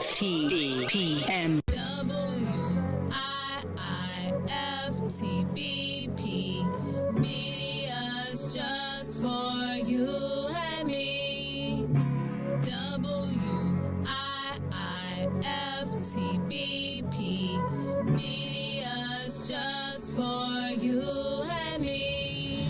WIIFTBP. WIIFTBP. Media's just for you and me. WIIFTBP. Media's just for you and me.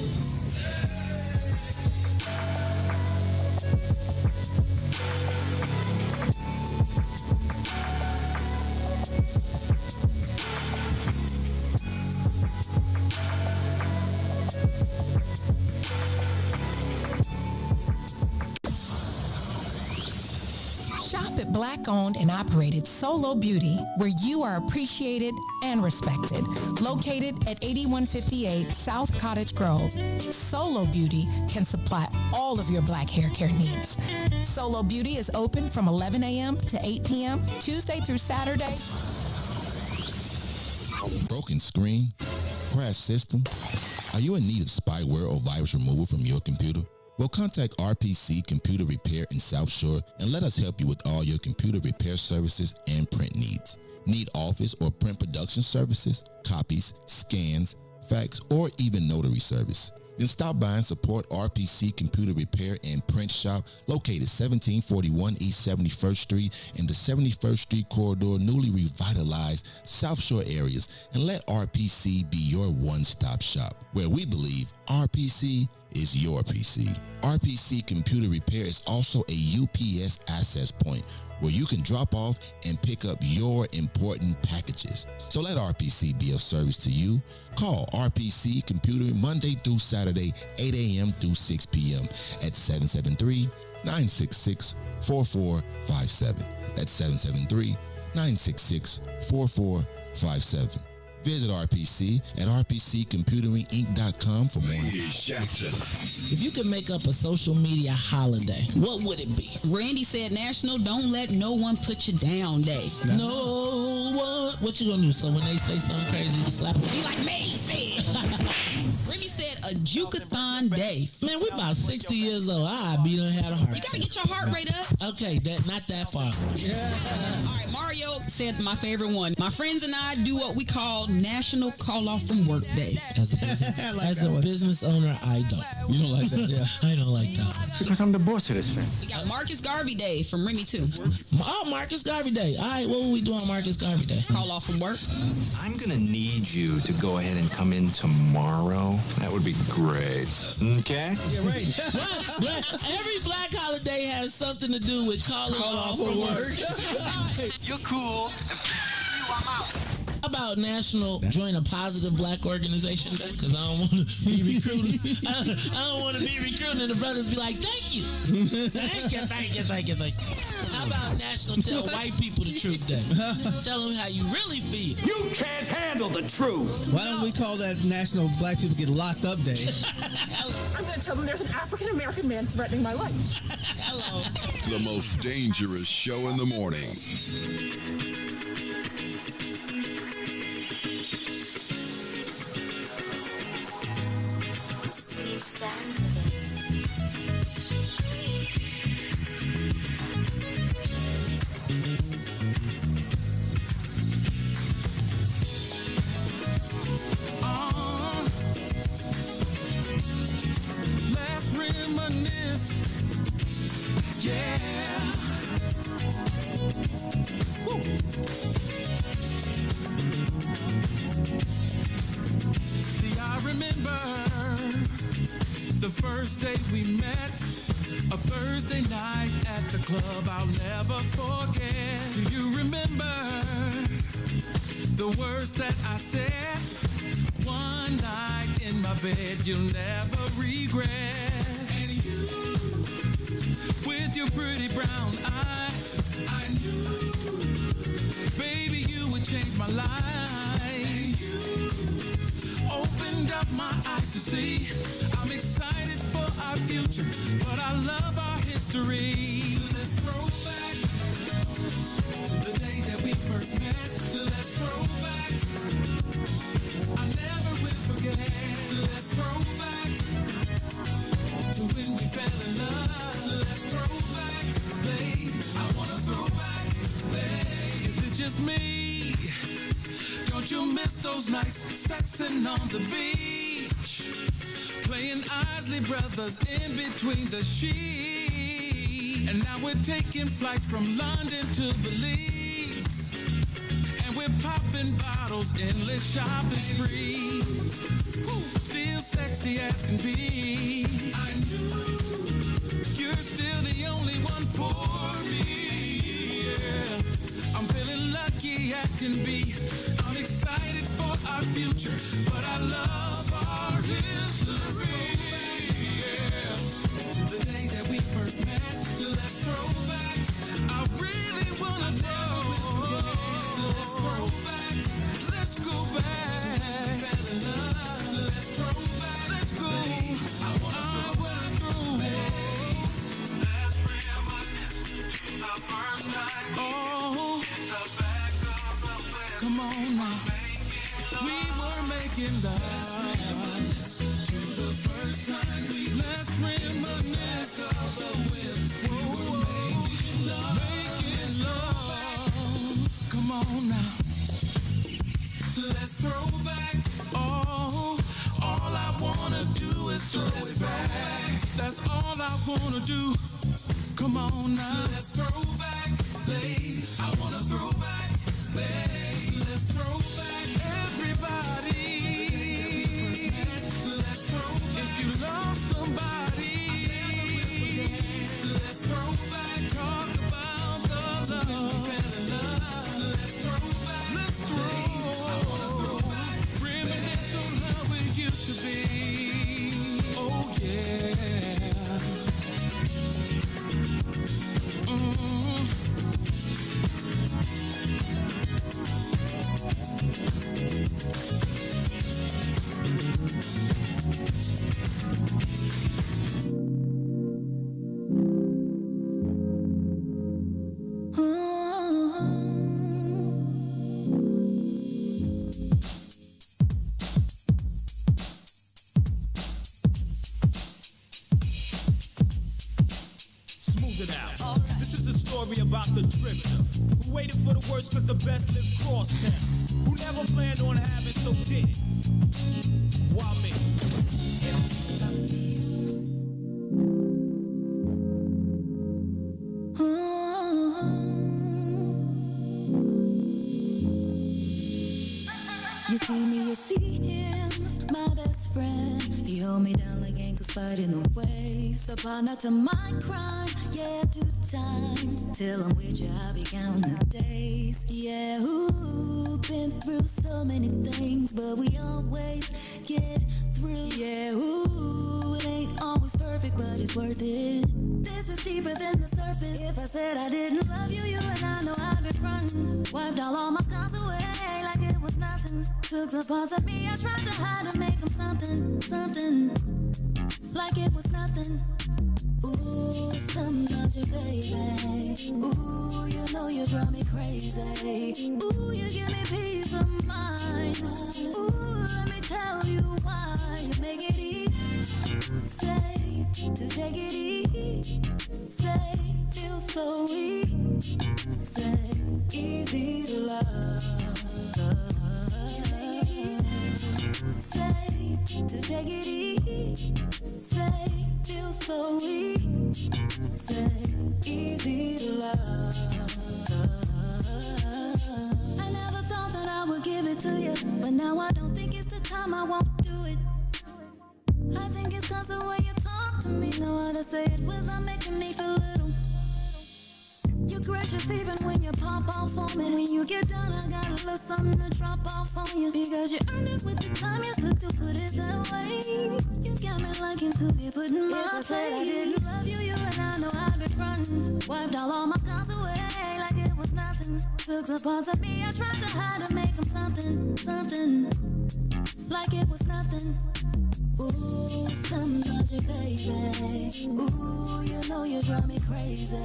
Shop at Black-owned and operated Solo Beauty, where you are appreciated and respected. Located at 8158 South Cottage Grove, Solo Beauty can supply all of your black hair care needs. Solo Beauty is open from 11 a.m. to 8 p.m., Tuesday through Saturday. Broken screen? Crash system? Are you in need of spyware or virus removal from your computer? Well, contact RPC Computer Repair in South Shore and let us help you with all your computer repair services and print needs. Need office or print production services, copies, scans, fax, or even notary service? Then stop by and support RPC Computer Repair and Print Shop, located 1741 East 71st Street in the 71st Street corridor, newly revitalized South Shore areas, and let RPC be your one-stop shop, where we believe RPC is your PC. RPC Computer Repair is also a UPS access point where you can drop off and pick up your important packages. So let RPC be of service to you. Call RPC Computer Monday through Saturday, 8 a.m. through 6 p.m. at 773-966-4457. That's 773-966-4457. Visit RPC at rpccomputeringinc.com for more. If you could make up a social media holiday, what would it be? Randy said National Don't Let No One Put You Down Day. No one. What you gonna do? So when they say something crazy, you slap them? Be like me said. Remy said a Jukathon Day. Man, we about 60 years old. I be done had a heart. You gotta get your heart rate up. Okay, not that far. All right, Mario said my favorite one. My friends and I do what we call National Call Off from Work Day. As a business owner, I don't. You don't like that, yeah? I don't like that. Because I'm the boss of this thing. We got Marcus Garvey Day from Remy too. Oh, Marcus Garvey Day. All right, what will we do on Marcus Garvey Day? Call off from work. I'm gonna need you to go ahead and come in tomorrow. That would be great. Okay? Yeah, right. Every black holiday has something to do with calling off from work. You're cool. I'm out. How about National Join a Positive Black Organization Day? Because I don't want to be recruited. I don't want to be recruited and the brothers be like, thank you. Thank you. How about National Tell White People the Truth Day? Tell them how you really feel. You can't handle the truth. Why don't we call that National Black People Get Locked Up Day? I'm going to tell them there's an African-American man threatening my life. Hello. The most dangerous show in the morning. Steve Stanton. Let's reminisce. Yeah. Woo. See, I remember the first day we met, a Thursday night at the club I'll never forget. Do you remember the words that I said? One night in my bed you'll never regret. And you, with your pretty brown eyes, I knew, baby, you would change my life. And you opened up my eyes to see I'm excited for our future, but I love our history. Let's throw back to the day that we first met. Let's throw back, I never will forget. Let's throw back to when we fell in love. Let's throw back, babe. I wanna throw back, babe. Is it just me? Don't you miss those nights sexing on the beach, playing Isley Brothers in between the sheets? And now we're taking flights from London to Belize, and we're popping bottles, endless shopping sprees. Still sexy as can be. I knew you're still the only one for me. Yeah. I'm feeling lucky as can be. I'm excited for our future, but I love our history. Yeah. To the day that we first met. Let's throw back. I really wanna know. Let's throw back. Let's go back. Let's throw back. Let's go. I wanna throw back. Oh, come on now. We were making love to the first time we. Let's reminisce of the whip. We were making love. Making love. Come on now. Let's throw back. Oh, all I wanna do is throw it back. That's all I wanna do. Come on now. Let's throw back, babe. I wanna throw back, babe. Let's throw back, everybody. Let's throw back. If you love somebody, let's throw back. Talk about the love. We fell in love. Let's throw back. Let's throw. I wanna throw back. Reminisce on how it used to be. Oh yeah. About the drifter who waited for the worst cause the best lived crosstown, who never planned on having, so did it. Why me? You see me, you see him, my best friend. He hold me down like ankles fighting the waves. A partner to my crime, yeah, do time. Till I'm with you, I'll be counting the days. Yeah, ooh, been through so many things, but we always get through. Yeah, ooh, it ain't always perfect, but it's worth it. This is deeper than the surface. If I said I didn't love you, you and I know I'd be frontin'. Wiped all my scars away like it was nothing. Took the parts of me I tried to hide and make them something, something. like it was nothing. Ooh, something about you, baby. Ooh, you know you drive me crazy. Ooh, you give me peace of mind. Ooh, let me tell you why you make it easy. Say, to take it easy. Say, feel so easy. Say, easy to love. Say, to take it easy. Say, feel so easy. Say, easy to love. I never thought that I would give it to you, but now I don't think it's the time. I won't do it. I think it's cause the way you talk to me. Know how to say it without making me feel little. You're gracious even when you pop off on me. When you get done, I got a little something to drop off on you. Because you earned it with the time you took to put it that way. You got me liking to get put in my place. I didn't love you, you and I know I'd been frontin'. Wiped all my scars away like it was nothing. Took the parts of me I tried to hide to make them something, something. Like it was nothing. Ooh, something about you, baby. Ooh, you know you drive me crazy.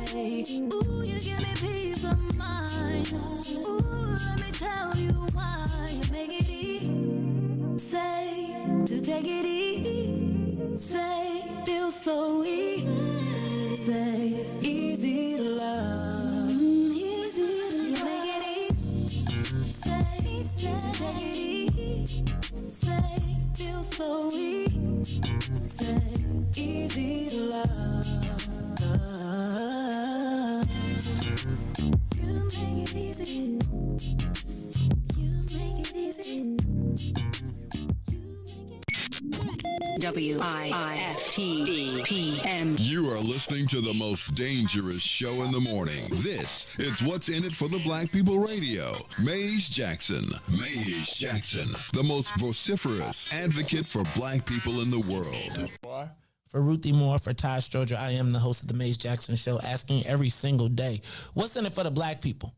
Ooh, you give me peace of mind. Ooh, let me tell you why you make it easy. Say, to take it easy. Say, feel so easy. Say, easy to love. Easy to make it easy. Say, to take it easy. Say, feel so easy. Say, easy to love. You make it easy. You make it easy. WIIFTBP. You are listening to the most dangerous show in the morning. This is What's in It for the Black People Radio. Maze Jackson. Maze Jackson, the most vociferous advocate for black people in the world. For Ruthie Moore, for Todd Stroger, I am the host of the Maze Jackson Show, asking every single day, what's in it for the black people?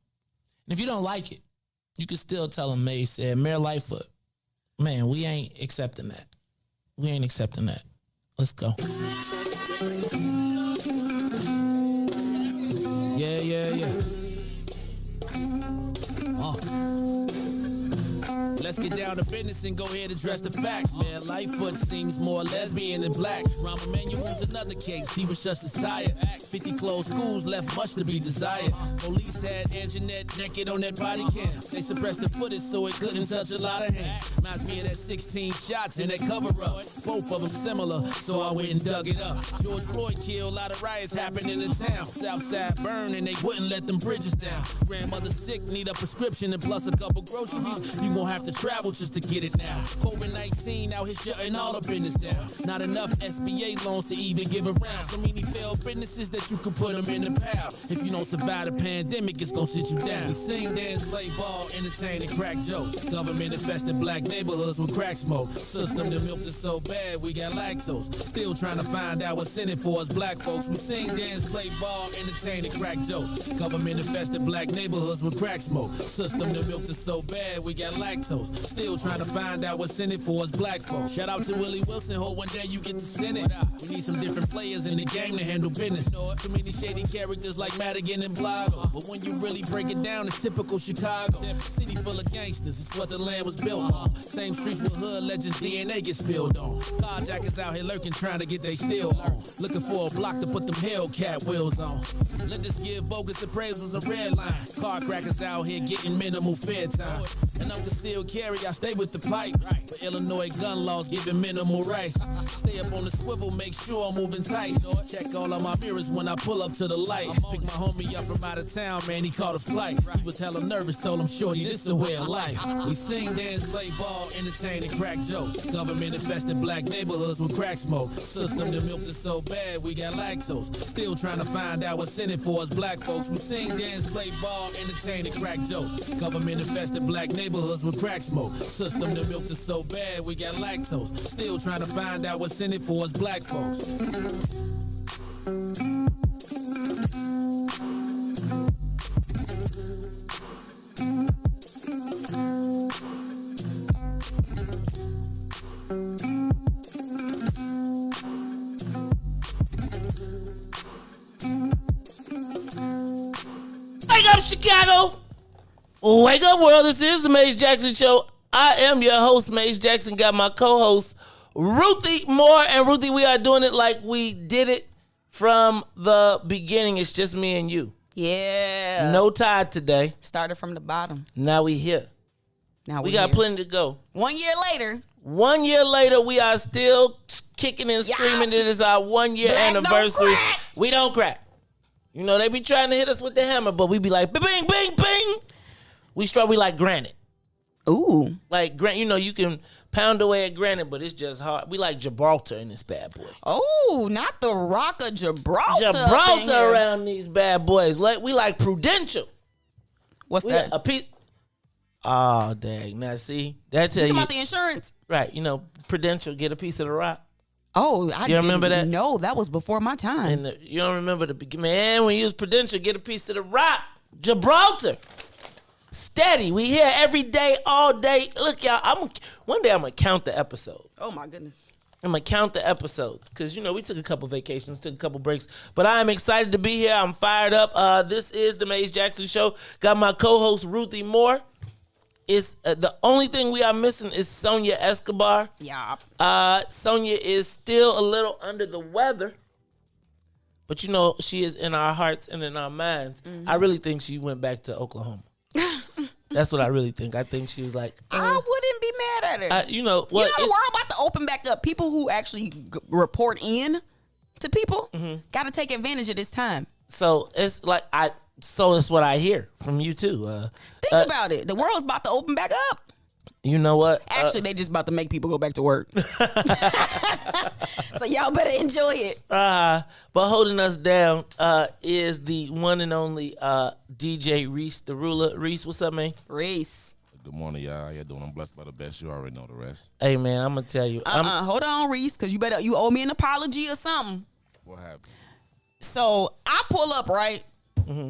And if you don't like it, you can still tell them Maze said, Mayor Lightfoot, man, we ain't accepting that. We ain't accepting that. Let's go. Yeah. Let's get down to business and go ahead and address the facts, man. Lightfoot seems more lesbian than black. Rahm Emanuel's another case. He was just as tired. 50 closed schools left much to be desired. Police had Anjanette naked on that body cam. They suppressed the footage so it couldn't touch a lot of hands. Reminds me of that 16 shots in that cover-up. Both of them similar, so I went and dug it up. George Floyd killed, a lot of riots happened in the town. Southside burned and they wouldn't let them bridges down. Grandmother sick, need a prescription and plus a couple groceries. You gon' have to travel just to get it now. COVID-19 out here shutting all the business down. Not enough SBA loans to even give around. So many failed businesses that you can put them in the pile. If you don't survive the pandemic, it's gonna sit you down. We sing, dance, play ball, entertain, and crack jokes. Government infested black neighborhoods with crack smoke. System that milked us so bad, we got lactose. Still trying to find out what's in it for us black folks. We sing, dance, play ball, entertain, and crack jokes. Government infested black neighborhoods with crack smoke. System that milked us so bad, we got lactose. Still trying to find out what's in it for us black folks. Shout out to Willie Wilson, hope one day you get to send it. We need some different players in the game to handle business. So many shady characters like Madigan and Blago. But when you really break it down, it's typical Chicago. City full of gangsters, it's what the land was built on. Same streets with hood legends, DNA gets spilled on. Carjackers out here lurking, trying to get they steel on. Looking for a block to put them Hellcat wheels on. Lenders give bogus appraisals a red line. Car crackers out here getting minimal fair time. And I'm concealed carry, I stay with the pipe. But Illinois gun laws giving minimal rights. Stay up on the swivel, make sure I'm moving tight. Check all of my mirrors when I pull up to the light. Pick my homie up from out of town, man, he caught a flight. He was hella nervous, told him, shorty, this a way of life. We sing, dance, play ball, entertain, and crack jokes. Government infested black neighborhoods with crack smoke. System that milked us so bad, we got lactose. Still trying to find out what's in it for us black folks. We sing, dance, play ball, entertain, and crack jokes. Government infested black neighborhoods with crack smoke. System that milked us so bad, we got lactose. Still trying to find out what's in it for us black folks. Wake up, Chicago! Wake up, world. This is the Maze Jackson Show. I am your host, Maze Jackson. Got my co-host, Ruthie Moore. And Ruthie, we are doing it like we did it from the beginning. It's just me and you. Yeah. No Todd today. Started from the bottom. Now we here. Now we got plenty to go. 1 year later. 1 year later, we are still kicking and screaming. It is our 1 year anniversary. We don't crack. You know, they be trying to hit us with the hammer, but we be like, bing, bing, bing, bing. We like granite. Ooh. Like, you know, you can pound away at granite, but it's just hard. We like Gibraltar in this bad boy. Oh, not the Rock of Gibraltar. Gibraltar around these bad boys. Like, we like Prudential. What's that? A piece. Oh, dang. Now, see, that's you about the insurance? Right. You know, Prudential, get a piece of the rock. Oh, I didn't remember that? No, that was before my time. And you don't remember man, when you use Prudential, get a piece of the rock. Gibraltar. Steady. We here every day, all day. Look, y'all, one day I'm going to count the episodes. Oh, my goodness. I'm going to count the episodes because, you know, we took a couple vacations, took a couple breaks. But I am excited to be here. I'm fired up. This is the Maze Jackson Show. Got my co-host, Ruthie Moore. It's the only thing we are missing is Sonia Escobar. Yeah. Sonia is still a little under the weather, but you know she is in our hearts and in our minds. Mm-hmm. I really think she went back to Oklahoma. That's what I really think. I think she was like, I wouldn't be mad at her. You know what? The world about to open back up. People who actually report in to people got to take advantage of this time. So it's like So that's what I hear from you too. Think about it. The world's about to open back up. You know what? Actually, they just about to make people go back to work. So y'all better enjoy it. But holding us down is the one and only DJ Reese, the ruler. Reese, what's up, man? Reese. Good morning, y'all. How you doing? I'm blessed by the best. You already know the rest. Hey, man, I'm gonna tell you. Hold on, Reese, because you owe me an apology or something. What happened? So I pull up, right? Mm-hmm.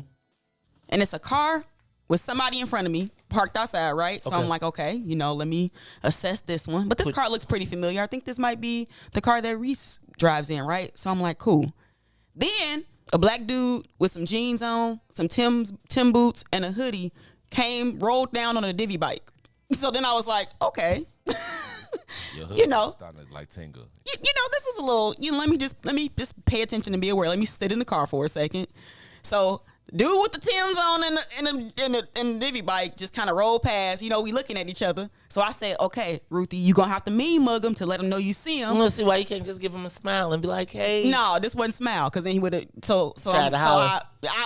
And it's a car with somebody in front of me parked outside, right? So I'm like, okay, you know, let me assess this one. But this car looks pretty familiar. I think this might be the car that Reese drives in, right? So I'm like, cool. Then a black dude with some jeans on, some Tim boots, and a hoodie rolled down on a divvy bike. So then I was like, okay. You know, like Tinga. You know, this is a little. Let me just pay attention and be aware. Let me sit in the car for a second. So dude with the Timbs on and the divvy bike just kind of rolled past. You know, we looking at each other. So I said, okay, Ruthie, you gonna have to mean mug him to let him know you see him. Let's see why you can't just give him a smile and be like, hey. No, this wasn't smile because then he would have.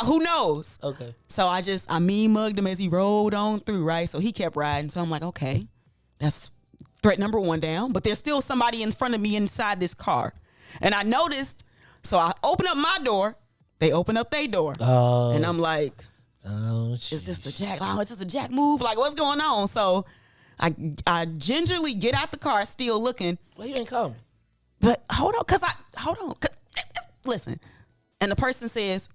Who knows? Okay. So I mean mugged him as he rolled on through. Right. So he kept riding. So I'm like, okay, that's threat number one down. But there's still somebody in front of me inside this car, and I noticed. So I open up my door. They open up their door. Oh. And I'm like, is this the Jack? Oh, is this a Jack move? Like, what's going on? So I gingerly get out the car, still looking. Why you ain't come? But hold on. Listen. And the person says,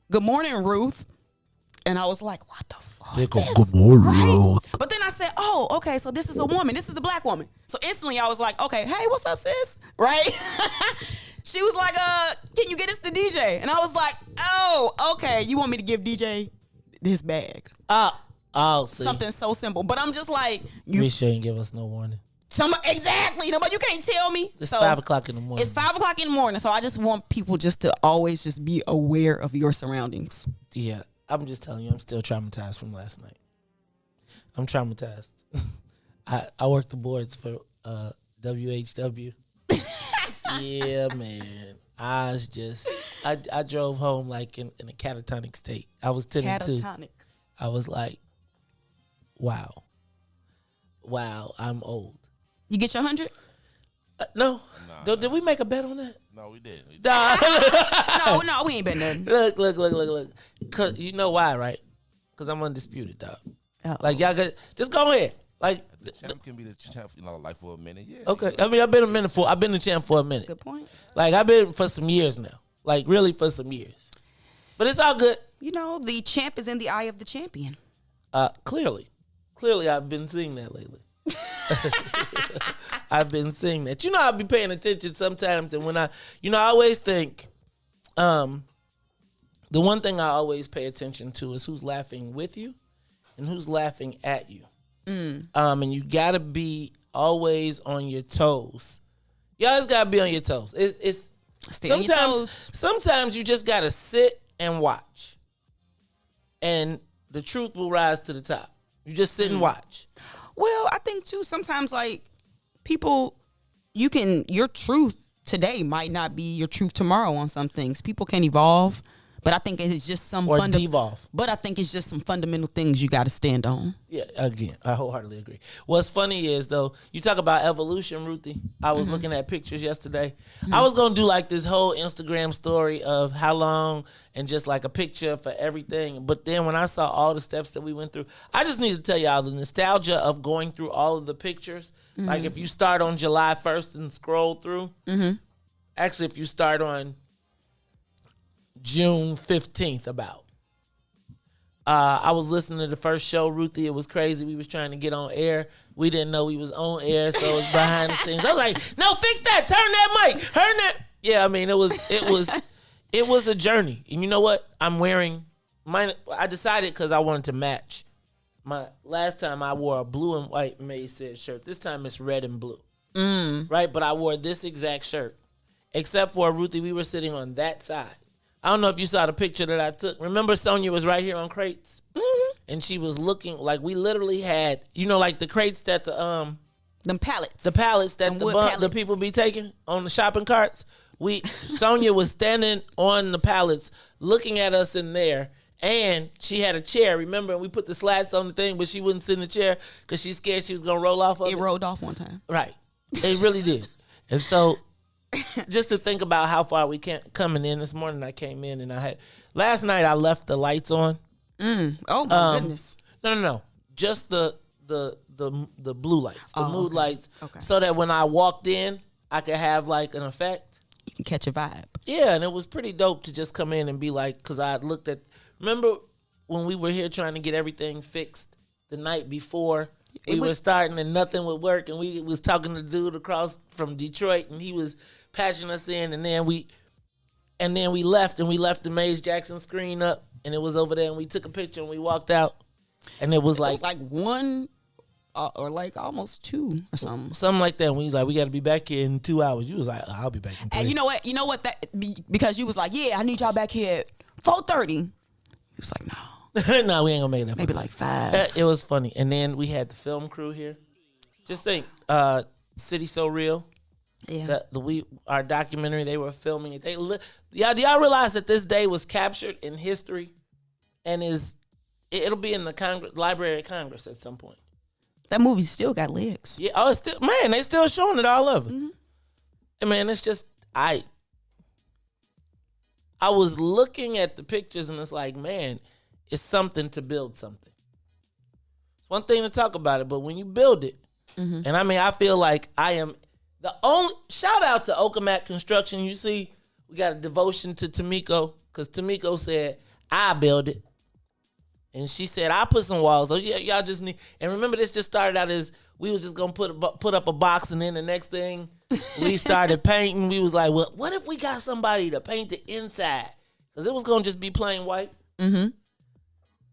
good morning, Ruth. And I was like, what the fuck is this? Good morning, right? But then I said, oh, okay, so this is a woman. This is a black woman. So instantly I was like, okay, hey, what's up, sis? Right? She was like, can you get us the DJ? And I was like, oh, okay. You want me to give DJ his bag? See. Something so simple. But I'm just like, you shouldn't give us no warning. Exactly. No, but you can't tell me. It's 5 o'clock in the morning. It's 5 o'clock in the morning. So I just want people just to always just be aware of your surroundings. Yeah. I'm just telling you, I'm still traumatized from last night. I'm traumatized. I work the boards for WHW. Yeah, man. I was just, I drove home like in a catatonic state. I was 10 and 2. I was like, wow, I'm old. You get your 100? No. Did we make a bet on that? No, we didn't. No, we ain't bet nothing. Look. Cause you know why, right? Because I'm undisputed, dog. Uh-oh. Like, y'all just go ahead. Like, the champ can be the champ, like for a minute. Yeah. Okay. I mean, I've been the champ for a minute. Good point. Like, I've been for some years now. Like, really for some years. But it's all good. You know, the champ is in the eye of the champion. Clearly, I've been seeing that lately. I've been seeing that. You know, I'll be paying attention sometimes, and when I always think, the one thing I always pay attention to is who's laughing with you and who's laughing at you. And you gotta be always on your toes. You always gotta be on your toes. It's Stay on your toes. Sometimes you just gotta sit and watch, and the truth will rise to the top. You just sit and watch. Well, I think too, sometimes like people, your truth today might not be your truth tomorrow on some things. People can evolve, but I think it's just some devolve. But I think it's just some fundamental things you got to stand on. Yeah, again, I wholeheartedly agree. What's funny is though, you talk about evolution, Ruthie. I was looking at pictures yesterday. I was gonna do like this whole Instagram story of how long and just like a picture for everything. But then when I saw all the steps that we went through, I just need to tell y'all the nostalgia of going through all of the pictures. Like if you start on July 1st and scroll through, actually if you start on June 15th about. I was listening to the first show, Ruthie. It was crazy. We was trying to get on air. We didn't know we was on air, so it was behind the scenes. I was like, no, fix that. Turn that mic. Turn that. Yeah, I mean, it was a journey. And you know what? I'm wearing mine. I decided because I wanted to match. My last time I wore a blue and white Maze Said shirt. This time it's red and blue. Right? But I wore this exact shirt. Except for Ruthie, we were sitting on that side. I don't know if you saw the picture that I took. Remember Sonia was right here on crates? And she was looking like we literally had, like the crates that the them pallets. The pallets that the people be taking on the shopping carts. Sonia was standing on the pallets looking at us in there, and she had a chair, remember? And we put the slats on the thing, but she wouldn't sit in the chair because she's scared she was gonna roll off of it. It rolled off one time. Right. It really did. And so just to think about how far we coming in this morning, I came in and last night I left the lights on. Oh my goodness. No. Just the blue lights, the mood lights. Okay. So that when I walked in, I could have like an effect. You can catch a vibe. Yeah, and it was pretty dope to just come in and be like, because I looked at, remember when we were here trying to get everything fixed the night before? We were starting and nothing would work, and we was talking to the dude across from Detroit, and he was patching us in, and then we left, and we left the Maze Jackson screen up, and it was over there, and we took a picture, and we walked out, and it was like one or like almost two or something. Something like that. When he's like, we got to be back here in 2 hours. You was like, I'll be back in 3. And you know what? Because you was like, yeah, I need y'all back here at 4:30. He was like, no. No, we ain't gonna make it that. Maybe like 5. It was funny. And then we had the film crew here. Just think, City So Real. Yeah. Our documentary, they were filming it. Do y'all realize that this day was captured in history and it'll be in the Library of Congress at some point. That movie still got legs. Yeah, it's still, man, they still showing it all over. And man, it's just I was looking at the pictures and it's like, man, it's something to build something. It's one thing to talk about it, but when you build it, and I mean, I feel like I am the only, shout out to Okamat Construction. You see, we got a devotion to Tamiko, because Tamiko said, I build it. And she said, I put some walls. So yeah, y'all just need, and remember this just started out as, we was just going to put up a box, and then the next thing, we started painting. We was like, well, what if we got somebody to paint the inside? Because it was going to just be plain white.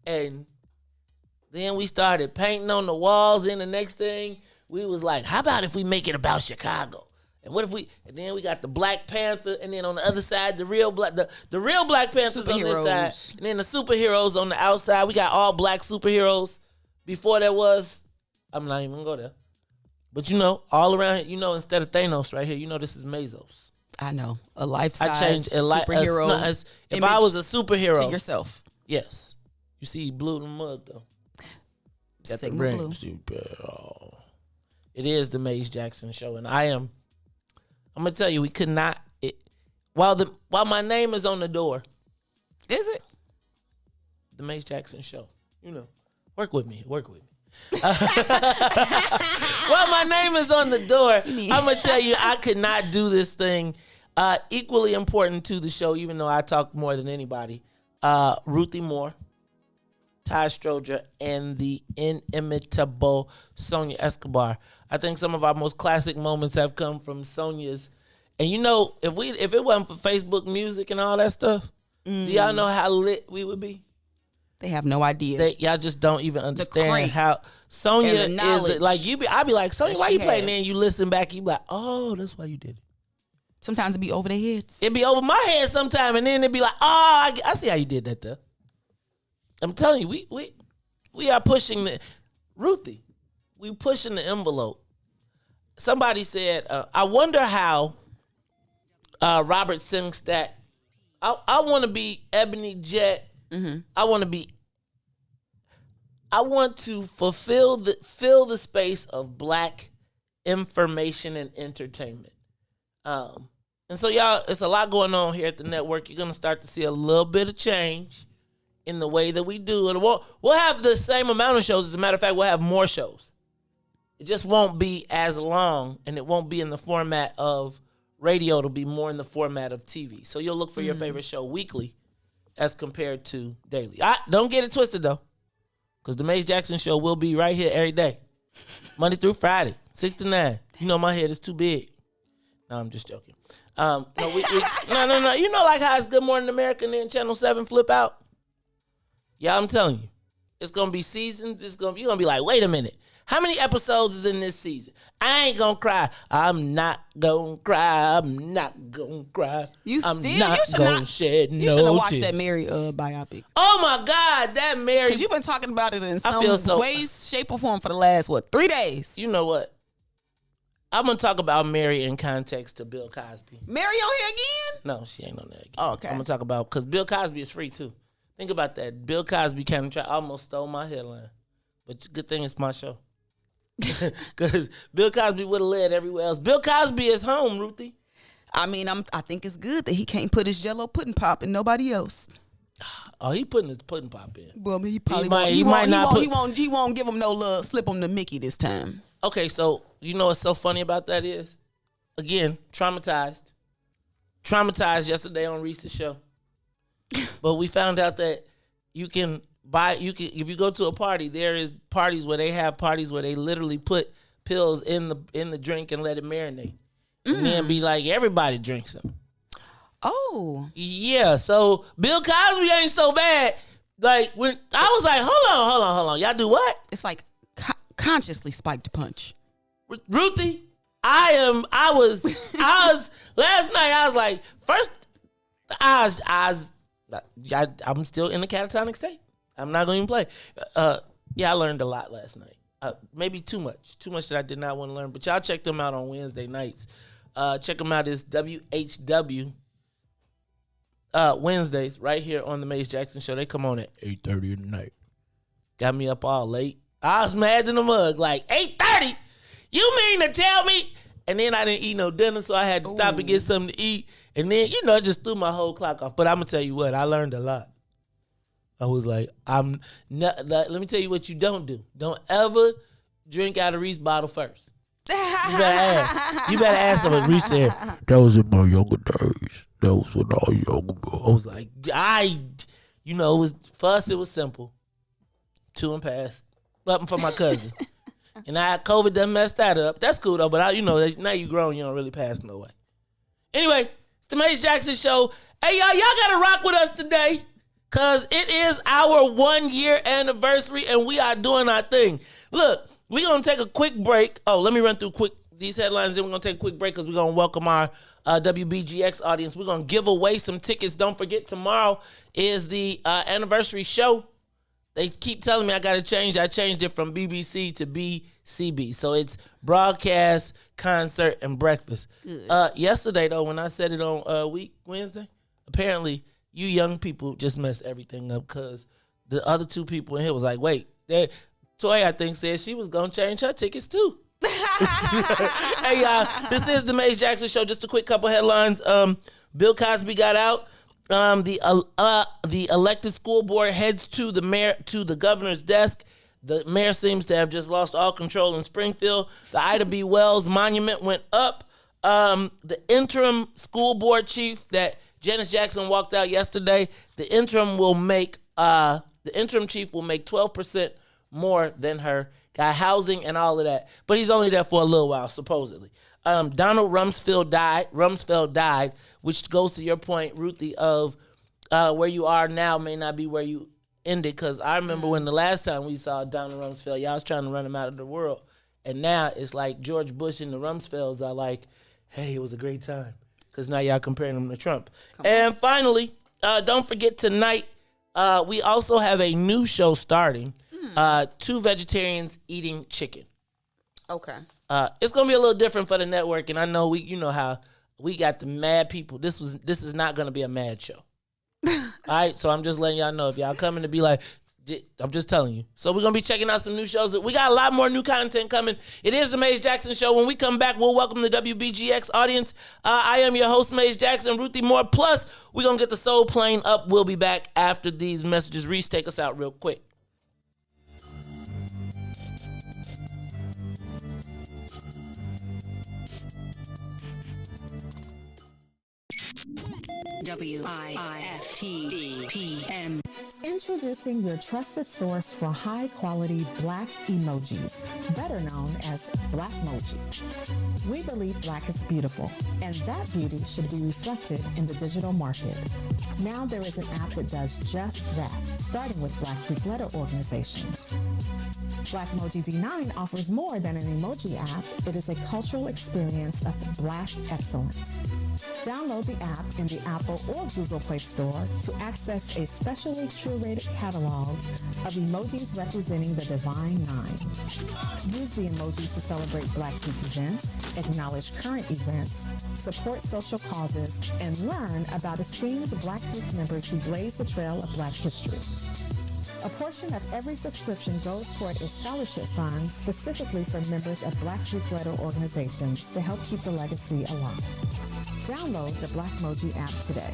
And then we started painting on the walls, and the next thing, we was like, how about if we make it about Chicago? And what if and then we got the Black Panther, and then on the other side, the real Black Panthers on this side, and then the superheroes on the outside. We got all black superheroes. Before there was, I'm not even gonna go there. But all around here, instead of Thanos right here, this is Mazos. I know. A life-size I changed superhero. If I was a superhero. To yourself. Yes. You see blue in the mug, though. Got the brand. It is the Maze Jackson Show, and I'm gonna tell you, we could not. While my name is on the door, is it the Maze Jackson Show? Work with me. While my name is on the door, I'm gonna tell you, I could not do this thing. Equally important to the show, even though I talk more than anybody. Ruthie Moore, Todd Stroger, and the inimitable Sonia Escobar. I think some of our most classic moments have come from Sonia's. And if it wasn't for Facebook music and all that stuff, Do y'all know how lit we would be? They have no idea. Y'all just don't even understand how Sonia is. I be like, Sonia, why you playing there? And you listen back, you be like, oh, that's why you did it. Sometimes it be over their heads. It be over my head sometime, and then it be like, oh, I see how you did that though. I'm telling you, we are pushing Ruthie. We pushing the envelope. Somebody said, I wonder how Robert Singstack. I want to be Ebony Jet. Mm-hmm. I want to fill the space of black information and entertainment. And so y'all, it's a lot going on here at the network. You're gonna start to see a little bit of change in the way that we do it. We'll have the same amount of shows. As a matter of fact, we'll have more shows. It just won't be as long, and it won't be in the format of radio. It'll be more in the format of TV. So you'll look for your favorite show weekly as compared to daily. Don't get it twisted, though, because the Maze Jackson Show will be right here every day, Monday through Friday, 6 to 9. You know my head is too big. No, I'm just joking. No. You know, like how it's Good Morning America and then Channel 7 flip out? Yeah, I'm telling you. It's going to be seasons. You're going to be like, wait a minute. How many episodes is in this season? I ain't going to cry. I'm not going to cry. I'm not going to cry. You should have watched that Mary biopic. Oh, my God. That Mary. Because you've been talking about it in some way, shape, or form for the last, 3 days? You know what? I'm going to talk about Mary in context to Bill Cosby. Mary on here again? No, she ain't on there again. Oh, okay. I'm going to talk about, because Bill Cosby is free, too. Think about that. Bill Cosby kind of almost stole my headline. But good thing it's my show. Because Bill Cosby would have led everywhere else. Bill Cosby is home, Ruthie. I mean, I think it's good that he can't put his Jell-O pudding pop in nobody else. Oh, he putting his pudding pop in. Well, I mean, he won't give him no love, slip him the Mickey this time. Okay, so you know what's so funny about that is, again, traumatized yesterday on Reese's show. But we found out that if you go to a party, there is parties where they literally put pills in the drink and let it marinate. And then be like, everybody drinks them. Oh. Yeah, so Bill Cosby ain't so bad. Like, when I was like, hold on. Y'all do what? It's like consciously spiked punch. Ruthie, I was last night, I was like, first, I'm still in the catatonic state. I'm not going to even play. Yeah, I learned a lot last night. Maybe too much that I did not want to learn. But y'all check them out on Wednesday nights. Check them out. It's WHW Wednesdays right here on the Maze Jackson Show. They come on at 8:30 in the night. Got me up all late. I was mad in the mug. Like, 8:30? You mean to tell me? And then I didn't eat no dinner, so I had to stop and get something to eat. And then, it just threw my whole clock off. But I'm going to tell you what, I learned a lot. I was like, let me tell you what you don't do. Don't ever drink out of Reese's bottle first. You better ask. You better ask someone. Reese said, that was in my younger days. That was when I was younger. I was like, it was simple. Chewing past. Something for my cousin. And COVID done messed that up. That's cool though, but now you grown, you don't really pass no way. Anyway, it's the Maze Jackson Show. Hey, y'all gotta rock with us today, because it is our 1 year anniversary and we are doing our thing. Look, we're gonna take a quick break. Oh, let me run through these headlines, then we're gonna take a quick break because we're gonna welcome our WBGX audience. We're gonna give away some tickets. Don't forget, tomorrow is the anniversary show. They keep telling me I got to change. I changed it from BBC to BCB. So it's broadcast, concert, and breakfast. Yesterday, though, when I said it on Wednesday, apparently you young people just mess everything up, because the other two people in here was like, wait, Toy, I think, said she was going to change her tickets too. Hey, y'all, this is the Maze Jackson Show. Just a quick couple headlines. Bill Cosby got out. The elected school board heads to the governor's desk. The mayor seems to have just lost all control in Springfield. The Ida B. Wells monument went up. The interim school board chief that Janice Jackson walked out yesterday, the interim chief will make 12% more than her. Got housing and all of that. But he's only there for a little while, supposedly. Donald Rumsfeld died, which goes to your point, Ruthie, of where you are now may not be where you ended. Because I remember when the last time we saw Donald Rumsfeld, y'all was trying to run him out of the world. And now it's like George Bush and the Rumsfelds are like, hey, it was a great time. Because now y'all comparing him to Trump. And finally, don't forget tonight, we also have a new show starting. 2 vegetarians eating chicken. Okay. It's gonna be a little different for the network, and I know you know how we got the mad people. This is not gonna be a mad show. All right, so I'm just letting y'all know if y'all coming to be like, I'm just telling you. So we're gonna be checking out some new shows. We got a lot more new content coming. It is the Maze Jackson Show. When we come back, we'll welcome the WBGX audience. I am your host, Maze Jackson, Ruthie Moore. Plus, we're gonna get the soul plane up. We'll be back after these messages. Reese, take us out real quick. WIIFTBP. Introducing your trusted source for high-quality black emojis, better known as Blackmoji. We believe black is beautiful, and that beauty should be reflected in the digital market. Now there is an app that does just that, starting with Black Greek letter organizations. Blackmoji D9 offers more than an emoji app. It is a cultural experience of black excellence. Download the app in the Apple or Google Play Store to access a specially curated catalog of emojis representing the Divine Nine. Use the emojis to celebrate Black Week events, acknowledge current events, support social causes, and learn about esteemed Black Week members who blaze the trail of Black history. A portion of every subscription goes toward a scholarship fund specifically for members of Black Greek letter organizations to help keep the legacy alive. Download the Blackmoji app today.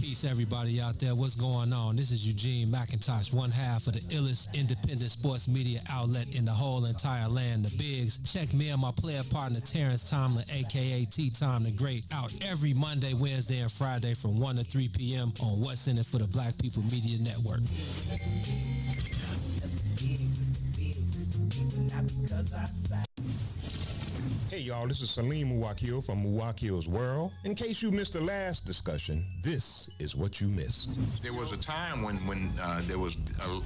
Peace, everybody out there. What's going on? This is Eugene McIntosh, one half of the illest independent sports media outlet in the whole entire land, the Bigs. Check me and my player partner, Terrence Tomlin, a.k.a. T-Tom the Great, out every Monday, Wednesday, and Friday from 1 to 3 p.m. on What's in It for the Black People Media Network. Hey y'all, this is Salim Muwakil from Muwakil's World. In case you missed the last discussion, this is what you missed. There was a time when there was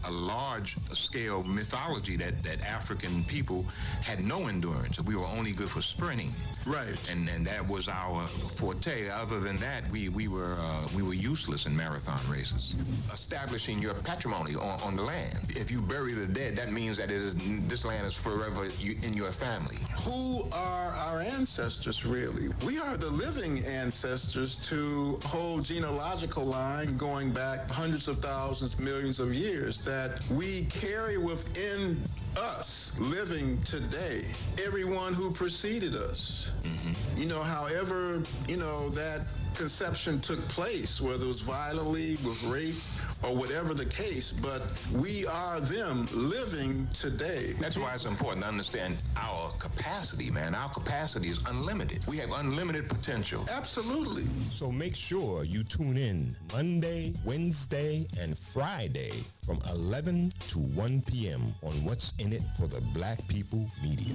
a large-scale mythology that African people had no endurance. We were only good for sprinting. Right. And that was our forte. Other than that, we were useless in marathon races. Establishing your patrimony on the land. If you bury the dead, that means that this land is forever in your family. Who are our ancestors, really? We are the living ancestors to a whole genealogical line going back hundreds of thousands, millions of years that we carry within us living today. Everyone who preceded us. Mm-hmm. However, that conception took place, whether it was violently, with rape, or whatever the case, but we are them living today. That's why it's important to understand our capacity, man. Our capacity is unlimited. We have unlimited potential. Absolutely. So make sure you tune in Monday, Wednesday, and Friday from 11 to 1 p.m. on What's in It for the Black People Media.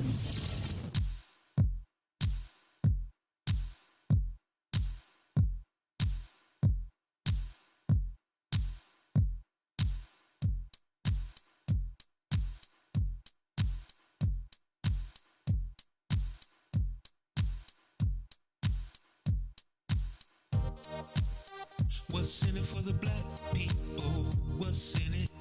What's in it for the black people? What's in it?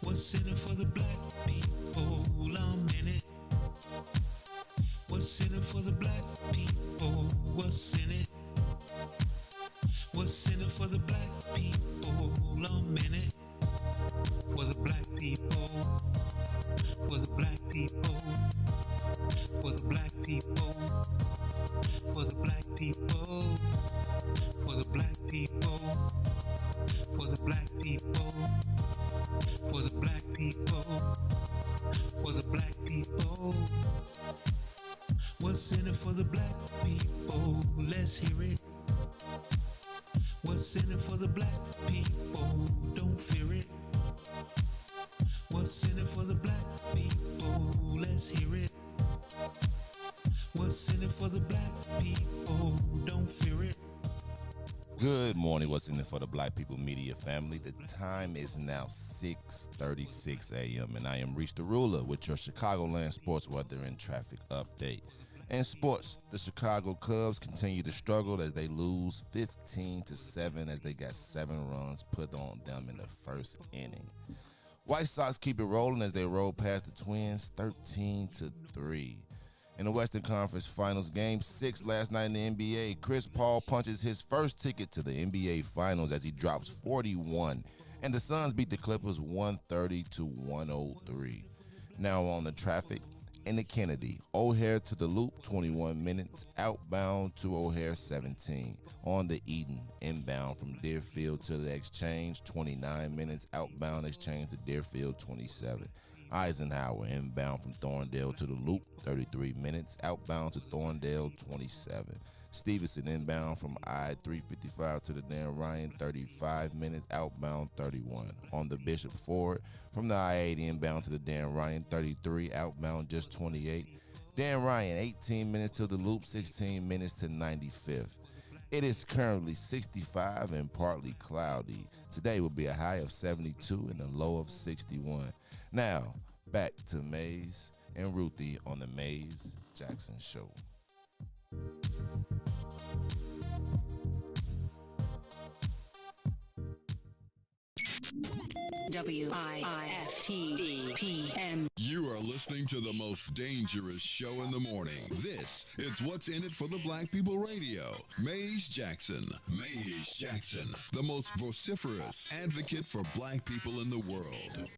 What's in it for the black people? I'm in it. What's in it for the black people? What's in it? What's in it for the black people? I'm in it. For the black people. For the black people. For the black people. For the black people. For the black people, for the black people, for the black people, for the black people. What's in it for the black people? Let's hear it. What's in it for the black people? Don't fear it. What's in it for the black people? Let's hear it. What's in it for for the black people. Don't fear it. Good morning. What's in it for the Black People Media family? The time is now 6:36 a.m. and I am Reach the Ruler with your Chicagoland sports weather and traffic update. In sports, the Chicago Cubs continue to struggle as they lose 15-7 as they got 7 runs put on them in the first inning. White Sox keep it rolling as they roll past the Twins 13-3. In the Western Conference Finals, Game 6 last night in the NBA, Chris Paul punches his first ticket to the NBA Finals as he drops 41, and the Suns beat the Clippers 130-103. Now on the traffic, in the Kennedy, O'Hare to the Loop, 21 minutes, outbound to O'Hare 17. On the Eden, inbound from Deerfield to the Exchange, 29 minutes, outbound Exchange to Deerfield 27. Eisenhower, inbound from Thorndale to the Loop, 33 minutes, outbound to Thorndale 27. Stevenson, inbound from I-355 to the Dan Ryan, 35 minutes, outbound 31. On the Bishop Ford, from the I-80 inbound to the Dan Ryan, 33, outbound just 28. Dan Ryan, 18 minutes to the Loop, 16 minutes to 95th. It is currently 65 and partly cloudy. Today will be a high of 72 and a low of 61. Now, back to Maze and Ruthie on the Maze Jackson Show. WIIFTBP. You are listening to the most dangerous show in the morning. This is What's in it for the Black People Radio. Maze Jackson. Maze Jackson, the most vociferous advocate for black people in the world.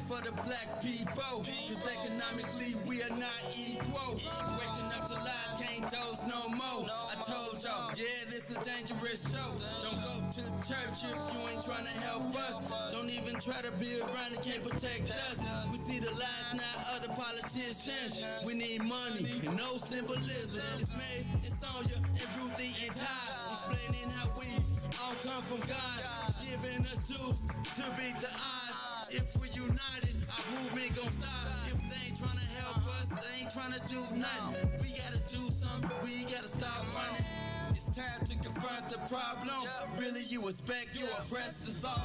For the black people, cause economically we are not equal. Waking up to lies, can't doze no more. I told y'all, yeah, this a dangerous show. Don't go to church if you ain't trying to help us. Don't even try to be around and can't protect us. We see the lies, not other politicians. We need money and no symbolism. It's Maze, it's Sonia, and Ruthie, and Todd, explaining how we all come from God, giving us tools to beat the odds. If we're united, our movement gon' stop. If they ain't tryna help us, they ain't tryna do nothing. We gotta do something, we gotta stop running. It's time to confront the problem. Really, you expect your oppressed to solve them.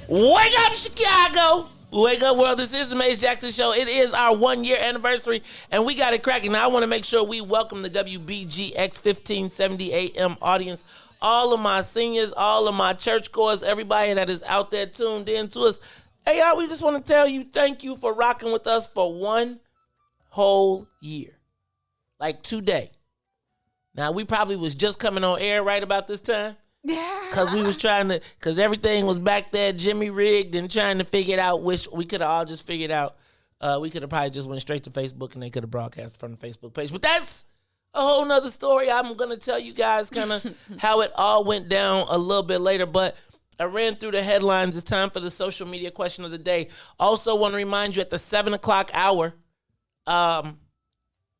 Wake up, Chicago! Wake up, world. This is the Maze Jackson Show. It is our 1-year anniversary, and we got it cracking. Now, I want to make sure we welcome the WBGX 1570 AM audience, all of my seniors, all of my churchgoers, everybody that is out there tuned in to us. Hey, y'all, we just want to tell you thank you for rocking with us for 1 whole year. Like today. Now, we probably was just coming on air right about this time. Yeah. Because everything was back there Jimmy rigged and trying to figure it out, which we could have all just figured out. We could have probably just went straight to Facebook and they could have broadcast from the Facebook page. But that's a whole nother story. I'm going to tell you guys kind of how it all went down a little bit later. But I ran through the headlines. It's time for the social media question of the day. Also want to remind you at the 7 o'clock hour, we're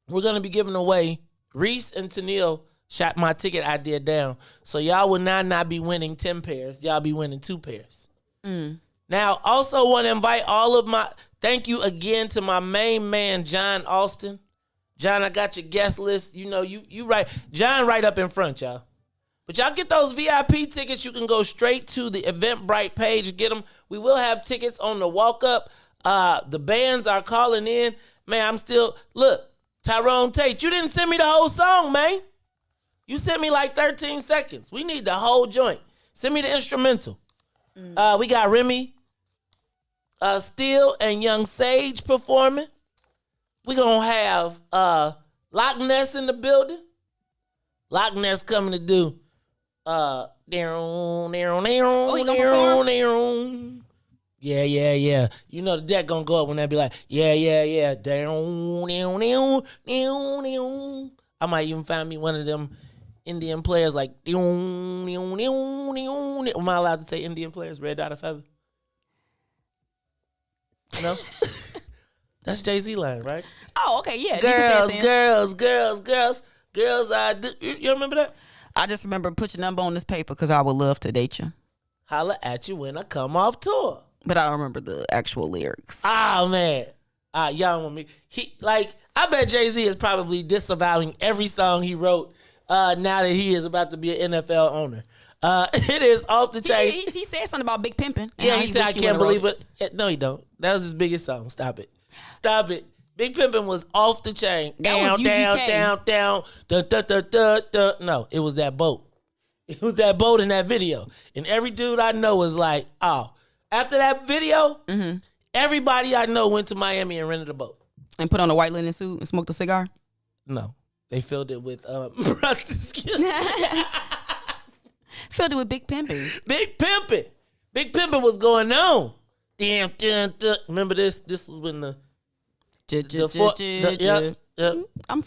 going to be giving away Reese and Tennille shot my ticket idea down. So y'all will not be winning 10 pairs. Y'all be winning 2 pairs. Now, also want to invite all of my, thank you again to my main man, John Austin. John, I got your guest list. You know, you right. John right up in front, y'all. But y'all get those VIP tickets. You can go straight to the Eventbrite page. Get them. We will have tickets on the walk-up. The bands are calling in. Man, I'm still, look, Tyrone Tate, you didn't send me the whole song, man. You sent me like 13 seconds. We need the whole joint. Send me the instrumental. We got Remy Steele and Young Sage performing. We're going to have Loch Ness in the building. Loch Ness coming to do. Oh, he gonna perform? Yeah. You know the deck gonna go up when they be like, yeah. I might even find me one of them Indian players like. Am I allowed to say Indian players? Red Dot or Feather? No? That's Jay-Z line, right? Oh, okay, yeah. You can say it then. Girls, I do. You remember that? I just remember put your number on this paper because I would love to date you. Holla at you when I come off tour. But I don't remember the actual lyrics. Oh, man. Y'all want me. I bet Jay-Z is probably disavowing every song he wrote now that he is about to be an NFL owner. It is off the chain. He said something about Big Pimpin'. Yeah, he said, I can't believe it. No, he don't. That was his biggest song. Stop it. Big Pimpin' was off the chain. That was UGK. Down. Da. No, it was that boat. It was that boat in that video. And every dude I know was like, oh. After that video, everybody I know went to Miami and rented a boat. And put on a white linen suit and smoked a cigar? No. They filled it with rusted skin. Filled it with Big Pimpin'. Big Pimpin' was going on. Damn. Remember this? This was when the I'm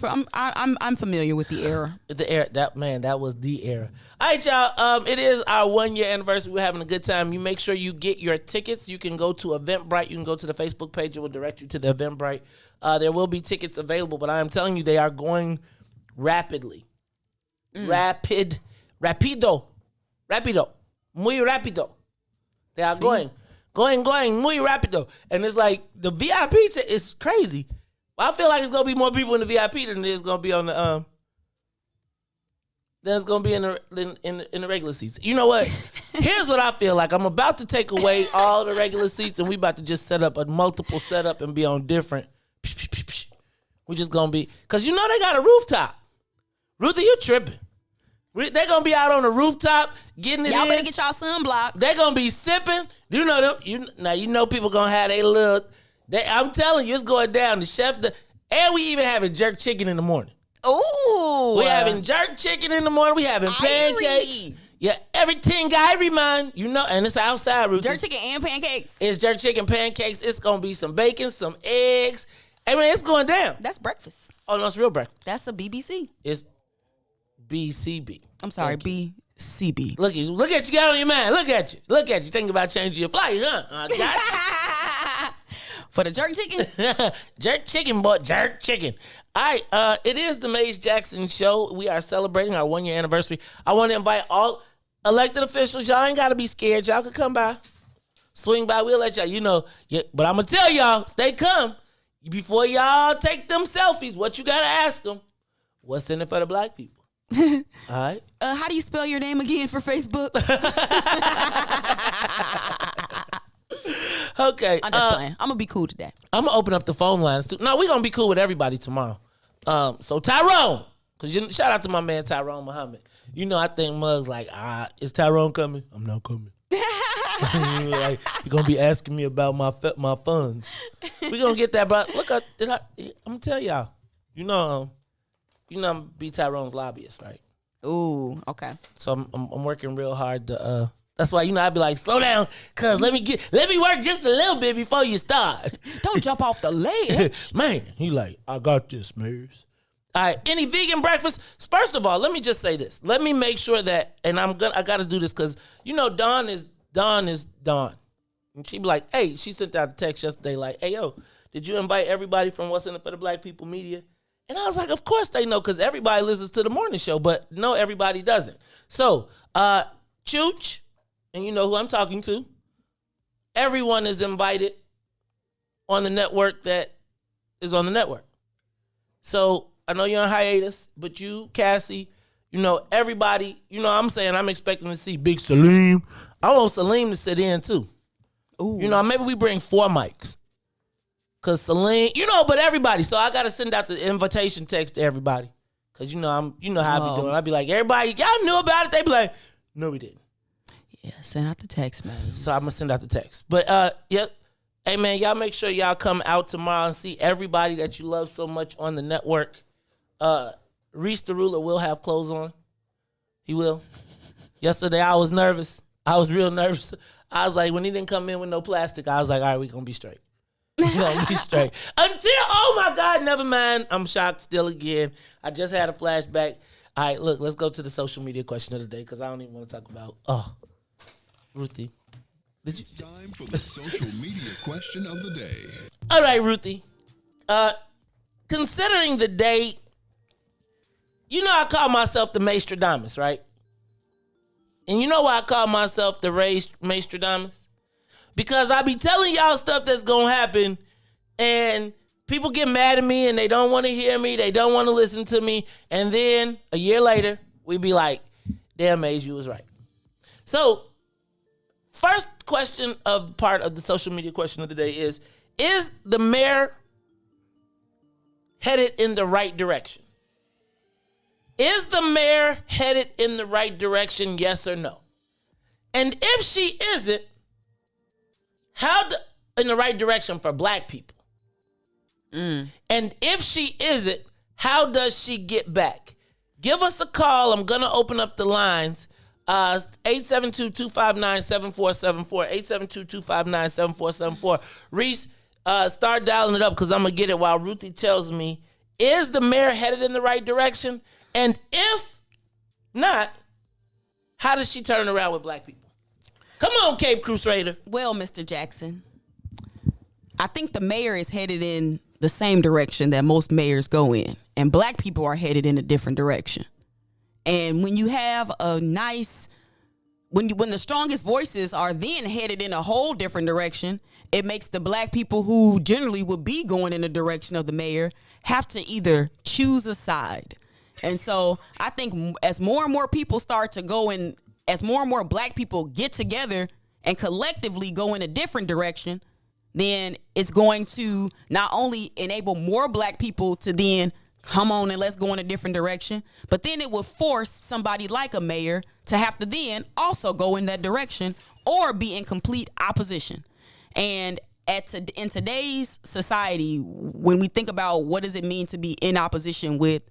familiar with the era. That was the era. All right, y'all. It is our 1 year anniversary. We're having a good time. You make sure you get your tickets. You can go to Eventbrite. You can go to the Facebook page. It will direct you to the Eventbrite. There will be tickets available, but I am telling you, they are going rapidly. Rapido. Muy rápido. They are going muy rápido. And it's like the VIP is crazy. I feel like it's gonna be more people in the VIP than there's gonna be on the than it's gonna be in the regular seats. You know what? Here's what I feel like. I'm about to take away all the regular seats and we about to just set up a multiple setup and be on different. We just gonna be, cause you know they got a rooftop. Ruthie, you tripping? They gonna be out on the rooftop getting it Y'all in. better get y'all sunblock. They gonna be sipping. You know them. You know people gonna have their little. I'm telling you, it's going down. The chef, and we even having jerk chicken in the morning. Ooh, we having jerk chicken in the morning. We having pancakes. Yeah, everything Irie, man. You know, and it's outside, Ruthie. Jerk chicken and pancakes. It's jerk chicken, pancakes. It's gonna be some bacon, some eggs. I mean, it's going down. That's breakfast. Oh no, it's real breakfast. That's a BBC. It's BCB. I'm sorry, BCB. Look at you, got on your mind. Look at you. Thinking about changing your flight, huh? For the jerk chicken? Jerk chicken, boy. Jerk chicken. All right, it is the Maze Jackson Show. We are celebrating our 1 year anniversary. I want to invite all elected officials. Y'all ain't got to be scared. Y'all can come by. Swing by. We'll let y'all, but I'm going to tell y'all, if they come, before y'all take them selfies, what you got to ask them, what's in it for the black people? All right. How do you spell your name again for Facebook? Okay. I'm just playing. I'm going to be cool today. I'm going to open up the phone lines too. No, we're going to be cool with everybody tomorrow. So Tyrone, because shout out to my man Tyrone Muhammad. I think Mug's like, is Tyrone coming? I'm not coming. Like, you're going to be asking me about my funds. We're going to get that, bro. Look, I'm going to tell y'all. I'm be Tyrone's lobbyist, right? Ooh, okay. So I'm working real hard to that's why I'd be like, slow down, cuz let me work just a little bit before you start. Don't jump off the ledge. Man, he like, I got this, Mares. All right, any vegan breakfast? First of all, let me just say this. Let me make sure that, and I got to do this because Dawn is Dawn. And she be like, hey, she sent out a text yesterday like, hey, yo, did you invite everybody from What's in It for the Black People Media? And I was like, of course they know, because everybody listens to the morning show, but no, everybody doesn't. So, Chooch, and you know who I'm talking to, everyone is invited on the network that is on the network. So, I know you're on hiatus, but you, Cassie, everybody, I'm expecting to see Big Salim. I want Salim to sit in too. Ooh. Maybe we bring 4 mics. Cause Celine, but everybody. So I gotta send out the invitation text to everybody. Cause how I be doing. I be like, everybody, y'all knew about it. They be like, no, we didn't. Yeah, send out the text, man. So I'm gonna send out the text. But hey man, y'all make sure y'all come out tomorrow and see everybody that you love so much on the network. Reese the Ruler will have clothes on. He will. Yesterday, I was nervous. I was real nervous. I was like, when he didn't come in with no plastic, I was like, all right, we going to be straight. We going to be straight. Until, oh my God, never mind. I'm shocked still again. I just had a flashback. All right, look, let's go to the social media question of the day because I don't even want to talk about, Ruthie. It's time for the social media question of the day. All right, Ruthie. Considering the date, you know I call myself the Maestradamus, right? And you know why I call myself the Maestradamus? Because I be telling y'all stuff that's going to happen, and people get mad at me, and they don't want to hear me, they don't want to listen to me, and then a year later, we be like, damn, Maze, you was right. So, first question of part of the social media question of the day is the mayor headed in the right direction? Is the mayor headed in the right direction, yes or no? And if she isn't, in the right direction for black people? And if she isn't, how does she get back? Give us a call. I'm going to open up the lines. 872-259-7474. 872-259-7474. Reese, start dialing it up because I'm going to get it while Ruthie tells me, is the mayor headed in the right direction? And if not, how does she turn around with black people? Come on, Cape Crusader. Well, Mr. Jackson, I think the mayor is headed in the same direction that most mayors go in. And black people are headed in a different direction. And when you have a nice, when the strongest voices are then headed in a whole different direction, it makes the black people who generally would be going in the direction of the mayor have to either choose a side. And so I think as more and more people start to go in, as more and more black people get together and collectively go in a different direction, then it's going to not only enable more black people to then come on and let's go in a different direction, but then it will force somebody like a mayor to have to then also go in that direction or be in complete opposition. And in today's society, when we think about what does it mean to be in opposition with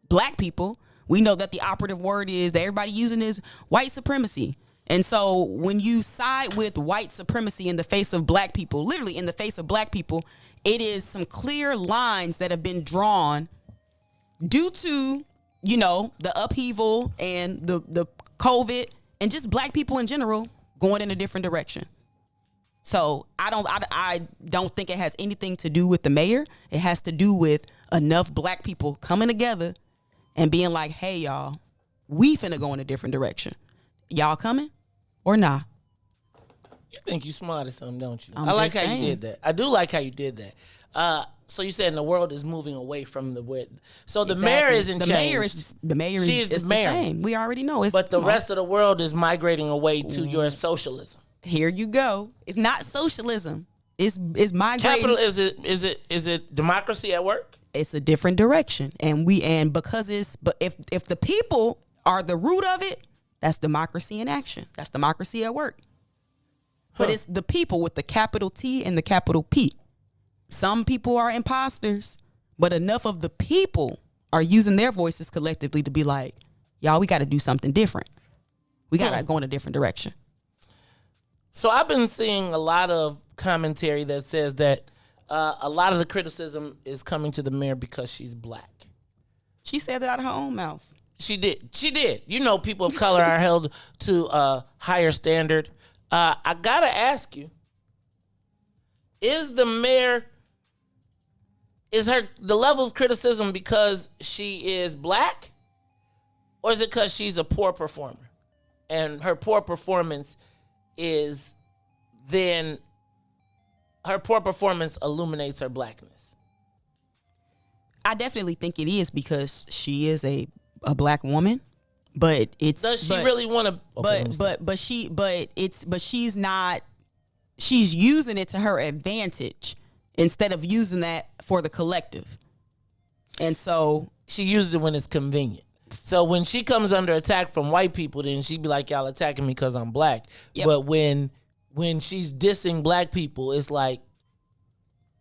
black people, we know that the operative word is that everybody using is white supremacy. And so when you side with white supremacy in the face of black people, literally in the face of black people, it is some clear lines that have been drawn due to, the upheaval and the COVID and just black people in general going in a different direction. So I don't think it has anything to do with the mayor. It has to do with enough black people coming together and being like, hey, y'all, we finna go in a different direction. Y'all coming or nah? You think you smart or something, don't you? I like how you did that. I do like how you did that. So you said the world is moving away from the way. So the mayor isn't changed. The mayor she is the mayor. Same. We already know. But the rest of the world is migrating away to your socialism. Here you go. It's not socialism. It's migrating. Capital is it democracy at work? It's a different direction, but if the people are the root of it, that's democracy in action. That's democracy at work. But it's the people with the capital T and the capital P. Some people are imposters, but enough of the people are using their voices collectively to be like, y'all, we got to do something different. We got to go in a different direction. So I've been seeing a lot of commentary that says that a lot of the criticism is coming to the mayor because she's black. She said that out of her own mouth. She did. People of color are held to a higher standard. I got to ask you, is the mayor, the level of criticism because she is black, or is it because she's a poor performer? And her poor performance illuminates her blackness. I definitely think it is because she is a black woman, but it's. Does she really want to? She's not. She's using it to her advantage instead of using that for the collective, and so she uses it when it's convenient. So when she comes under attack from white people, then she be like, y'all attacking me because I'm black. Yep. But when she's dissing black people, it's like,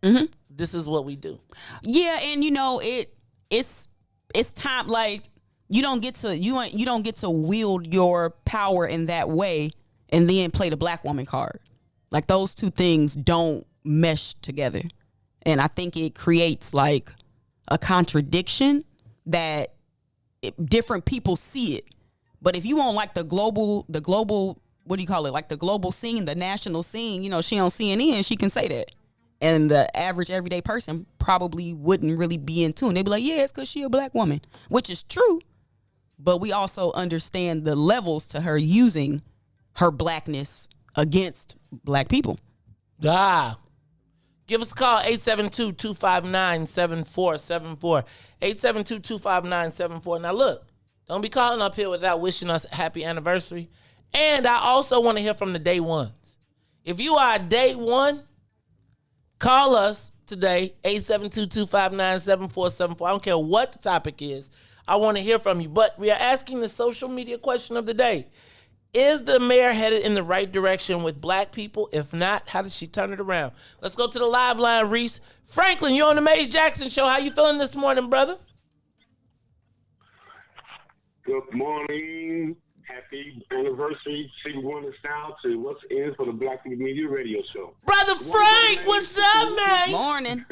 this is what we do. Yeah, and it's it's time. Like you don't get to wield your power in that way and then play the black woman card. Like those two things don't mesh together, and I think it creates like a contradiction that different people see it. But if you want like the global, what do you call it? Like the global scene, the national scene, you know, she on CNN, she can say that. And the average everyday person probably wouldn't really be in tune. They'd be like, yeah, it's because she a black woman, which is true. But we also understand the levels to her using her blackness against black people. Give us a call, 872-259-7474. 872-259-74. Now look, don't be calling up here without wishing us a happy anniversary. And I also want to hear from the day ones. If you are a day one, call us today, 872-259-7474. I don't care what the topic is. I want to hear from you. But we are asking the social media question of the day. Is the mayor headed in the right direction with black people? If not, how does she turn it around? Let's go to the live line, Reese. Franklin, you're on the Maze Jackson Show. How you feeling this morning, brother? Good morning. Happy anniversary. See, we're going to sound to what's in for the Black People Media Radio Show. Brother Frank, what's up, man? Morning.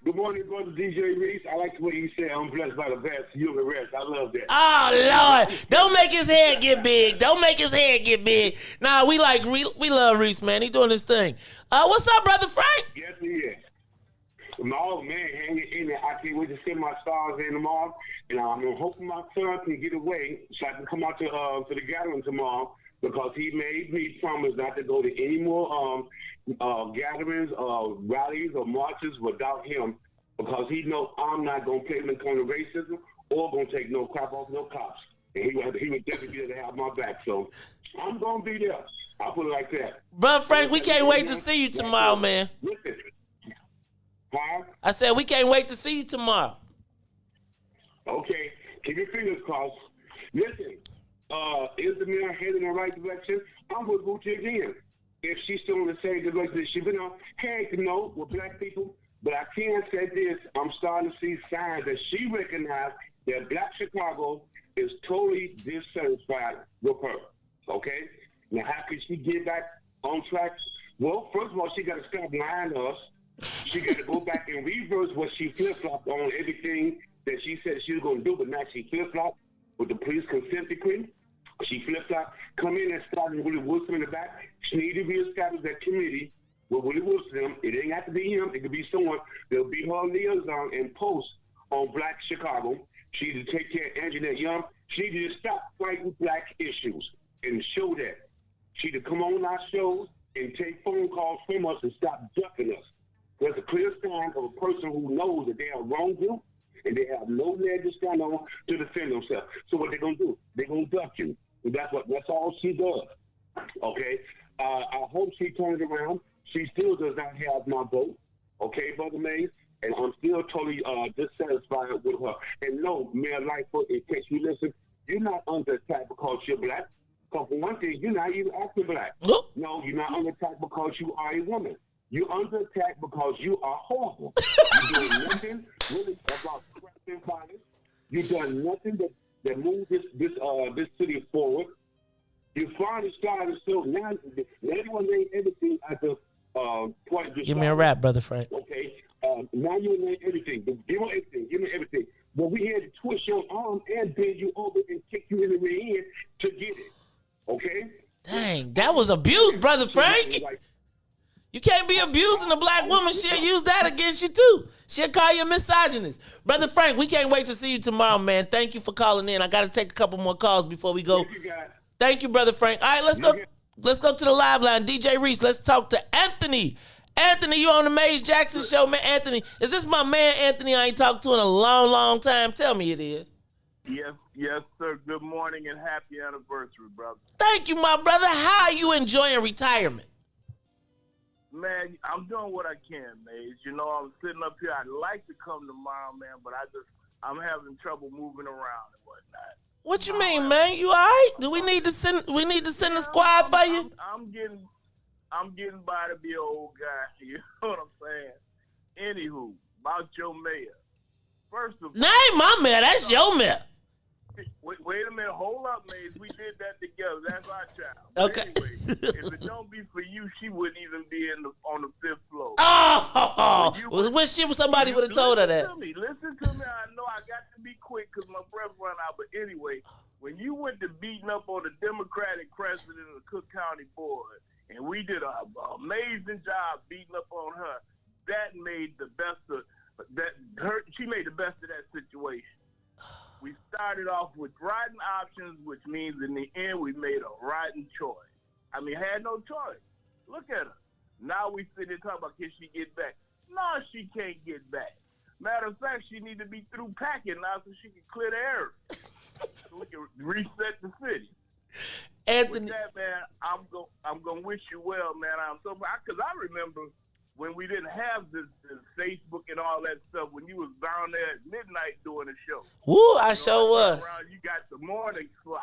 Good morning, brother DJ Reese. I like the way you said, I'm blessed by the best. You're the rest. I love that. Oh, Lord. Don't make his head get big. Don't make his head get big. Nah, we love Reese, man. He doing his thing. What's up, brother Frank? Yes, he is. Oh, man, hanging in there. I can't wait to see my stars in tomorrow. And I'm hoping my son can get away so I can come out to the gathering tomorrow, because he made me promise not to go to any more gatherings or rallies or marches without him, because he knows I'm not going to play him in kind of racism or going to take no crap off no cops. And he would definitely be there to have my back. So I'm going to be there. I'll put it like that. Brother Frank, we can't wait to see you tomorrow, man. Listen. Huh? I said we can't wait to see you tomorrow. Okay. Keep your fingers crossed. Listen. Is the mayor heading in the right direction? I'm with Ruthie again. If she's still in the same direction that she's been on, heck no, with black people. But I can say this, I'm starting to see signs that she recognized that Black Chicago is totally dissatisfied with her. Okay? Now, how can she get back on track? Well, first of all, she got to stop lying to us. She got to go back and reverse what she flip-flopped on everything that she said she was going to do, but now she flip-flopped with the police consent decree. She flip-flopped, come in and start with Willie Wilson in the back. She need to reestablish that committee with Willie Wilson. It ain't have to be him. It could be someone. There'll be her liaison and post on Black Chicago. She need to take care of Anjanette Young. She need to stop fighting black issues and show that. She need to come on our shows and take phone calls from us and stop ducking us. There's a clear sign of a person who knows that they are wrong group and they have no leg to stand on to defend themselves. So what they're going to do, they're going to duck you. And that's all she does. Okay? I hope she turns around. She still does not have my vote. Okay, Brother Mays? And I'm still totally dissatisfied with her. And no, Mayor Lightfoot, in case you listen, you're not under attack because you're black. Because for one thing, you're not even acting black. No, you're not under attack because you are a woman. You're under attack because you are horrible. You're doing nothing really about correcting violence. You've done nothing that moves this city forward. You finally started so now everyone named everything at the point. Give me a rap, Brother Frank. Okay. Now you name everything. Give me everything. Give me everything. But we had to twist your arm and bend you over and kick you in the rear end to get it. Okay? Dang, that was abuse, Brother Frank. You can't be abusing a black woman. She'll use that against you, too. She'll call you a misogynist. Brother Frank, we can't wait to see you tomorrow, man. Thank you for calling in. I got to take a couple more calls before we go. Thank you, Brother Frank. All right, let's go. Let's go to the live line. DJ Reese, let's talk to Anthony. Anthony, you on the Maze Jackson Show, man. Anthony, is this my man Anthony I ain't talked to in a long, long time? Tell me it is. Yes, sir. Good morning and happy anniversary, brother. Thank you, my brother. How are you enjoying retirement? Man, I'm doing what I can, Maze. You know, I'm sitting up here. I'd like to come tomorrow, man, but I'm having trouble moving around and whatnot. What you mean, man? You all right? Do we need to send a squad for you? I'm getting by to be an old guy. You know what I'm saying? Anywho, about your mayor. First of all, name my mayor. That's your mayor. Wait a minute. Hold up, Maze. We did that together. That's our child. Okay. Anyway, if it don't be for you, she wouldn't even be on the 5th floor. Oh, wish somebody would have told her that. Listen to me. I know I got to be quick because my breath run out. But anyway, when you went to beating up on the Democratic president of the Cook County Board, and we did an amazing job beating up on her, that made the best of that. She made the best of that situation. We started off with rotten options, which means in the end we made a rotten choice. I mean, had no choice. Look at her. Now we sit and talk about can she get back? No, she can't get back. Matter of fact, she need to be through packing now so she can clear the area. So we can reset the city. Anthony. With that, man, I'm gonna wish you well, man. I'm so because I remember when we didn't have this Facebook and all that stuff, when you was down there at midnight doing a show. Woo, I sure was. You got the morning slot.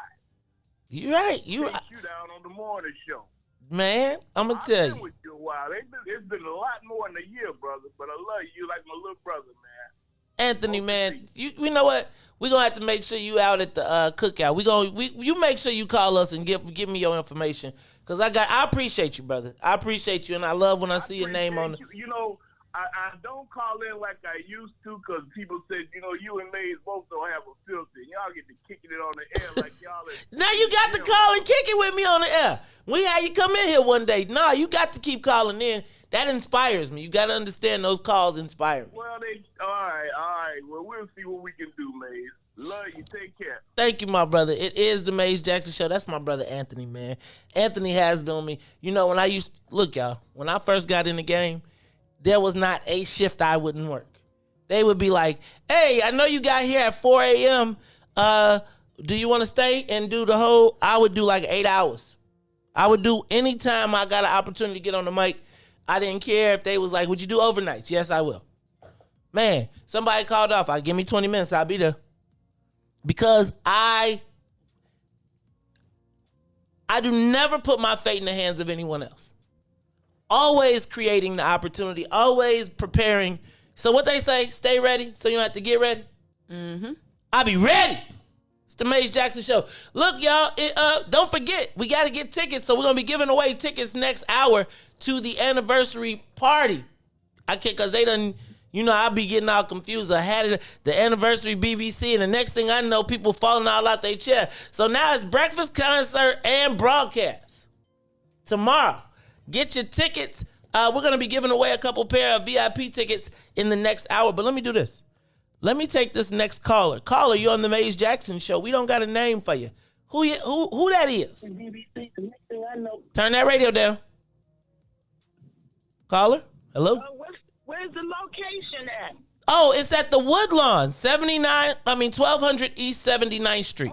You right. You down on the morning show. Man, I'm going to tell I've been you. with you a while. It's been a lot more than a year, brother, but I love you like my little brother, man. Anthony, man, you know what? We're going to have to make sure you out at the cookout. You make sure you call us and give me your information. Because I appreciate you, brother. I appreciate you, and I love when I see your name on the... You know, I don't call in like I used to because people said, you know, you and Maze both don't have a filter. And y'all get to kicking it on the air like y'all Now you got to call and kick it with me on the air. We had you come in here one day. No, you got to keep calling in. That inspires me. You got to understand those calls inspire me. Well, all right. Well, we'll see what we can do, Maze. Love you. Take care. Thank you, my brother. It is the Maze Jackson Show. That's my brother, Anthony, man. Anthony has been on me. You know, when I first got in the game, there was not a shift I wouldn't work. They would be like, hey, I know you got here at 4 a.m. Do you want to stay and do the whole? I would do like 8 hours. I would do any time I got an opportunity to get on the mic. I didn't care if they was like, would you do overnights? Yes, I will. Man, somebody called off. Give me 20 minutes. I'll be there. Because I do never put my fate in the hands of anyone else. Always creating the opportunity, always preparing. So what they say, stay ready so you don't have to get ready. Mm-hmm. I'll be ready. It's the Maze Jackson Show. Look, y'all, don't forget, we got to get tickets. So we're going to be giving away tickets next hour to the anniversary party. I can't, because they done... You know, I'll be getting all confused. I had the anniversary BBC, and the next thing I know, people falling all out their chair. So now it's breakfast, concert, and broadcast. Tomorrow, get your tickets. We're going to be giving away a couple pair of VIP tickets in the next hour. But let me do this. Let me take this next caller. Caller, you're on the Maze Jackson Show. We don't got a name for you. Who that is? Turn that radio down. Caller, hello? Where's the location at? Oh, it's at the Woodlawn, 1200 East 79th Street.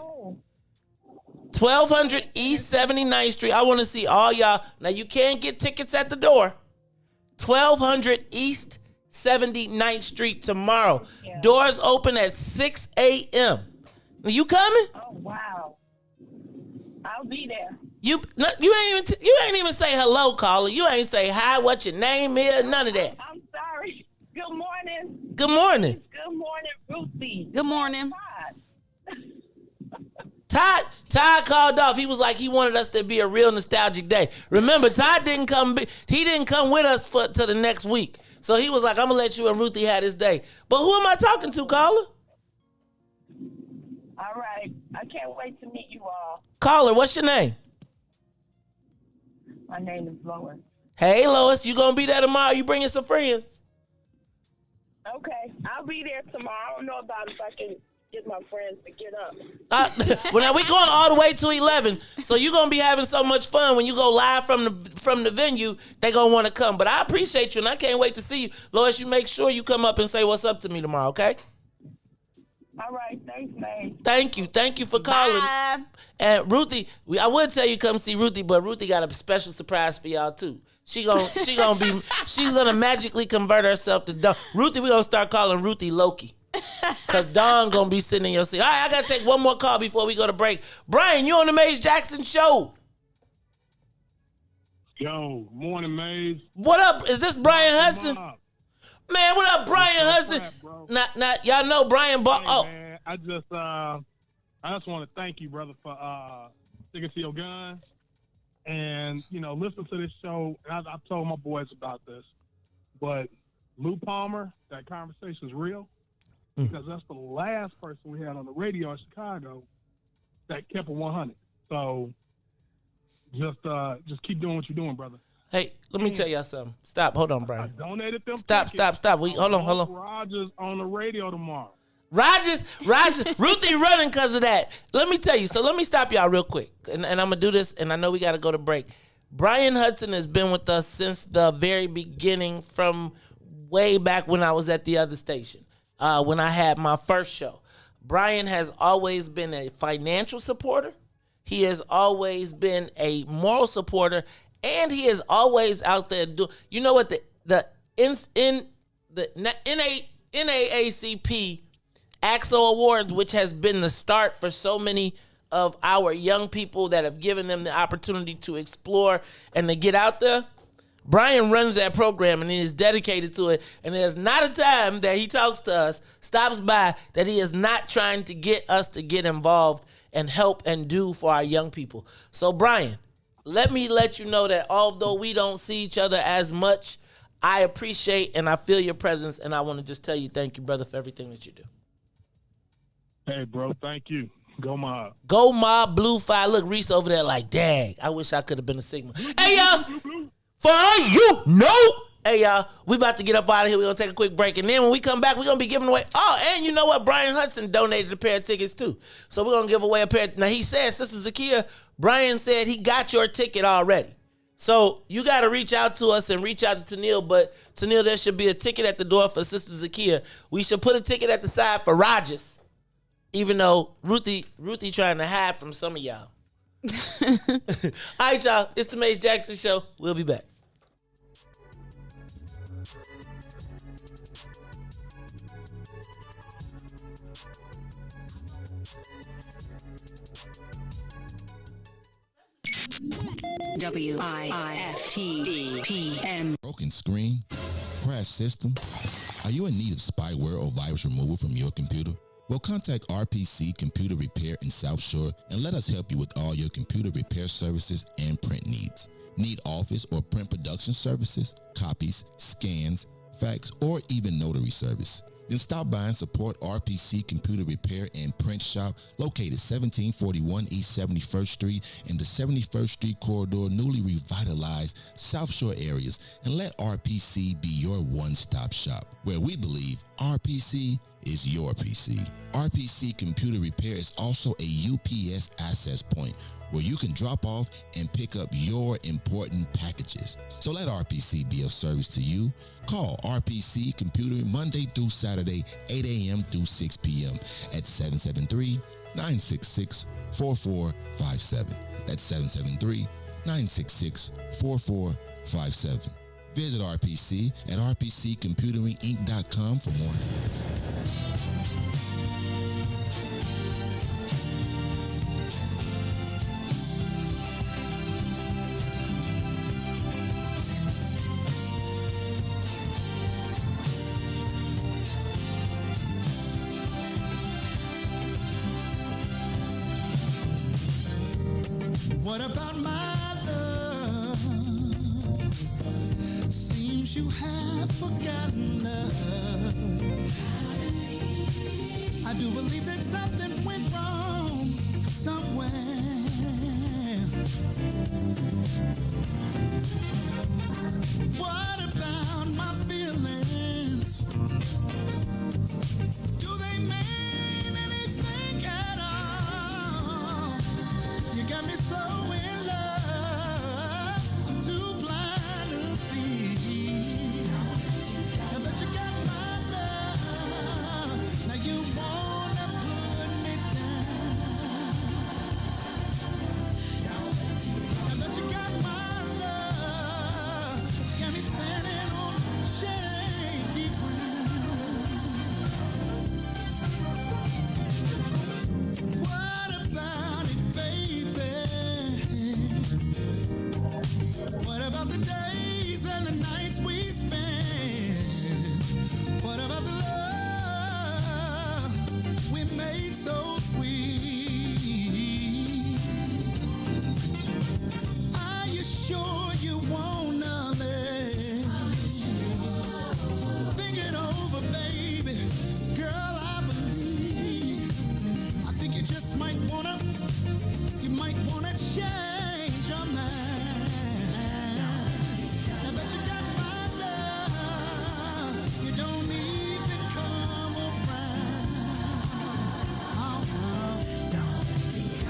1200 East 79th Street. I want to see all y'all. Now, you can get tickets at the door. 1200 East 79th Street tomorrow. Yeah. Doors open at 6 a.m. You coming? Oh, wow. I'll be there. You ain't even say hello, caller. You ain't say hi, what your name is, none of that. I'm sorry. Good morning. Good morning. Good morning, Ruthie. Good morning. Todd called off. He was like he wanted us to be a real nostalgic day. Remember, Todd didn't come. He didn't come with us to the next week. So he was like, I'm gonna let you and Ruthie have this day. But who am I talking to, caller? All right. I can't wait to meet you all. Caller, what's your name? My name is Lois. Hey, Lois, you gonna be there tomorrow? You bringing some friends? Okay, I'll be there tomorrow. I don't know about if I can get my friends to get up. Well, now we going all the way to 11, so you're gonna be having so much fun when you go live from the venue. They gonna want to come, but I appreciate you and I can't wait to see you, Lois. You make sure you come up and say what's up to me tomorrow, okay? All right, thanks, man. Thank you for calling. Bye. And Ruthie, I would tell you come see Ruthie, but Ruthie got a special surprise for y'all too. She's gonna magically convert herself to Dawn. Ruthie, we gonna start calling Ruthie Loki. Cause Dawn gonna be sitting in your seat. All right, I gotta take one more call before we go to break. Brian, you on the Maze Jackson Show? Yo, morning, Maze. What up? Is this Brian Hudson? Man, what up, Brian Hudson? Not y'all know Brian Ball. Hey, man, I just want to thank you, brother, for sticking to your guns and listen to this show. And I've told my boys about this, but Lou Palmer, that conversation is real because that's the last person we had on the radio in Chicago that kept it 100. So just keep doing what you're doing, brother. Hey, let me tell y'all something. Stop. Hold on, Brian. I donated them. Stop. Hold on. Rogers on the radio tomorrow. Rogers, Ruthie running because of that. Let me tell you. So let me stop y'all real quick. And I'm going to do this, and I know we got to go to break. Brian Hudson has been with us since the very beginning, from way back when I was at the other station, when I had my first show. Brian has always been a financial supporter. He has always been a moral supporter. And he is always out there doing. You know what the NAACP AXO Awards, which has been the start for so many of our young people that have given them the opportunity to explore and to get out there. Brian runs that program and he is dedicated to it. And there's not a time that he talks to us, stops by, that he is not trying to get us to get involved and help and do for our young people. So Brian, let me let you know that although we don't see each other as much, I appreciate and I feel your presence, and I want to just tell you thank you, brother, for everything that you do. Hey, bro, thank you. Go Mob. Go Mob, Blue Fire. Look, Reese over there like, dang, I wish I could have been a Sigma. Hey, y'all, for you, no. Hey, y'all, we about to get up out of here. We're going to take a quick break, and then when we come back, we're going to be giving away. Oh, and you know what? Brian Hudson donated a pair of tickets, too. So we're going to give away a pair. Now, he said, Sister Zakia, Brian said he got your ticket already. So you got to reach out to us and reach out to Tennille. But Tennille, there should be a ticket at the door for Sister Zakia. We should put a ticket at the side for Rogers, even though Ruthie trying to hide from some of y'all. All right, y'all. It's the Mace Jackson Show. We'll be back. WIIFTBP. Broken screen? Crash system? Are you in need of spyware or virus removal from your computer? Well, contact RPC Computer Repair in South Shore and let us help you with all your computer repair services and print needs. Need office or print production services, copies, scans, fax, or even notary service? Then stop by and support RPC Computer Repair and Print Shop, located 1741 East 71st Street in the 71st Street corridor, newly revitalized South Shore areas, and let RPC be your one-stop shop, where we believe RPC is your PC. RPC Computer Repair is also a UPS access point where you can drop off and pick up your important packages. So let RPC be of service to you. Call RPC Computer Monday through Saturday, 8 a.m. through 6 p.m. at 773-966-4457. That's 773-966-4457. Visit RPC at rpccomputeringinc.com for more. What about my love? Seems you have forgotten us. I do believe that something went wrong somewhere. What about my feelings? Do they mean anything at all? You got me so in love, I'm too blind to see. Now that you got my love, now you wanna put me down. Now that you got my love, got me standing on shaky ground. What about it, baby? What about the days and the nights we spent taste so sweet. Are you sure you wanna live? Think it over, baby. Girl, I believe. I think you just might wanna change your mind. Now that you got my love, you don't even come around.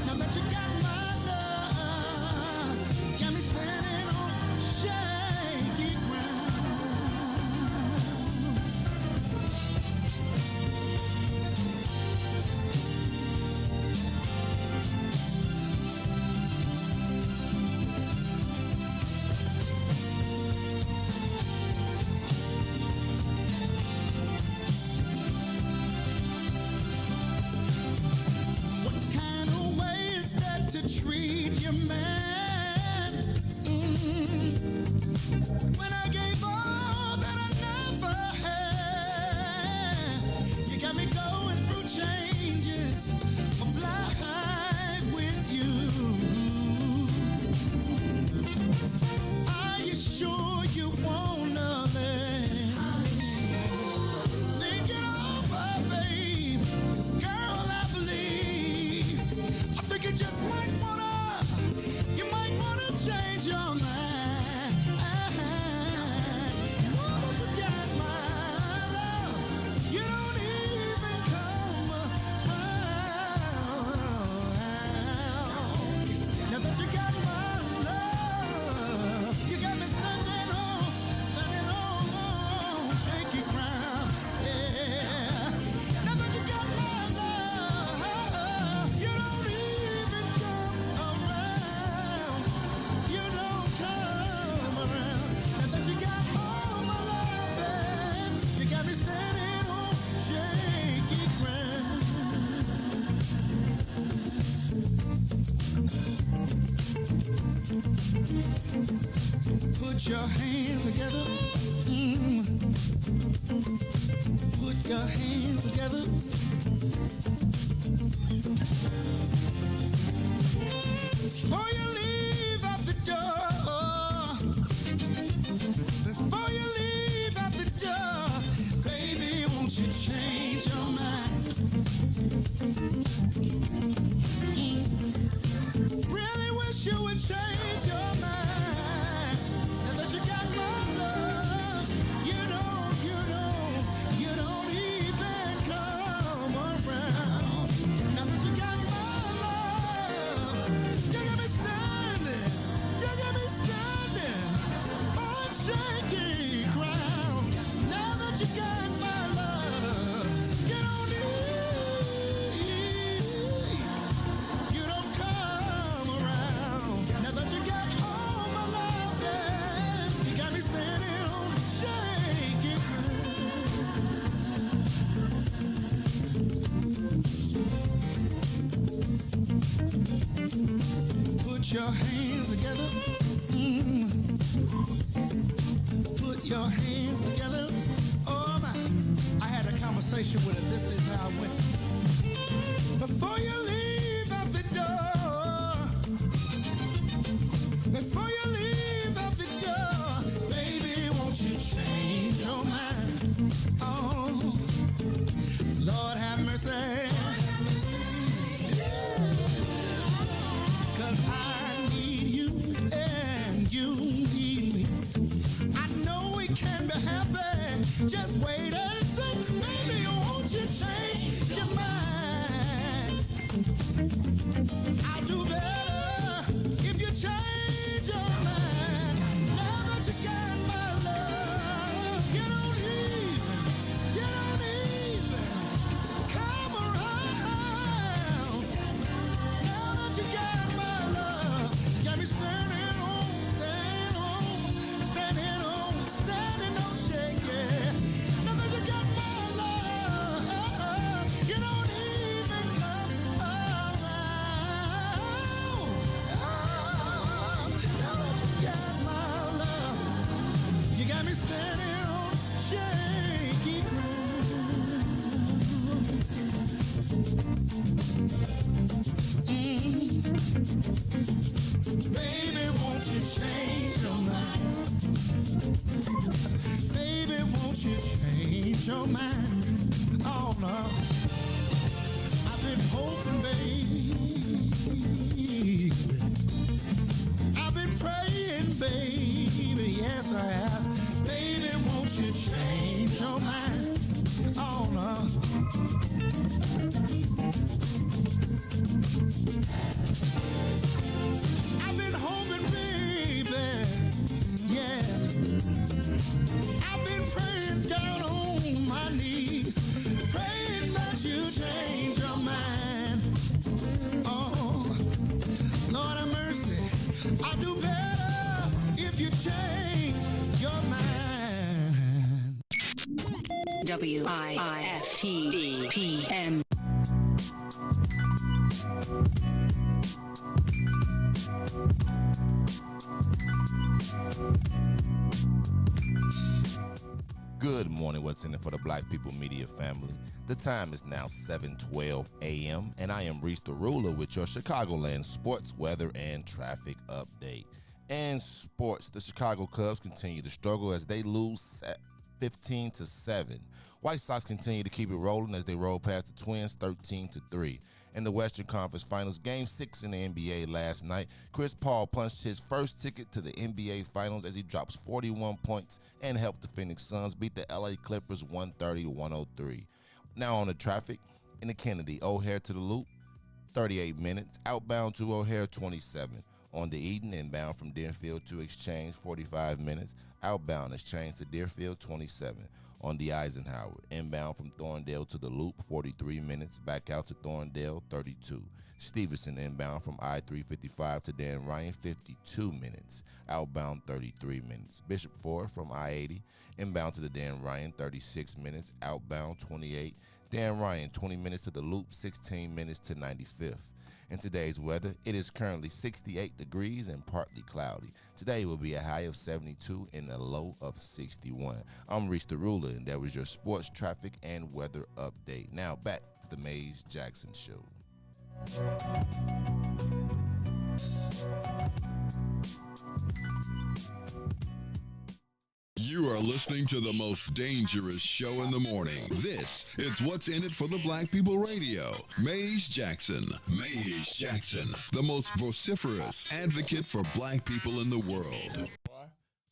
Now that you got my love, got me standing on shaky ground. Treat your man. When I gave all that I never had, you got me going through changes of life with you. Are you sure you wanna live? Think it over, babe. 'Cause girl, I believe. I think you just might wanna change your mind. Now that you got my love, you don't even come around. Now that you got my love, you got me standing on shaky ground. Yeah. Now that you got my love, you don't even come around. You don't come around. Now that you got all my loving, you got me standing on shaky ground. Put your hands together. Put your hands together. Before you leave out the door, before you leave out the door, baby, won't you change your mind? Really wish you would change your mind. Now that you got my love, you don't even come around. Now that you got my love, you got me standing on shaky ground. Now that you got my love, you don't come around. Now that you got all my love, you got me standing on shaky ground. Put your hands together. Put your hands together. Oh my, I had a conversation with her. This is how it went. Before you leave out the door, before you leave out the door, baby, won't you change your mind? Oh, Lord have mercy. 'Cause I need you and you need me. I know we can be happy. Just wait and see. Baby, won't you change your mind? I'll do better if you change your mind. Now that you got my love, you don't even come around. Now that you got my love, got me standing on shaky. Now that you got my love, you don't even come around. Now that you got my love, you got me standing on shaky ground. Baby, won't you change your mind? Baby, won't you change your mind? Oh no, I've been hoping, baby. I've been praying, baby. Yes, I have. Baby, won't you change your mind? Oh no. I've been hoping, baby. Yeah. I've been praying down on my knees, praying that you change your mind. Oh, Lord have mercy. I'll do better if you change your mind. WIIFTBP. Good morning, what's in it for the Black People Media family. The time is now 7:12 a.m. and I am Reese the Ruler with your Chicagoland sports, weather, and traffic update. In sports, the Chicago Cubs continue to struggle as they lose 15-7. White Sox continue to keep it rolling as they roll past the Twins 13-3. In the Western Conference Finals, Game 6 in the NBA last night, Chris Paul punched his first ticket to the NBA Finals as he drops 41 points and helped the Phoenix Suns beat the LA Clippers 130-103. Now on the traffic, in the Kennedy, O'Hare to the Loop, 38 minutes. Outbound to O'Hare, 27. On the Eden, inbound from Deerfield to Exchange, 45 minutes. Outbound Exchange to Deerfield, 27. On the Eisenhower, inbound from Thorndale to the Loop, 43 minutes. Back out to Thorndale, 32. Stevenson inbound from I-355 to Dan Ryan, 52 minutes. Outbound, 33 minutes. Bishop Ford from I-80, inbound to the Dan Ryan, 36 minutes. Outbound, 28. Dan Ryan, 20 minutes to the Loop, 16 minutes to 95th. In today's weather, it is currently 68 degrees and partly cloudy. Today will be a high of 72 and a low of 61. I'm Reese the Ruler, and that was your sports, traffic, and weather update. Now back to the Mays Jackson Show. You are listening to the most dangerous show in the morning. This is What's in It for the Black People Radio. Mays Jackson. Mays Jackson, the most vociferous advocate for black people in the world.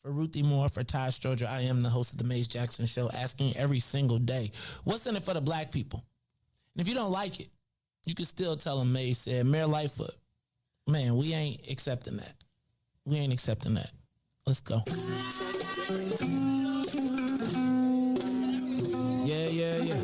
For Ruthie Moore, for Todd Stroger, I am the host of the Mays Jackson Show, asking every single day, what's in it for the black people? And if you don't like it, you can still tell them Mays said, Mayor Lightfoot, man, we ain't accepting that. We ain't accepting that. Let's go. Yeah.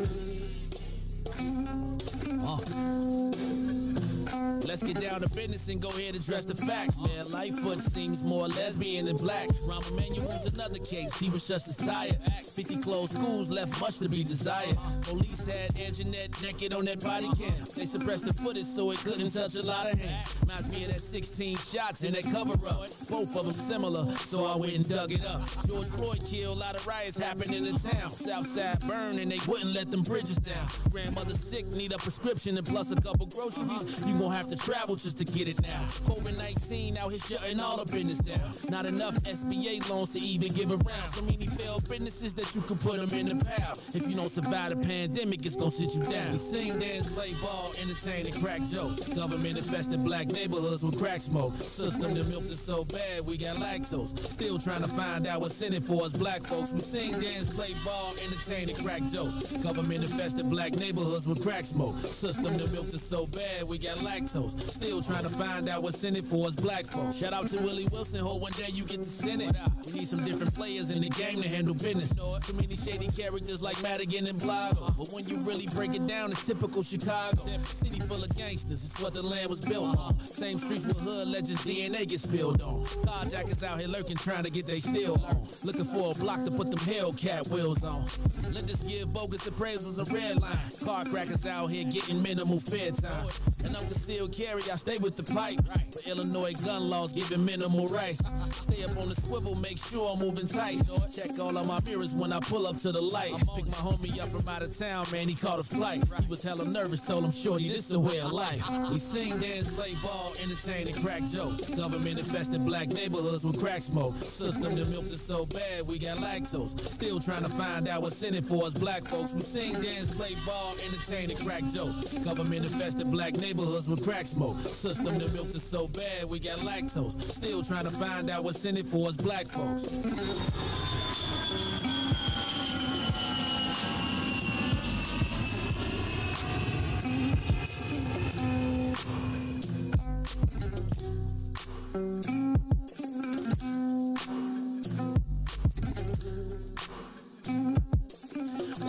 Let's get down to business and go ahead and address the facts, man. Lightfoot seems more lesbian than black. Rahm Emanuel's another case. He was just as tired. 50 closed schools left much to be desired. Police had Anjanette naked on that body cam. They suppressed the footage so it couldn't touch a lot of hands. Reminds me of that 16 shots in that cover-up. Both of them similar, so I went and dug it up. George Floyd killed, a lot of riots happened in the town. Southside burned and they wouldn't let them bridges down. Grandmother sick, need a prescription and plus a couple groceries. You gon' have to travel just to get it now. COVID-19 out here shutting all the business down. Not enough SBA loans to even give around. So many failed businesses that you can put them in the pile. If you don't survive the pandemic, it's gonna sit you down. We sing, dance, play ball, entertain, and crack jokes. Government infested black neighborhoods with crack smoke. System that milked us so bad, we got lactose. Still trying to find out what's in it for us black folks. We sing, dance, play ball, entertain, and crack jokes. Government infested black neighborhoods with crack smoke. System that milked us so bad, we got lactose. Still trying to find out what's in it for us black folks. Shout out to Willie Wilson, hope one day you get to send it. We need some different players in the game to handle business. So many shady characters like Madigan and Blago. But when you really break it down, it's typical Chicago. City full of gangsters, it's what the land was built on. Same streets with hood legends, DNA gets spilled on. Carjackers out here lurking, trying to get they steel on. Looking for a block to put them Hellcat wheels on. Lenders give bogus appraisals a red line. Car crackers out here getting minimal fair time. Enough to seal carry, I stay with the pipe. But Illinois gun laws giving minimal rights. Stay up on the swivel, make sure I'm moving tight. Check all of my mirrors when I pull up to the light. Pick my homie up from out of town, man, he caught a flight. He was hella nervous, told him, shorty, this is a way of life. We sing, dance, play ball, entertain, and crack jokes. Government infested black neighborhoods with crack smoke. System that milked us so bad, we got lactose. Still trying to find out what's in it for us black folks. We sing, dance, play ball, entertain, and crack jokes. Government infested black neighborhoods with crack smoke. System that milked us so bad, we got lactose. Still trying to find out what's in it for us black folks.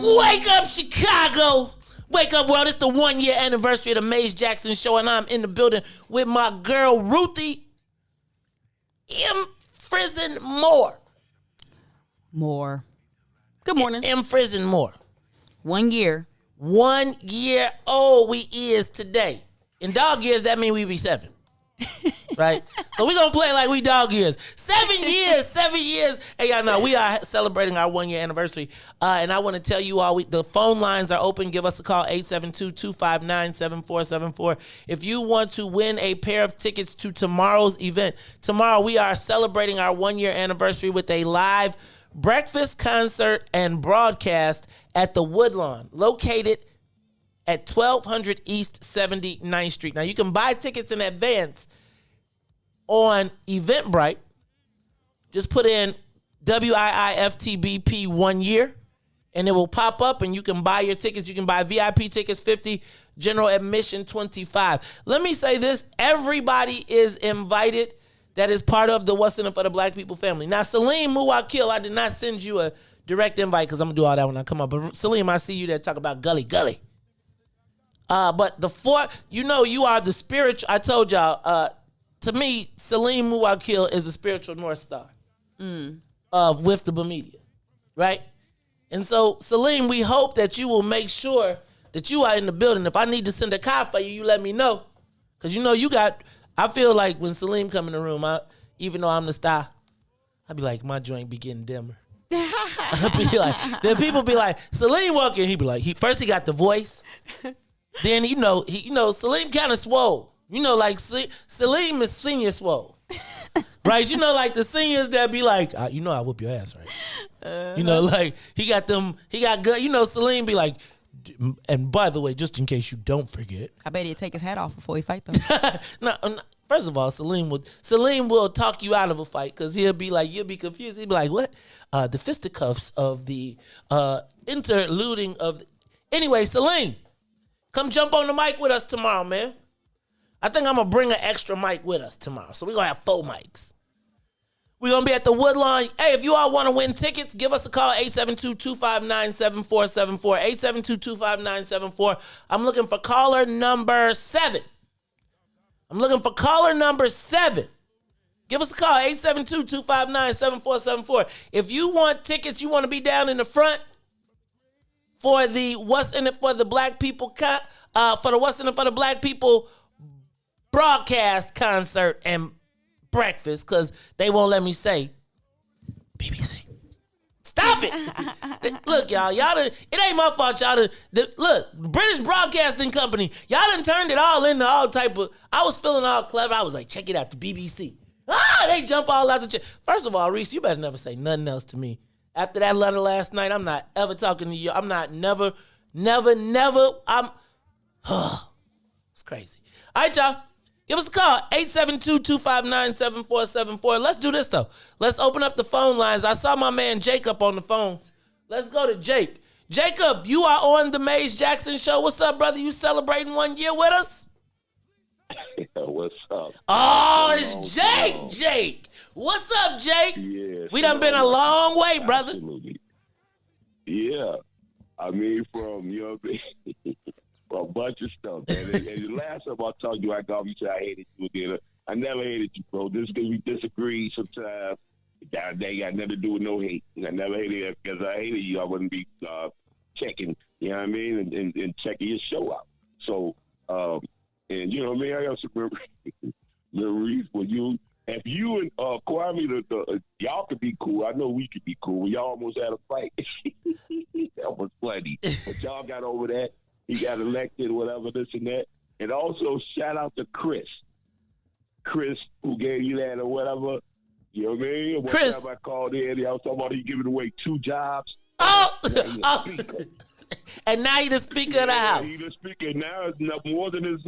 Wake up, Chicago! Wake up, world. It's the 1 year anniversary of the Maze Jackson Show, and I'm in the building with my girl, Ruthie M. Frizzin Moore. Good morning. M. Frizzin Moore. 1 year. 1 year old we is today. In dog years, that means we be 7. Right? So we gonna play like we dog years. 7 years, 7 years. Hey, y'all know we are celebrating our 1 year anniversary. And I want to tell you all, the phone lines are open. Give us a call, 872-259-7474. If you want to win a pair of tickets to tomorrow's event. Tomorrow we are celebrating our 1 year anniversary with a live breakfast, concert, and broadcast at the Woodlawn, located at 1200 East 79th Street. Now, you can buy tickets in advance on Eventbrite. Just put in WIIFTBP 1 year, and it will pop up, and you can buy your tickets. You can buy VIP tickets, 50, general admission, 25. Let me say this. Everybody is invited that is part of the What's in It for the Black People family. Now, Salim Muwakil, I did not send you a direct invite because I'm going to do all that when I come up. But, Salim, I see you there talk about Gully. But you are the spiritual. I told y'all, to me, Salim Muwakil is the spiritual North Star of WIIFTBP Media, right? And so, Salim, we hope that you will make sure that you are in the building. If I need to send a car for you, you let me know. Because I feel like when Salim come in the room, even though I'm the star, I be like, my joint be getting dimmer. I be like, then people be like, Salim walking, he be like, first he got the voice. Then, Salim kind of swole. Like Salim is senior swole. Right? Like the seniors that be like, I whoop your ass, right? Like he got good. Salim be like, and by the way, just in case you don't forget. I bet he'd take his hat off before he fight them. No, first of all, Salim will talk you out of a fight because you'll be confused. He'll be like, what? The fisticuffs of the interluding of. Anyway, Salim. Come jump on the mic with us tomorrow, man. I think I'm going to bring an extra mic with us tomorrow. So we're going to have 4 mics. We're going to be at the Woodlawn. Hey, if you all want to win tickets, give us a call, 872-259-7474. 872-259-74. I'm looking for caller number 7. Give us a call, 872-259-7474. If you want tickets, you want to be down in the front, for the What's in It for the Black People What's in It for the Black People broadcast, concert, and breakfast, because they won't let me say BBC. Stop it. Look, y'all it ain't my fault, y'all. Look, British Broadcasting Company, y'all done turned it all into all type of, I was feeling all clever. I was like, check it out, the BBC. They jump all out the chair. First of all, Reese, you better never say nothing else to me. After that letter last night, I'm not ever talking to you. I'm not never. It's crazy. All right, y'all. Give us a call, 872-259-7474. Let's do this, though. Let's open up the phone lines. I saw my man Jacob on the phones. Let's go to Jake. Jacob, you are on the Maze Jackson Show. What's up, brother? You celebrating 1 year with us? What's up? Oh, it's Jake. Jake. What's up, Jake? Yeah, we done been a long way, brother. Absolutely. Yeah. I mean, from a bunch of stuff, man. And the last time I talked to you, I thought you said I hated you again. I never hated you, bro. Just because we disagree sometimes, that got nothing to do with no hate. I never hated you because I hated you. I wouldn't be checking, you know what I mean, and checking your show out. So, And you know, man, I got some memories when if you and Kwame, y'all could be cool. I know we could be cool. Y'all almost had a fight. That was funny. But y'all got over that. He got elected, whatever, this and that. And also, shout out to Chris. Chris, who gave you that or whatever. You know what I mean? One Chris. time I called in, I was talking about he giving away 2 jobs. And now he the speaker of the house. He the speaker. Now it's not more than his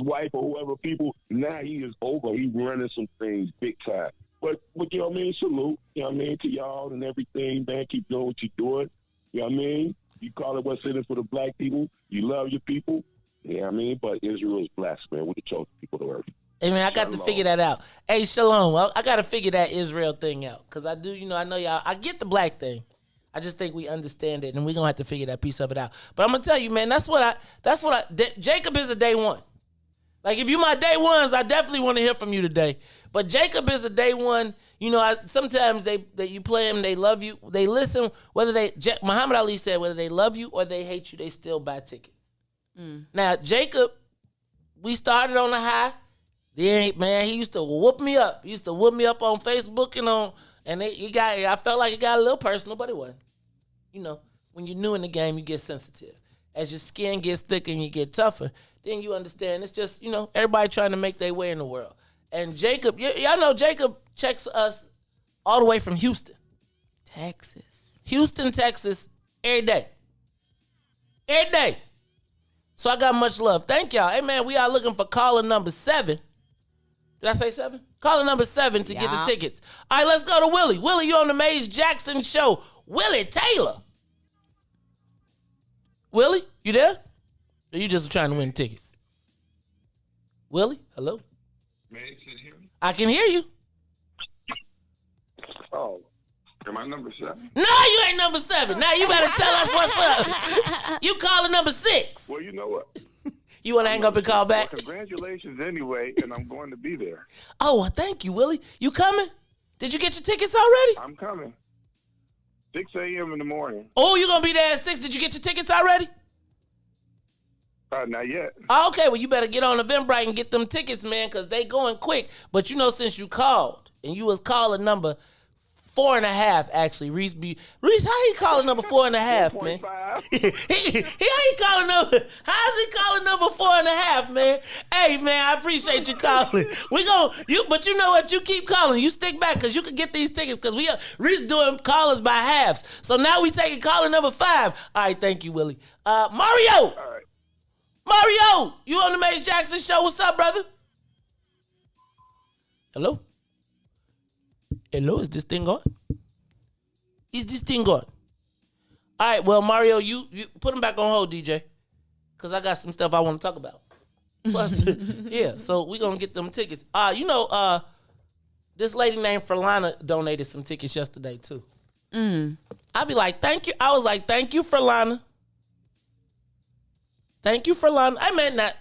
wife or whoever people. Now he is over. He's running some things big time. But you know what I mean? Salute. You know what I mean? To y'all and everything, man. Keep doing what you're doing. You know what I mean? You call it what's in it for the black people. You love your people. You know what I mean? But Israel is blessed, man. We're the chosen people to earth. Hey, man, I got to figure that out. Hey, Shalom, I got to figure that Israel thing out. Because I do, I know y'all, I get the black thing. I just think we understand it, and we're going to have to figure that piece of it out. But I'm going to tell you, man, Jacob is a day one. Like, if you my day ones, I definitely want to hear from you today. But Jacob is a day one. Sometimes you play them, they love you. They listen, Muhammad Ali said, whether they love you or they hate you, they still buy tickets. Now, Jacob, we started on a high. Then, he used to whoop me up. He used to whoop me up on Facebook I felt like it got a little personal, but it wasn't. When you're new in the game, you get sensitive. As your skin gets thicker and you get tougher, then you understand it's just, everybody trying to make their way in the world. And Jacob, y'all know Jacob checks us all the way from Houston. Houston, Texas, every day. Every day. So I got much love. Thank y'all. Hey, man, we are looking for caller number 7. Did I say 7? Caller number 7 to get the tickets. All right, let's go to Willie. Willie, you on the Maze Jackson show. Willie Taylor. Willie, you there? Or you just trying to win tickets? Willie, hello? Maze, can you hear me? I can hear you. Oh, am I number 7? No, you ain't number 7. Now you better tell us what's up. You calling number 6. Well, you know what? You want to hang up and call back? Well, congratulations anyway, and I'm going to be there. Oh, well, thank you, Willie. You coming? Did you get your tickets already? I'm coming. 6 a.m. in the morning. Oh, you going to be there at 6. Did you get your tickets already? Not yet. Oh, okay, well, you better get on Eventbrite and get them tickets, man, because they going quick. But since you called, and you was calling number 4.5, actually, Reese, how he calling number 4.5, man? How's he calling number 4.5, man? Hey, man, I appreciate you calling. But you know what? You keep calling. You stick back, because you can get these tickets, because Reese doing callers by halves. So now we taking caller number 5. All right, thank you, Willie. Mario. All right. Mario, you on the Maze Jackson show? What's up, brother? Hello? Hello, is this thing on? Is this thing on? All right, well, Mario, you put him back on hold, DJ, because I got some stuff I want to talk about. Plus, yeah, so we're going to get them tickets. This lady named Ferlana donated some tickets yesterday, too. I'd be like, thank you. I was like, thank you, Ferlana. Thank you, Ferlana. I meant that,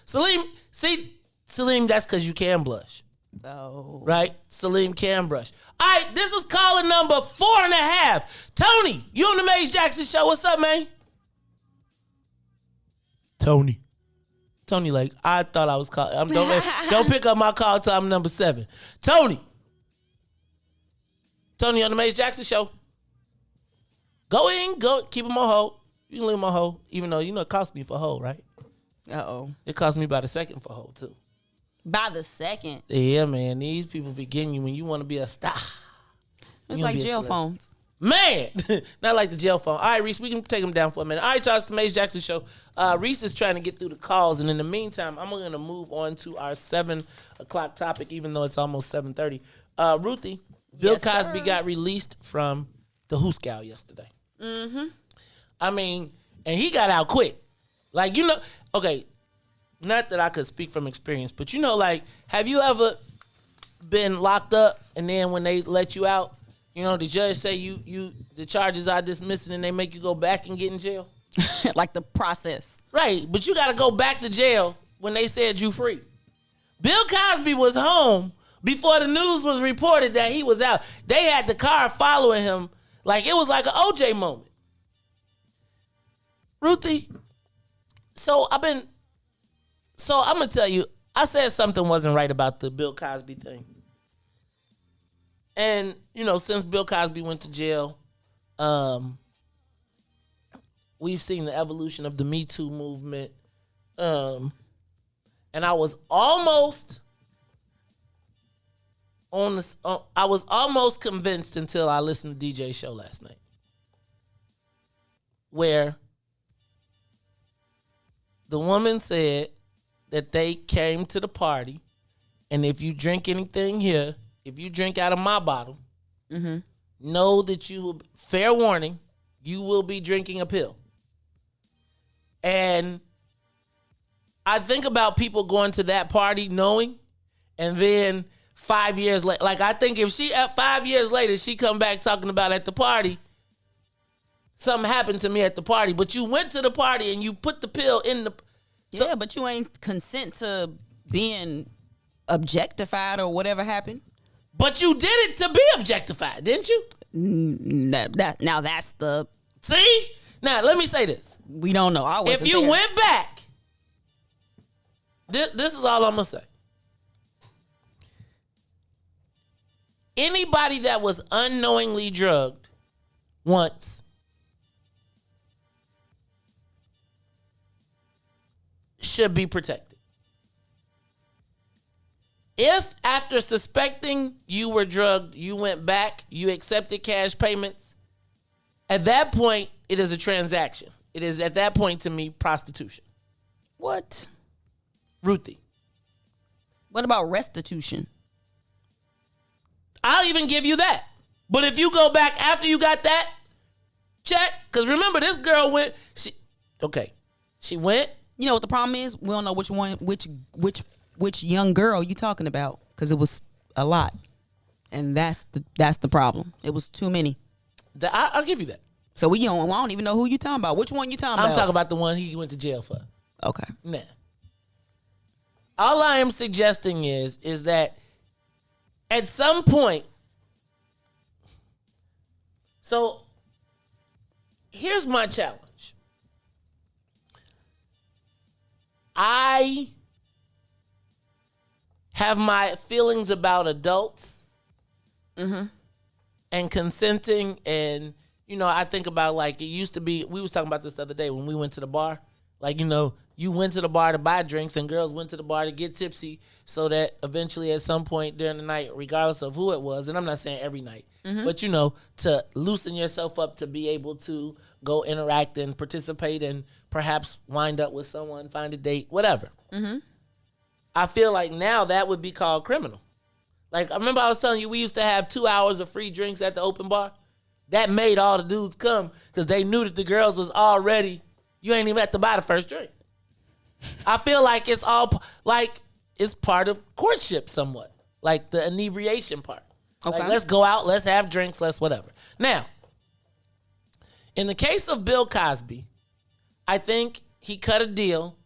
Salim, that's because you can blush. Oh. Right? Salim can brush. All right, this is caller number 4.5. Tony, you on the Maze Jackson show. What's up, man? Tony, like, I thought I was calling. Don't pick up my call till I'm number 7. Tony on the Maze Jackson show. Go. Keep him on hold. You can leave him on hold, even though it cost me for hold, right? Uh-oh. It cost me by the second for hold, too. By the second? Yeah, man. These people be getting you when you want to be a star. It's like jail phones. Man! Not like the jail phone. All right, Reese, we can take them down for a minute. All right, y'all, it's the Maze Jackson show. Reese is trying to get through the calls, and in the meantime, I'm going to move on to our 7 o'clock topic, even though it's almost 7:30. Ruthie, Bill Cosby got released from the Hooskow yesterday. Mm-hmm. I mean, and he got out quick. Like, okay, not that I could speak from experience, but have you ever been locked up and then when they let you out, the judge say the charges are dismissed and they make you go back and get in jail? Like the process. Right, but you got to go back to jail when they said you free. Bill Cosby was home before the news was reported that he was out. They had the car following him. Like, it was like an OJ moment. Ruthie, So I'm gonna tell you, I said something wasn't right about the Bill Cosby thing. And, since Bill Cosby went to jail, we've seen the evolution of the Me Too movement. And I was almost convinced until I listened to DJ's show last night, where the woman said that they came to the party, and if you drink anything here, if you drink out of my bottle, know that you will, fair warning, you will be drinking a pill. And I think about people going to that party knowing, and then 5 years later, like I think if she, 5 years later, she come back talking about at the party, something happened to me at the party, but you went to the party and you put the pill in the... Yeah, but you ain't consent to being objectified or whatever happened. But you did it to be objectified, didn't you? Now that's the... See? Now, let me say this. We don't know. I wasn't If you there. went back, this is all I'm going to say. Anybody that was unknowingly drugged once should be protected. If after suspecting you were drugged, you went back, you accepted cash payments, at that point, it is a transaction. It is, at that point, to me, prostitution. What? Ruthie. What about restitution? I'll even give you that. But if you go back after you got that check, because remember, this girl went, she went. You know what the problem is? We don't know which young girl you talking about, because it was a lot, and that's the problem. It was too many. I'll give you that. So I don't even know who you talking about. Which one you talking about? I'm talking about the one he went to jail for. Okay. Nah. All I am suggesting is that at some point, so here's my challenge. I have my feelings about adults and consenting, and I think about, like, it used to be, we was talking about this the other day when we went to the bar. Like, you went to the bar to buy drinks and girls went to the bar to get tipsy so that eventually at some point during the night, regardless of who it was, and I'm not saying every night, but to loosen yourself up to be able to go interact and participate and perhaps wind up with someone, find a date, whatever. I feel like now that would be called criminal. Like, I remember I was telling you, we used to have 2 hours of free drinks at the open bar. That made all the dudes come because they knew that the girls was already, you ain't even have to buy the first drink. I feel like it's all, like, it's part of courtship somewhat. Like the inebriation part. Okay. Like, let's go out, let's have drinks, let's whatever. Now, in the case of Bill Cosby, I think he cut a deal,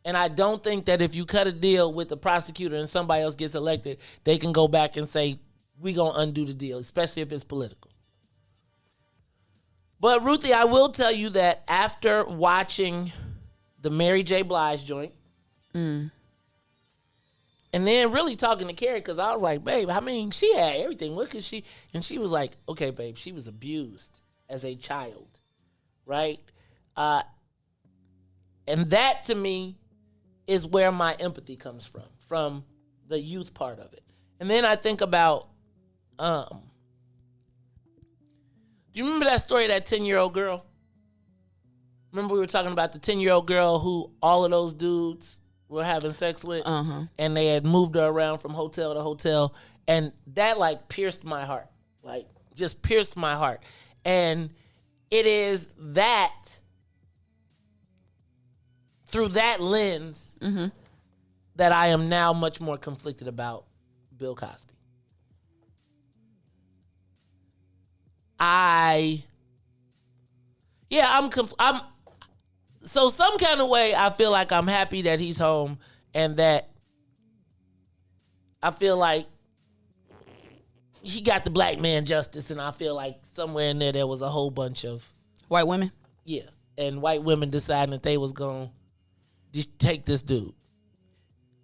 and I don't think that if you cut a deal with the prosecutor and somebody else gets elected, they can go back and say, we gonna undo the deal, especially if it's political. But Ruthie, I will tell you that after watching the Mary J. Blige joint, and then really talking to Carrie, because I was like, babe, I mean, she had everything. What could she? And she was like, okay, babe, she was abused as a child, right? And that, to me, is where my empathy comes from the youth part of it. And then I think about, do you remember that story of that 10-year-old girl? Remember we were talking about the 10-year-old girl who all of those dudes were having sex with? And they had moved her around from hotel to hotel. And that, like, pierced my heart. Like, just pierced my heart. And it is that, through that lens, that I am now much more conflicted about Bill Cosby. So some kind of way, I feel like I'm happy that he's home, and that I feel like he got the black man justice, and I feel like somewhere in there was a whole bunch of white women. Yeah, and white women deciding that they was going to just take this dude.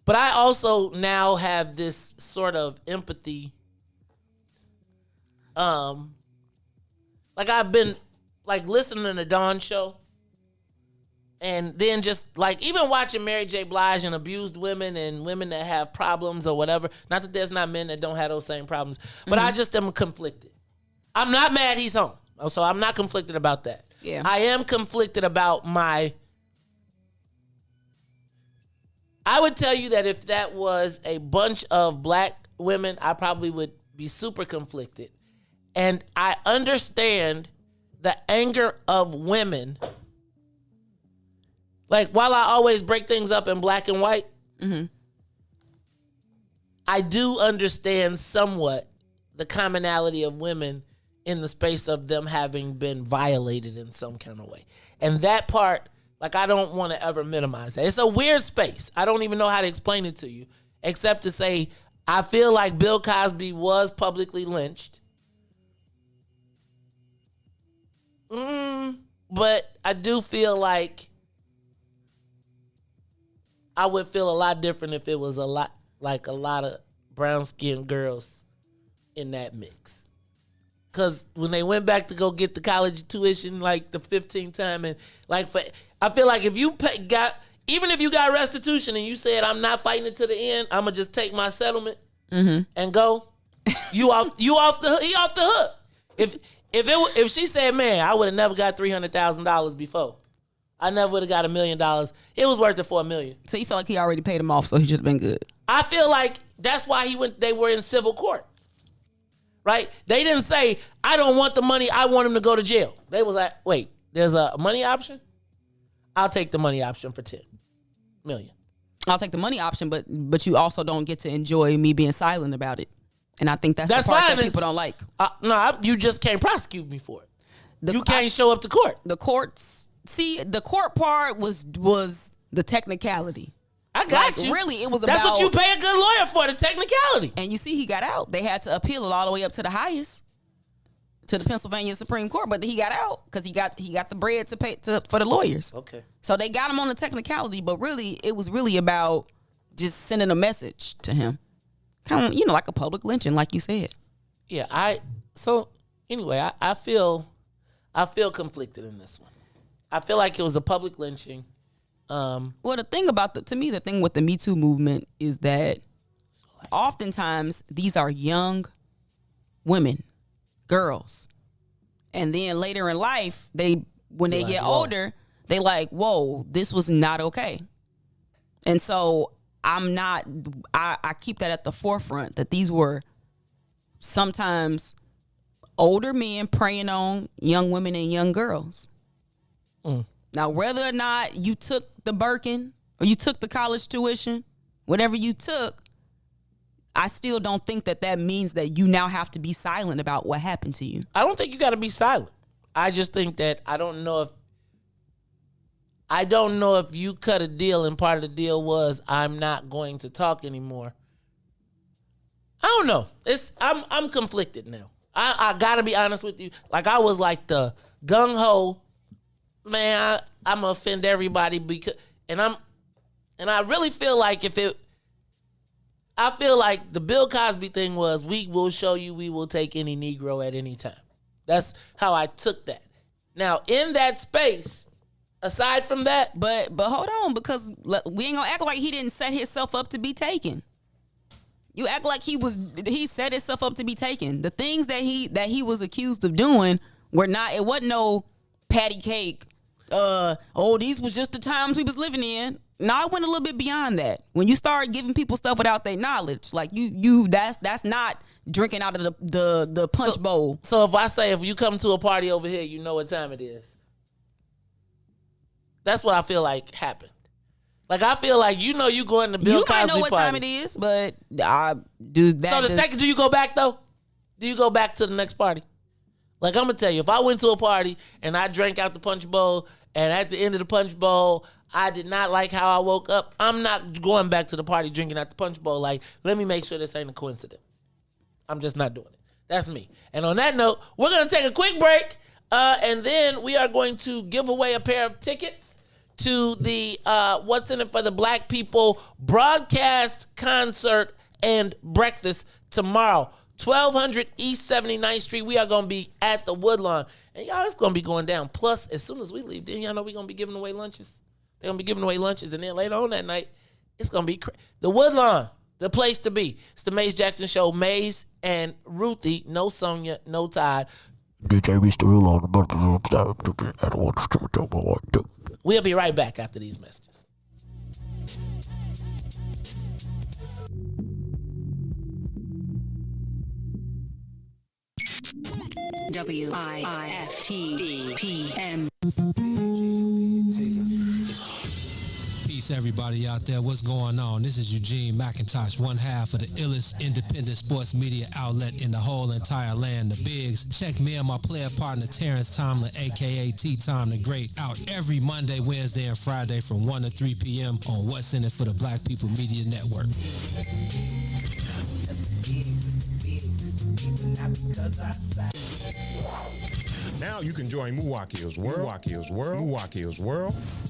But I also now have this sort of empathy. Like I've been like listening to Dawn's show. And then just like even watching Mary J. Blige and abused women and women that have problems or whatever. Not that there's not men that don't have those same problems. But I just am conflicted. I'm not mad he's home. So I'm not conflicted about that. Yeah. I am conflicted about I would tell you that if that was a bunch of black women, I probably would be super conflicted. And I understand the anger of women. Like, while I always break things up in black and white, I do understand somewhat the commonality of women in the space of them having been violated in some kind of way. And that part, like, I don't want to ever minimize that. It's a weird space. I don't even know how to explain it to you, except to say I feel like Bill Cosby was publicly lynched. But I do feel like I would feel a lot different if it was a lot of brown-skinned girls in that mix. Because when they went back to go get the college tuition like the 15th time, and like I feel like if you even if you got restitution and you said I'm not fighting it to the end, I'm gonna just take my settlement and go. He off the hook. If she said, man, I would have never got $300,000 before. I never would have got $1 million. It was worth it for $1 million. So you feel like he already paid him off, so he should have been good. I feel like that's why they were in civil court. Right? They didn't say, I don't want the money, I want him to go to jail. They was like, wait, there's a money option? I'll take the money option for $10 million. I'll take the money option, but you also don't get to enjoy me being silent about it. And I think that's the part fine. that people don't like. You just can't prosecute me for it. You can't show up to court. The courts... See, the court part was the technicality. I got you. Really, it was That's about... what you pay a good lawyer for, the technicality. And you see, he got out. They had to appeal it all the way up to the highest, to the Pennsylvania Supreme Court. But he got out because he got the bread to pay for the lawyers. Okay. So they got him on the technicality, but really, it was really about just sending a message to him. Kind of, like a public lynching, like you said. Yeah, so anyway, I feel conflicted in this one. I feel like it was a public lynching. Well, the thing the thing with the Me Too movement is that oftentimes these are young women, girls. And then later in life, when they get older, they like, whoa, this was not okay. And so I keep that at the forefront, that these were sometimes older men preying on young women and young girls. Now, whether or not you took the Birkin or you took the college tuition, whatever you took, I still don't think that means that you now have to be silent about what happened to you. I don't think you got to be silent. I just think that I don't know if you cut a deal and part of the deal was I'm not going to talk anymore. I don't know. I'm conflicted now. I got to be honest with you. Like, I was like the gung-ho, man, I'm gonna offend everybody because, and I really feel like I feel like the Bill Cosby thing was, we will show you, we will take any Negro at any time. That's how I took that. Now, in that space, aside from that, but hold on, because we ain't gonna act like he didn't set himself up to be taken. You act like he set himself up to be taken. The things that he was accused of doing it wasn't no patty cake. These was just the times we was living in. No, I went a little bit beyond that. When you start giving people stuff without their knowledge, like that's not drinking out of the punch bowl. So if you come to a party over here, you know what time it is. That's what I feel like happened. Like, I feel like you going to Bill Cosby party. You might know what time it is, but I do that. So the second, do you go back though? Do you go back to the next party? Like, I'm gonna tell you, if I went to a party and I drank out the punch bowl, and at the end of the punch bowl, I did not like how I woke up, I'm not going back to the party drinking out the punch bowl. Like, let me make sure this ain't a coincidence. I'm just not doing it. That's me. And on that note, we're gonna take a quick break, and then we are going to give away a pair of tickets to the What's in It for the Black People broadcast, concert, and breakfast tomorrow. 1200 East 79th Street. We are going to be at the Woodlawn. And y'all, it's going to be going down. Plus, as soon as we leave, then y'all know we're going to be giving away lunches. They're going to be giving away lunches. And then later on that night, it's going to be the Woodlawn, the place to be. It's the Maze Jackson Show. Maze and Ruthie. No Sonia, no Todd. DJ reached the rule on the I don't want to. We'll be right back after these messages. WIIFTBP. Peace, everybody out there. What's going on? This is Eugene McIntosh, one half of the illest independent sports media outlet in the whole entire land, the Bigs. Check me and my player partner Terrence Tomlin, a.k.a. T-Tom the Great, out every Monday, Wednesday, and Friday from 1 to 3 p.m. on What's in It for the Black People Media Network. Now you can join Milwaukee's World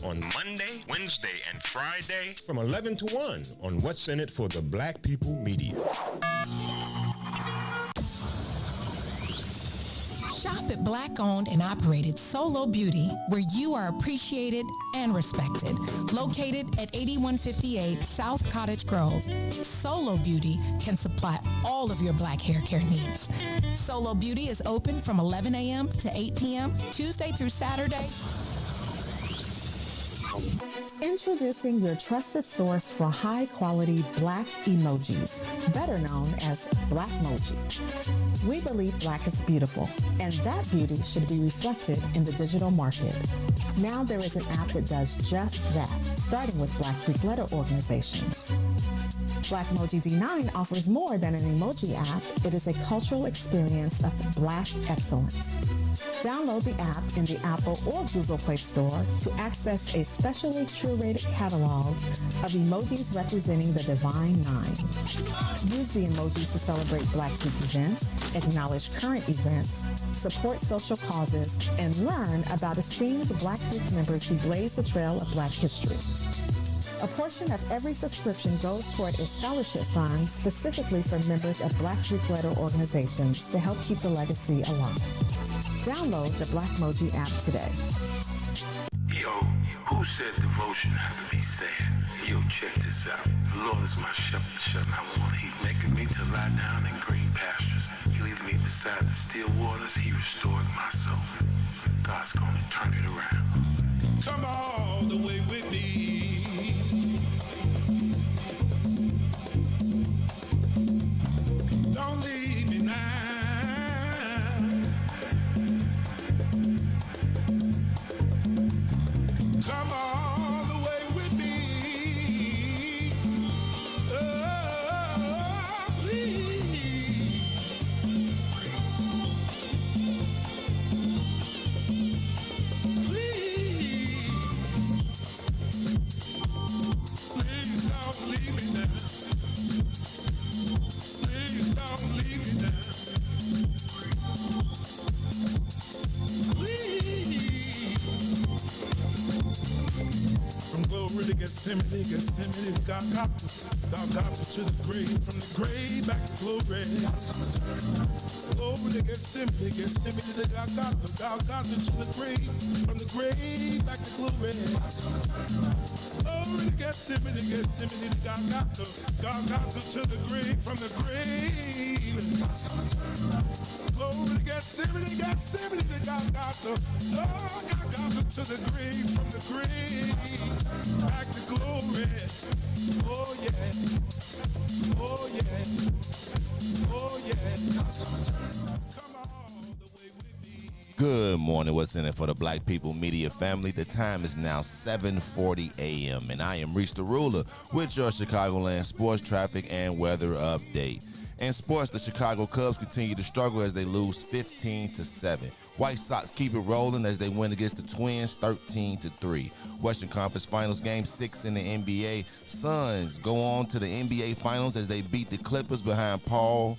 on Monday, Wednesday, and Friday from 11 to 1 on What's in It for the Black People Media. Shop at Black-owned and operated Solo Beauty, where you are appreciated and respected. Located at 8158 South Cottage Grove, Solo Beauty can supply all of your black hair care needs. Solo Beauty is open from 11 a.m. to 8 p.m., Tuesday through Saturday. Introducing your trusted source for high-quality black emojis, better known as Blackmoji. We believe black is beautiful, and that beauty should be reflected in the digital market. Now there is an app that does just that, starting with Black Greek letter organizations. Blackmoji D9 offers more than an emoji app. It is a cultural experience of black excellence. Download the app in the Apple or Google Play Store to access a specially curated catalog of emojis representing the Divine Nine. Use the emojis to celebrate Black Week events, acknowledge current events, support social causes, and learn about esteemed Black Week members who blaze the trail of Black history. A portion of every subscription goes toward a scholarship fund specifically for members of Black Greek letter organizations to help keep the legacy alive. Download the Blackmoji app today. Yo, who said devotion has to be sad? Yo, check this out. The Lord is my shepherd, I want. He's making me to lie down in green pastures. He leads me beside the still waters. He restores my soul. God's gonna turn it around. Come all the way with me. Don't leave me now. Come all the way with me. Oh, please. Please. Please don't leave me now. Please don't leave me now. Please. From glory to Gethsemane, God got to the grave, from the grave back to glory. Glory to Gethsemane, to God got to the grave, from the grave back to glory. Glory to Gethsemane, to God got to the grave, from the grave. Glory to Gethsemane, to God got to the grave, from the grave back to glory. Oh yeah, oh yeah, oh yeah. Good morning. What's in it for the Black People Media family? The time is now 7:40 a.m. and I am Reach the Ruler with your Chicagoland sports traffic and weather update. In sports, the Chicago Cubs continue to struggle as they lose 15-7. White Sox keep it rolling as they win against the Twins 13-3. Western Conference Finals Game 6 in the NBA. Suns go on to the NBA Finals as they beat the Clippers behind Paul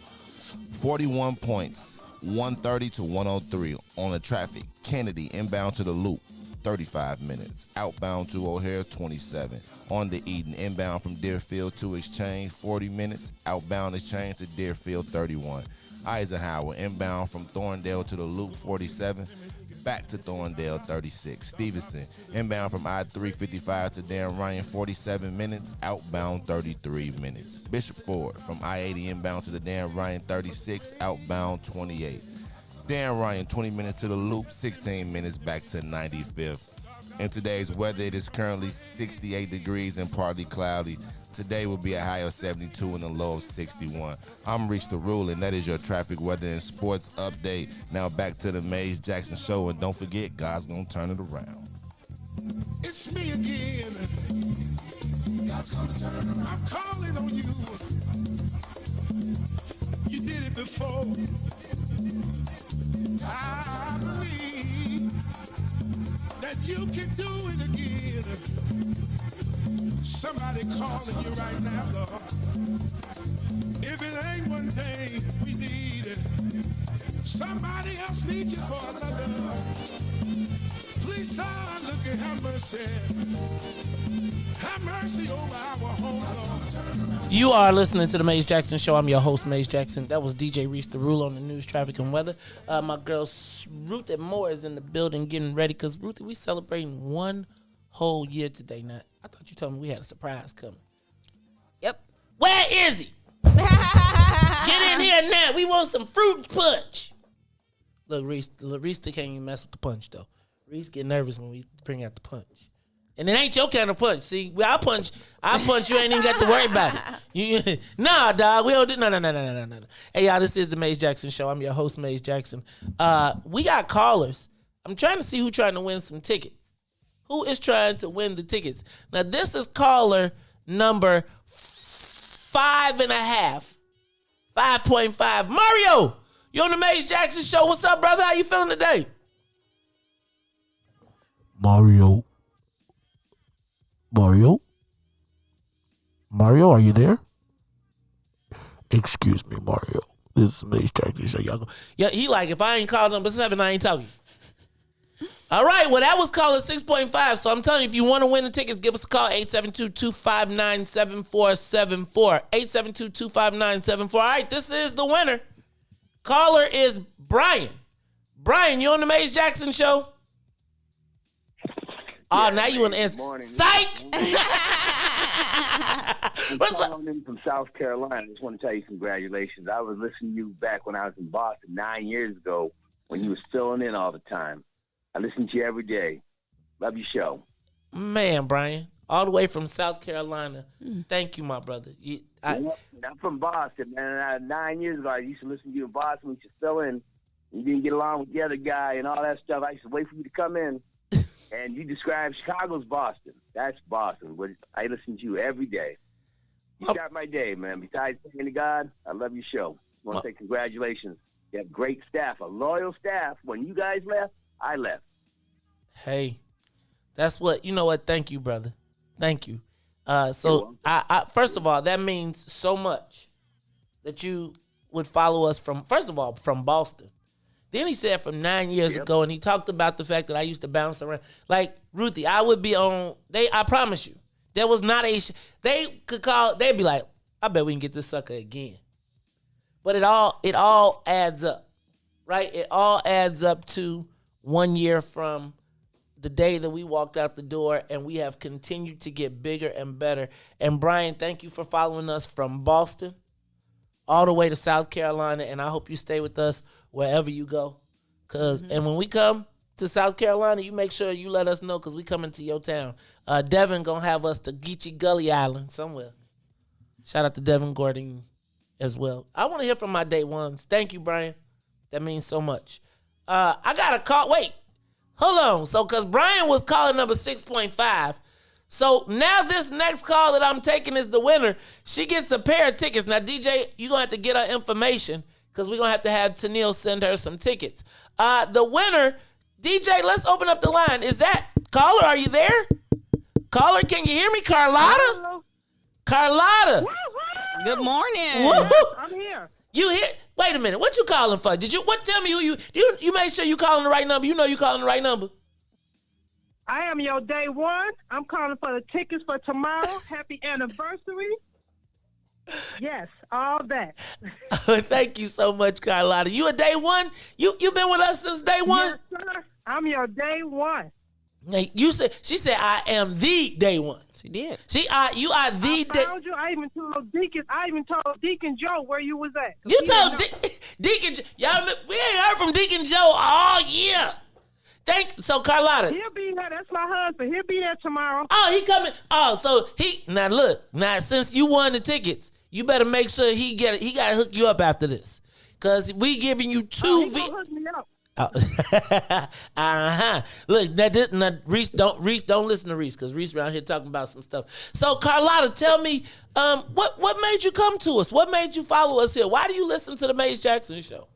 41 points, 130-103 on the traffic. Kennedy inbound to the loop. 35 minutes. Outbound to O'Hare, 27. On the Eden, inbound from Deerfield to Exchange, 40 minutes. Outbound Exchange to Deerfield, 31. Eisenhower, inbound from Thorndale to the Loop, 47. Back to Thorndale, 36. Stevenson, inbound from I-355 to Dan Ryan, 47 minutes. Outbound, 33 minutes. Bishop Ford, from I-80 inbound to the Dan Ryan, 36. Outbound, 28. Dan Ryan, 20 minutes to the Loop, 16 minutes back to 95th. In today's weather, it is currently 68 degrees and partly cloudy. Today will be a high of 72 and a low of 61. I'm Reach the Rule, and that is your traffic, weather, and sports update. Now back to the Maze Jackson Show, and don't forget, God's gonna turn it around. It's me again. God's gonna turn it around. I'm calling on you. You did it before. I believe that you can do it again. Somebody calling you right now, Lord. If it ain't one thing we need, somebody else needs you for another. Please, son, look and have mercy. Have mercy over our home, Lord. You are listening to the Maze Jackson Show. I'm your host, Maze Jackson. That was DJ Reese the Rule on the news, traffic, and weather. My girl Ruthie Moore is in the building getting ready because, Ruthie, we celebrating one whole year today. Now, I thought you told me we had a surprise coming. Yep. Where is he? Get in here now. We want some fruit punch. Look, Reese can't even mess with the punch, though. Reese get nervous when we bring out the punch. And it ain't your kind of punch. See, I punch, you ain't even got to worry about it. Nah, dog, we don't do, no. Hey, y'all, this is the Maze Jackson Show. I'm your host, Maze Jackson. We got callers. I'm trying to see who's trying to win some tickets. Who is trying to win the tickets? Now, this is caller number 5.5. 5.5. Mario, you on the Maze Jackson Show. What's up, brother? How you feeling today? Mario, are you there? Excuse me, Mario. This is Maze Jackson Show. Y'all go. Yeah, he like, if I ain't called number 7, I ain't talking. All right, well, that was caller 6.5. So I'm telling you, if you want to win the tickets, give us a call, 872-259-7474. 872-259-74. All right, this is the winner. Caller is Brian. Brian, you on the Maze Jackson Show? Oh, now you want to answer. Psych! I'm calling in from South Carolina. I just want to tell you congratulations. I was listening to you back when I was in Boston 9 years ago when you was filling in all the time. I listen to you every day. Love your show. Man, Brian, all the way from South Carolina. Thank you, my brother. I'm from Boston, man. 9 years ago, I used to listen to you in Boston. We used to fill in. You didn't get along with the other guy and all that stuff. I used to wait for you to come in. And you described Chicago's Boston. That's Boston. I listen to you every day. You got my day, man. Besides praying to God, I love your show. I want to say congratulations. You have great staff, a loyal staff. When you guys left, I left. Hey, that's what, you know what? Thank you, brother. Thank you. So I first of all, that means so much that you would follow us from, first of all, from Boston. Then he said from 9 years ago, and he talked about the fact that I used to bounce around. Like, Ruthie, I would be on, I promise you, there was not they could call, they'd be like, I bet we can get this sucker again. But it all adds up, right? It all adds up to 1 year from the day that we walked out the door, and we have continued to get bigger and better. And Brian, thank you for following us from Boston all the way to South Carolina, and I hope you stay with us wherever you go. And when we come to South Carolina, you make sure you let us know because we coming to your town. Devin going to have us to Geechee Gully Island somewhere. Shout out to Devin Gordon as well. I want to hear from my day ones. Thank you, Brian. That means so much. I got a call. Wait, hold on. So because Brian was calling number 6.5, so now this next call that I'm taking is the winner. She gets a pair of tickets. Now, DJ, you're going to have to get her information because we're going to have Tennille send her some tickets. The winner, DJ, let's open up the line. Is that, caller, are you there? Caller, can you hear me? Carlotta? Hello. Carlotta. Good morning. I'm here. You here? Wait a minute. What you calling for? Tell me who you make sure you calling the right number. You know you calling the right number. I am your day one. I'm calling for the tickets for tomorrow. Happy anniversary. Yes, all that. Thank you so much, Carlotta. You a day one? You been with us since day one? Yes, sir. I'm your day one. Hey, she said I am the day one. She did. You are the day. Found you. I even told Deacon Joe where you was at. You told Deacon y'all. We ain't heard from Deacon Joe all year. So Carlotta. He'll be there. That's my husband. He'll be there tomorrow. Oh, he coming. Oh, so now since you won the tickets, you better make sure he gotta hook you up after this. Cause we giving you two He gonna hook me up. Look, Reese don't listen to Reese because Reese around here talking about some stuff. So Carlotta, tell me, what made you come to us? What made you follow us here? Why do you listen to the Maze Jackson Show?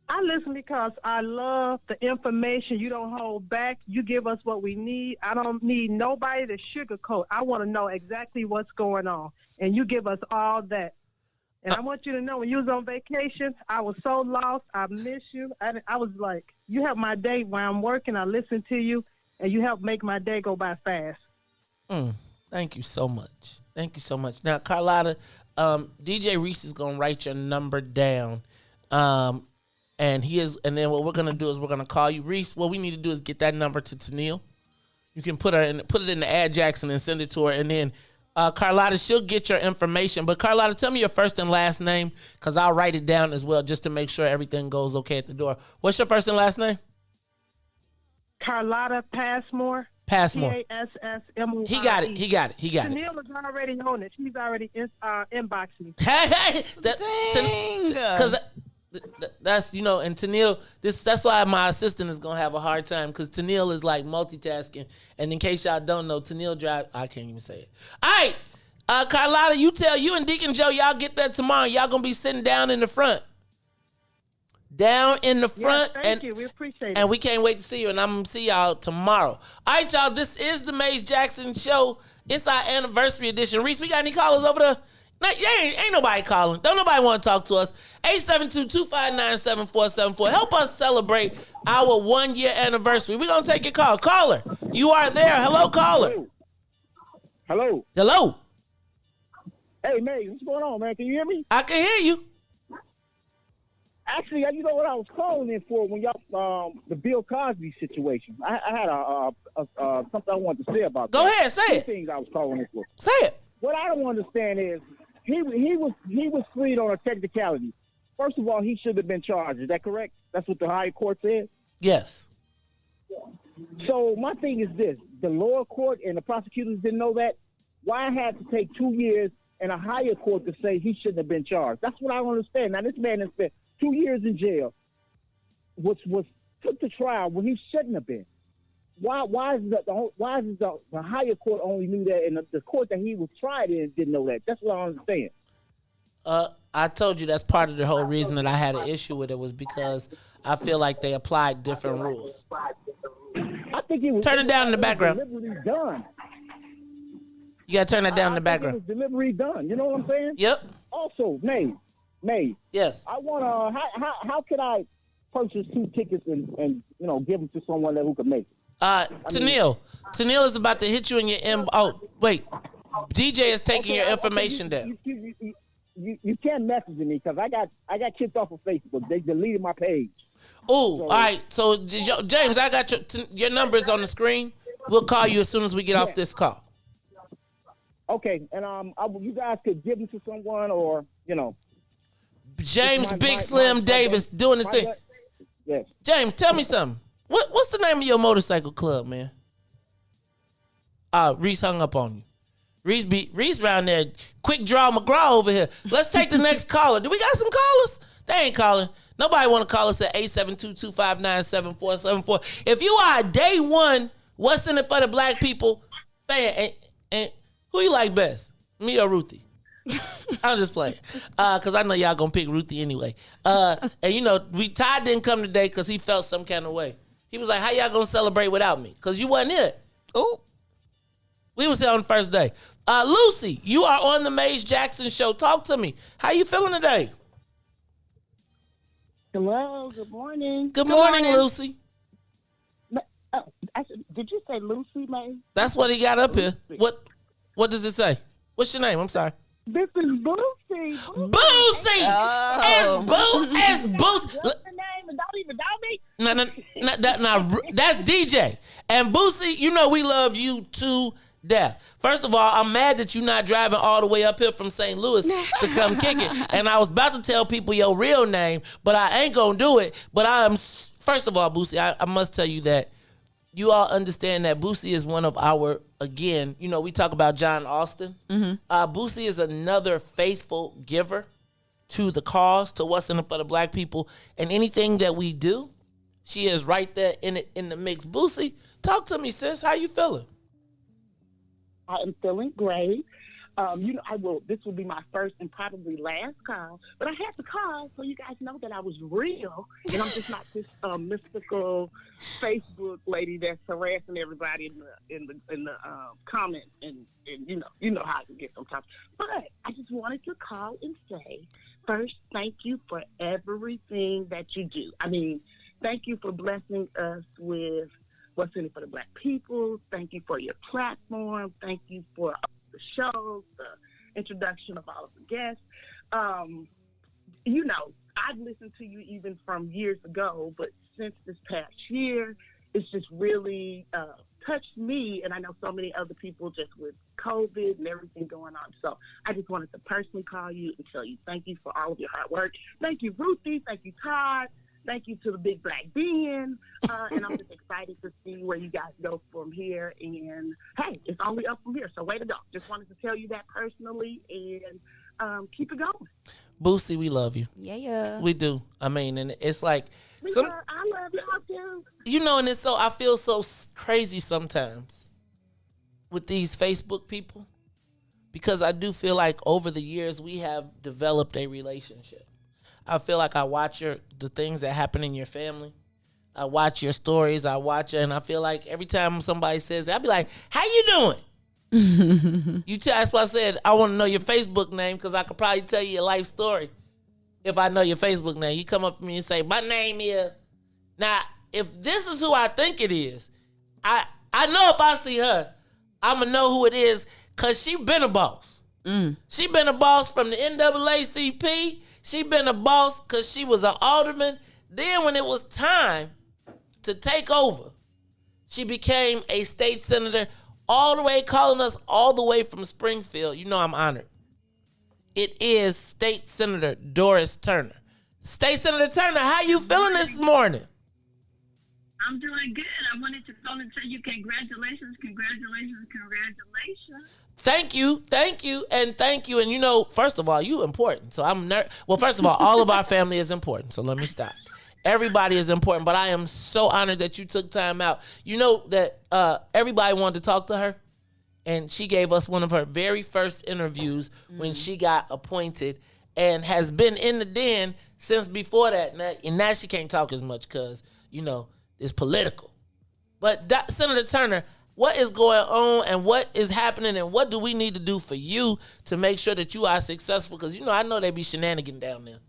I listen because I love the information. You don't hold back. You give us what we need. I don't need nobody to sugarcoat. I want to know exactly what's going on, and you give us all that. And I want you to know, when you was on vacation, I was so lost. I miss you. I was like, you help my day while I'm working. I listen to you, and you help make my day go by fast. Thank you so much. Thank you so much. Now, Carlotta, DJ Reese is gonna write your number down, and then what we're gonna do is we're gonna call you, Reese. What we need to do is get that number to Tennille. You can put it in the ad Jackson and send it to her, and then. Carlotta, she'll get your information. But Carlotta, tell me your first and last name, because I'll write it down as well just to make sure everything goes okay at the door. What's your first and last name? Carlotta Passmore. Passmore. Passmore. He got it. Tennille is already on it. She's already inboxed me. Hey, because that's and Tennille. That's why my assistant is gonna have a hard time because Tennille is like multitasking. And in case y'all don't know, Tennille drive. I can't even say it. All right, Carlotta, you and Deacon Joe, y'all get that tomorrow. Y'all gonna be sitting down in the front. Down in the front. Yes, thank you. We appreciate it. And we can't wait to see you. And I'm gonna see y'all tomorrow. All right, y'all. This is the Maze Jackson Show. It's our anniversary edition. Reese, we got any callers over there? Ain't nobody calling. Don't nobody want to talk to us. 872-259-7474. Help us celebrate our 1 year anniversary. We're going to take your call. Caller, you are there. Hello, caller. Hello. Hello. Hey, Maze, what's going on, man? Can you hear me? I can hear you. Actually, you know what I was calling in for when y'all, the Bill Cosby situation. I had something I wanted to say about that. Go ahead, say it. Two things I was calling in for. Say it. What I don't understand is, he was freed on a technicality. First of all, he should have been charged. Is that correct? That's what the higher court said? Yes. So my thing is this. The lower court and the prosecutors didn't know that. Why had to take 2 years and a higher court to say he shouldn't have been charged? That's what I don't understand. Now, this man has spent 2 years in jail, which was took to trial when he shouldn't have been. Why is the higher court only knew that, and the court that he was tried in didn't know that? That's what I don't understand. I told you that's part of the whole reason that I had an issue with it was because I feel like they applied different rules. I think it was turn it down in the background. Deliberately done. You gotta turn that down in the background. It was deliberately done. You know what I'm saying? Yep. Also, May. Yes. I want to. How could I purchase 2 tickets and give them to someone who could make it? Tennille is about to hit you in your wait. DJ is taking your information down. You can't message me because I got kicked off of Facebook. They deleted my page. All right. So James, I got your number is on the screen. We'll call you as soon as we get off this call. Okay, and you guys could give them to someone, or James Big Slim Davis doing this thing. Yes. James, tell me something. What's the name of your motorcycle club, man? Reese hung up on you. Reese around there. Quick draw McGraw over here. Let's take the next caller. Do we got some callers? They ain't calling. Nobody want to call us at 872-259-7474. If you are day one, what's in it for the black people fan, and who you like best, me or Ruthie? I'm just playing, because I know y'all gonna pick Ruthie anyway. And Todd didn't come today because he felt some kind of way. He was like, how y'all gonna celebrate without me? Because you wasn't here. Ooh. We was here on the first day. Lucy, you are on the Maze Jackson Show. Talk to me. How you feeling today? Hello. Good morning. Good morning, Lucy. Did you say Lucy, May? That's what he got up here. What does it say? What's your name? I'm sorry. This is Boosie. Boosie! It's Boosie. What's the name? And don't even know me. No, that's DJ. And Boosie, you know we love you to death. First of all, I'm mad that you're not driving all the way up here from St. Louis to come kick it. And I was about to tell people your real name, but I ain't gonna do it. But first of all, Boosie, I must tell you that you all understand that Boosie is one of our, again, you know, we talk about John Austin. Boosie is another faithful giver to the cause, to what's in it for the black people. And anything that we do, she is right there in the mix. Boosie, talk to me, sis. How you feeling? I am feeling great. You know, this will be my first and probably last call, but I had to call so you guys know that I was real, and I'm just not this mystical Facebook lady that's harassing everybody in the comments, and you know how I can get sometimes. But I just wanted to call and say, first, thank you for everything that you do. I mean, thank you for blessing us with what's in it for the black people. Thank you for your platform. Thank you for the shows, the introduction of all of the guests. You know, I've listened to you even from years ago, but since this past year, it's just really touched me, and I know so many other people just with COVID and everything going on. So I just wanted to personally call you and tell you thank you for all of your hard work. Thank you, Ruthie. Thank you, Todd. Thank you to the Big Black Ben. And I'm just excited to see where you guys go from here. And, hey, it's only up from here, so way to go. Just wanted to tell you that personally and keep it going. Boosie, we love you. Yeah. We do. I mean, and it's like... I love y'all, too. You know, and it's I feel so crazy sometimes with these Facebook people, because I do feel like over the years we have developed a relationship. I feel like I watch the things that happen in your family. I watch your stories. I watch it, and I feel like every time somebody says that, I'll be like, how you doing? That's why I said I want to know your Facebook name, because I could probably tell you your life story if I know your Facebook name. You come up to me and say, my name is... Now, if this is who I think it is, I know if I see her, I'm going to know who it is, because she been a boss. She been a boss from the NAACP. She been a boss because she was an alderman. Then when it was time to take over, she became a state senator, all the way calling us all the way from Springfield. You know I'm honored. It is State Senator Doris Turner. State Senator Turner, how you feeling this morning? I'm doing good. I wanted to call and tell you congratulations. Thank you, and thank you. And you know, first of all, you important. So well, first of all of our family is important. So let me stop. Everybody is important, but I am so honored that you took time out. You know that everybody wanted to talk to her, and she gave us one of her very first interviews when she got appointed, and has been in the den since before that. And now she can't talk as much because, you know, it's political. But Senator Turner, what is going on and what is happening, and what do we need to do for you to make sure that you are successful? Because, you know, I know they be shenanigans down there.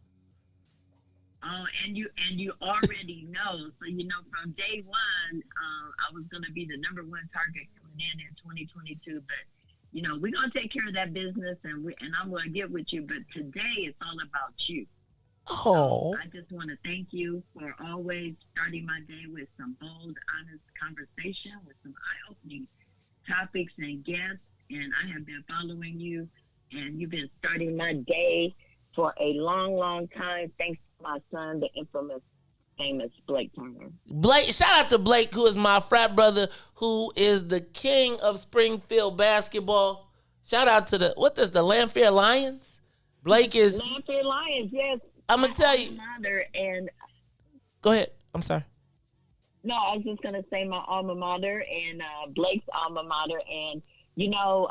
Oh, and you already know. So, you know, from day one, I was going to be the number one target coming in 2022. But, you know, we're going to take care of that business, and I'm going to get with you. But today, it's all about you. Oh. So I just want to thank you for always starting my day with some bold, honest conversation, with some eye-opening topics and guests. And I have been following you, and you've been starting my day for a long, long time. Thanks to my son, the infamous, famous Blake Turner. Blake, shout out to Blake, who is my frat brother, who is the king of Springfield basketball. Shout out to the Lanphier Lions? Blake is... Lanphier Lions, yes. I'm going to tell you. And go ahead. I'm sorry. No, I was just going to say my alma mater and Blake's alma mater. And, you know,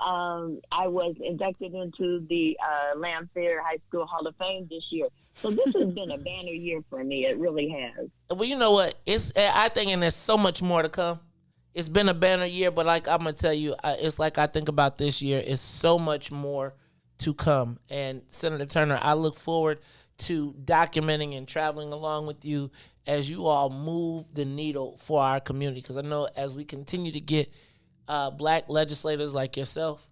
I was inducted into the Lanphier High School Hall of Fame this year. So this has been a banner year for me. It really has. Well, you know what? I think, and there's so much more to come. It's been a banner year, but like I'm going to tell you, it's like I think about this year, it's so much more to come. And Senator Turner, I look forward to documenting and traveling along with you as you all move the needle for our community. Because I know as we continue to get black legislators like yourself,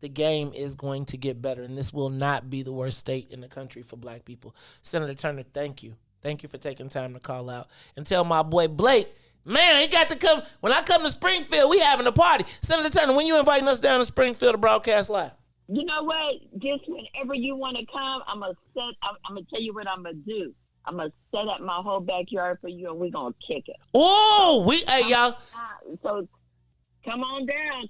the game is going to get better, and this will not be the worst state in the country for black people. Senator Turner, thank you. Thank you for taking time to call out and tell my boy Blake, man, he got to come. When I come to Springfield, we having a party. Senator Turner, when you inviting us down to Springfield to broadcast live? You know what? Just whenever you want to come, I'm gonna tell you what I'm gonna do. I'm gonna set up my whole backyard for you, and we're gonna kick it. Oh, hey y'all. So come on down.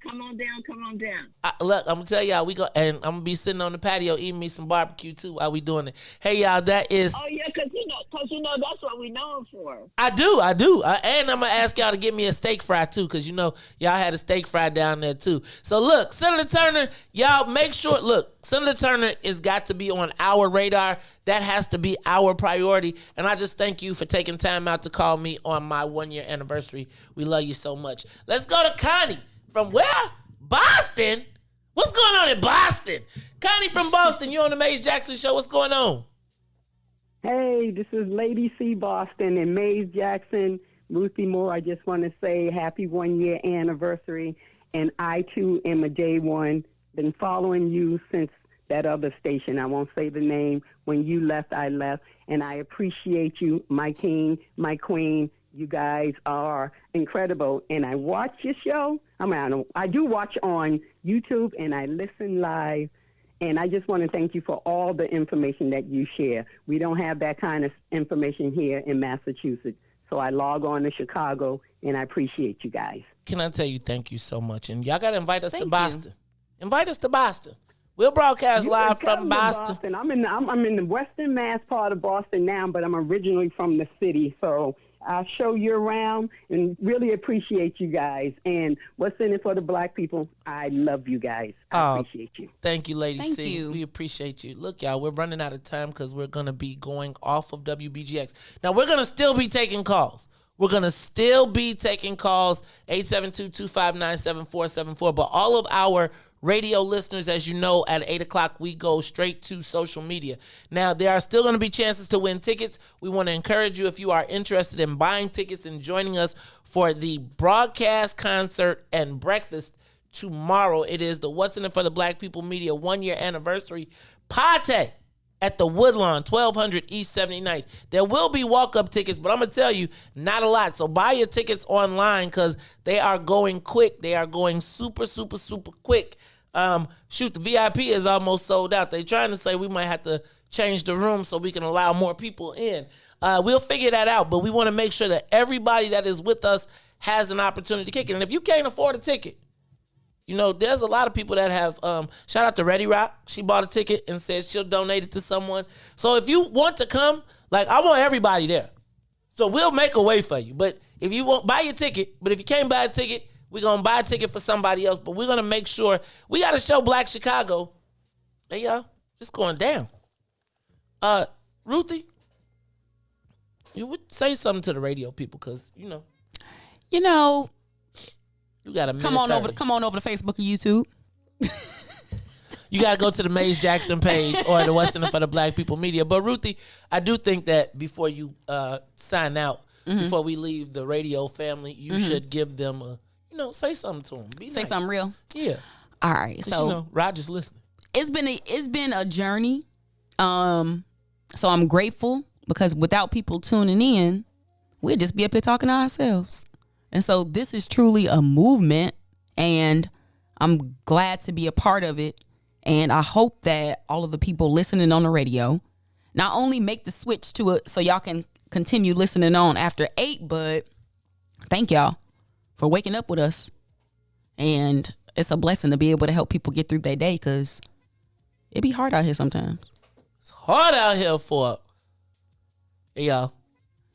Look, I'm gonna tell y'all and I'm gonna be sitting on the patio eating me some barbecue too while we doing it. Hey y'all, that is. Oh yeah, cause you know that's what we known for. I do. And I'm gonna ask y'all to get me a steak fry too, cause you know y'all had a steak fry down there too. So look, Senator Turner, y'all make sure. Look, Senator Turner is got to be on our radar. That has to be our priority. And I just thank you for taking time out to call me on my 1-year anniversary. We love you so much. Let's go to Connie from where? Boston. What's going on in Boston? Connie from Boston, you on the Maze Jackson Show. What's going on? Hey, this is Lady C. Boston and Maze Jackson. Ruthie Moore, I just want to say happy 1-year anniversary. And I, too, am a day one. Been following you since that other station. I won't say the name. When you left, I left. And I appreciate you, my king, my queen. You guys are incredible. And I watch your show. I do watch on YouTube, and I listen live. And I just want to thank you for all the information that you share. We don't have that kind of information here in Massachusetts. So I log on to Chicago, and I appreciate you guys. Can I tell you thank you so much? And y'all got to invite us to Boston. Invite us to Boston. We'll broadcast live from Boston. I'm in the Western Mass part of Boston now, but I'm originally from the city. So I'll show you around and really appreciate you guys. And what's in it for the black people? I love you guys. I appreciate you. Thank you, Lady Thank C. you. We appreciate you. Look, y'all, we're running out of time because we're going to be going off of WBGX. Now, we're going to still be taking calls. 872-259-7474. But all of our radio listeners, as you know, at 8 o'clock, we go straight to social media. Now, there are still going to be chances to win tickets. We want to encourage you, if you are interested in buying tickets and joining us for the broadcast, concert, and breakfast tomorrow. It is the What's in It for the Black People Media 1-year anniversary party at the Woodlawn, 1200 East 79th. There will be walk-up tickets, but I'm going to tell you, not a lot. So buy your tickets online because they are going quick. They are going super, super, super quick. The VIP is almost sold out. They're trying to say we might have to change the room so we can allow more people in. We'll figure that out, but we want to make sure that everybody that is with us has an opportunity to kick it. And if you can't afford a ticket, you know, there's a lot of people that have, shout out to Ready Rock. She bought a ticket and said she'll donate it to someone. So if you want to come, I want everybody there. So we'll make a way for you. But if you won't, buy your ticket. But if you can't buy a ticket, we're going to buy a ticket for somebody else. But we're going to make sure, we got to show Black Chicago, hey, y'all, it's going down. Ruthie, you would say something to the radio people because, you know. You got a minute come on 30. over to Facebook and YouTube. You got to go to the Maze Jackson page or the What's in It for the Black People Media. But Ruthie, I do think that before you sign out, before we leave the radio family, you should give them say something to them. Say something real. Yeah. All right. So Roger's listening. It's been a journey. So I'm grateful because without people tuning in, we'd just be up here talking to ourselves. And so this is truly a movement, and I'm glad to be a part of it. And I hope that all of the people listening on the radio not only make the switch to it so y'all can continue listening on after 8, but thank y'all for waking up with us. And it's a blessing to be able to help people get through their day because it be hard out here sometimes. It's hard out here for y'all.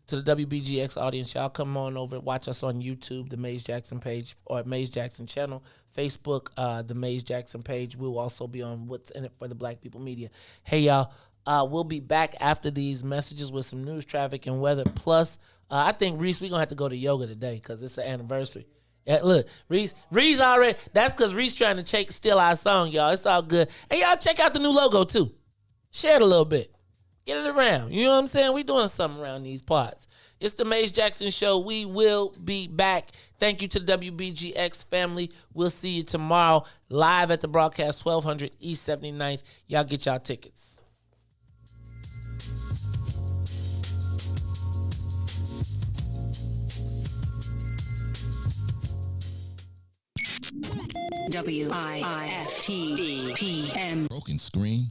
To the WBGX audience, y'all come on over and watch us on YouTube, the Maze Jackson page or Maze Jackson channel, Facebook, the Maze Jackson page. We'll also be on What's in It for the Black People Media. Hey, y'all, we'll be back after these messages with some news, traffic, and weather. Plus, I think, Reese, we're going to have to go to yoga today because it's an anniversary. Yeah, look, Reese already, that's because Reese trying to steal our song, y'all. It's all good. Hey, y'all, check out the new logo, too. Share it a little bit. Get it around. You know what I'm saying? We doing something around these parts. It's the Maze Jackson Show. We will be back. Thank you to the WBGX family. We'll see you tomorrow live at the broadcast, 1200 East 79th. Y'all get y'all tickets. WIIFTBP. Broken screen?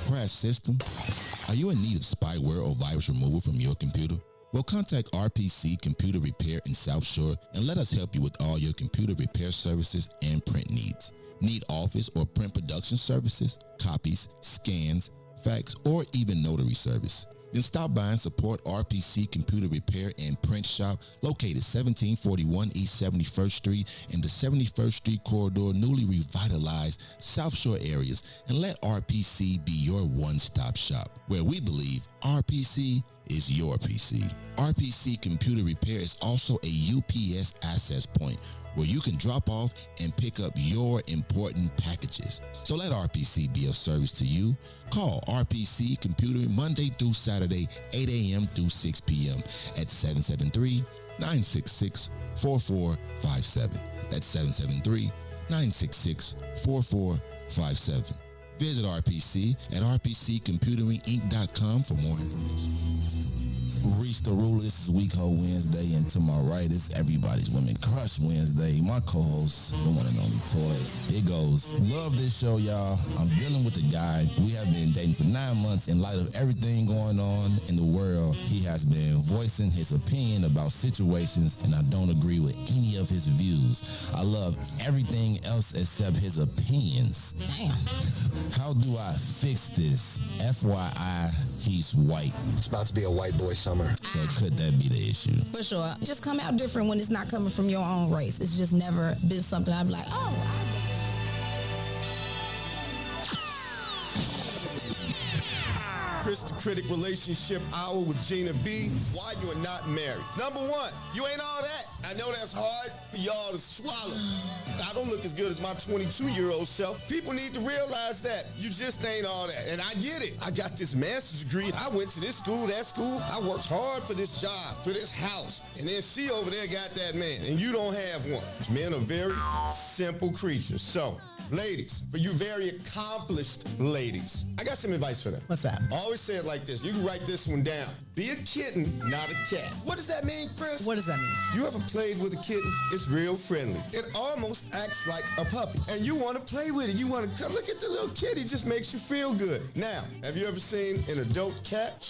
Crash system? Are you in need of spyware or virus removal from your computer? Well, contact RPC Computer Repair in South Shore and let us help you with all your computer repair services and print needs. Need office or print production services, copies, scans, fax, or even notary service? Then stop by and support RPC Computer Repair and Print Shop located 1741 East 71st Street in the 71st Street corridor, newly revitalized South Shore areas, and let RPC be your one-stop shop, where we believe RPC is your PC. RPC Computer Repair is also a UPS access point where you can drop off and pick up your important packages. So let RPC be of service to you. Call RPC Computer Monday through Saturday, 8 a.m. through 6 p.m. at 773-966-4457. That's 773-966-4457. Visit RPC at rpccomputeringinc.com for more information. Reach the ruler. This is Week Ho Wednesday, and to my right is Everybody's Women Crush Wednesday. My co-host, the one and only Todd. It goes. Love this show, y'all. I'm dealing with a guy. We have been dating for 9 months. In light of everything going on in the world, he has been voicing his opinion about situations, and I don't agree with any of his views. I love everything else except his opinions. Damn. How do I fix this? FYI, he's white. It's about to be a white boy summer. So could that be the issue? For sure. Just come out different when it's not coming from your own race. It's just never been something I'd be like, oh, Chris the Critic Relationship Hour with Gina B. Why you are not married. Number one, you ain't all that. I know that's hard for y'all to swallow. I don't look as good as my 22-year-old self. People need to realize that. You just ain't all that. And I get it. I got this master's degree. I went to this school, that school. I worked hard for this job, for this house. And then she over there got that man. And you don't have one. Men are very simple creatures. So, ladies, for you very accomplished ladies, I got some advice for them. What's that? I always say it like this. You can write this one down. Be a kitten, not a cat. What does that mean, Chris? What does that mean? You ever played with a kitten? It's real friendly. It almost acts like a puppy. And you want to play with it. You want to look at the little kitty. It just makes you feel good. Now, have you ever seen an adult cat?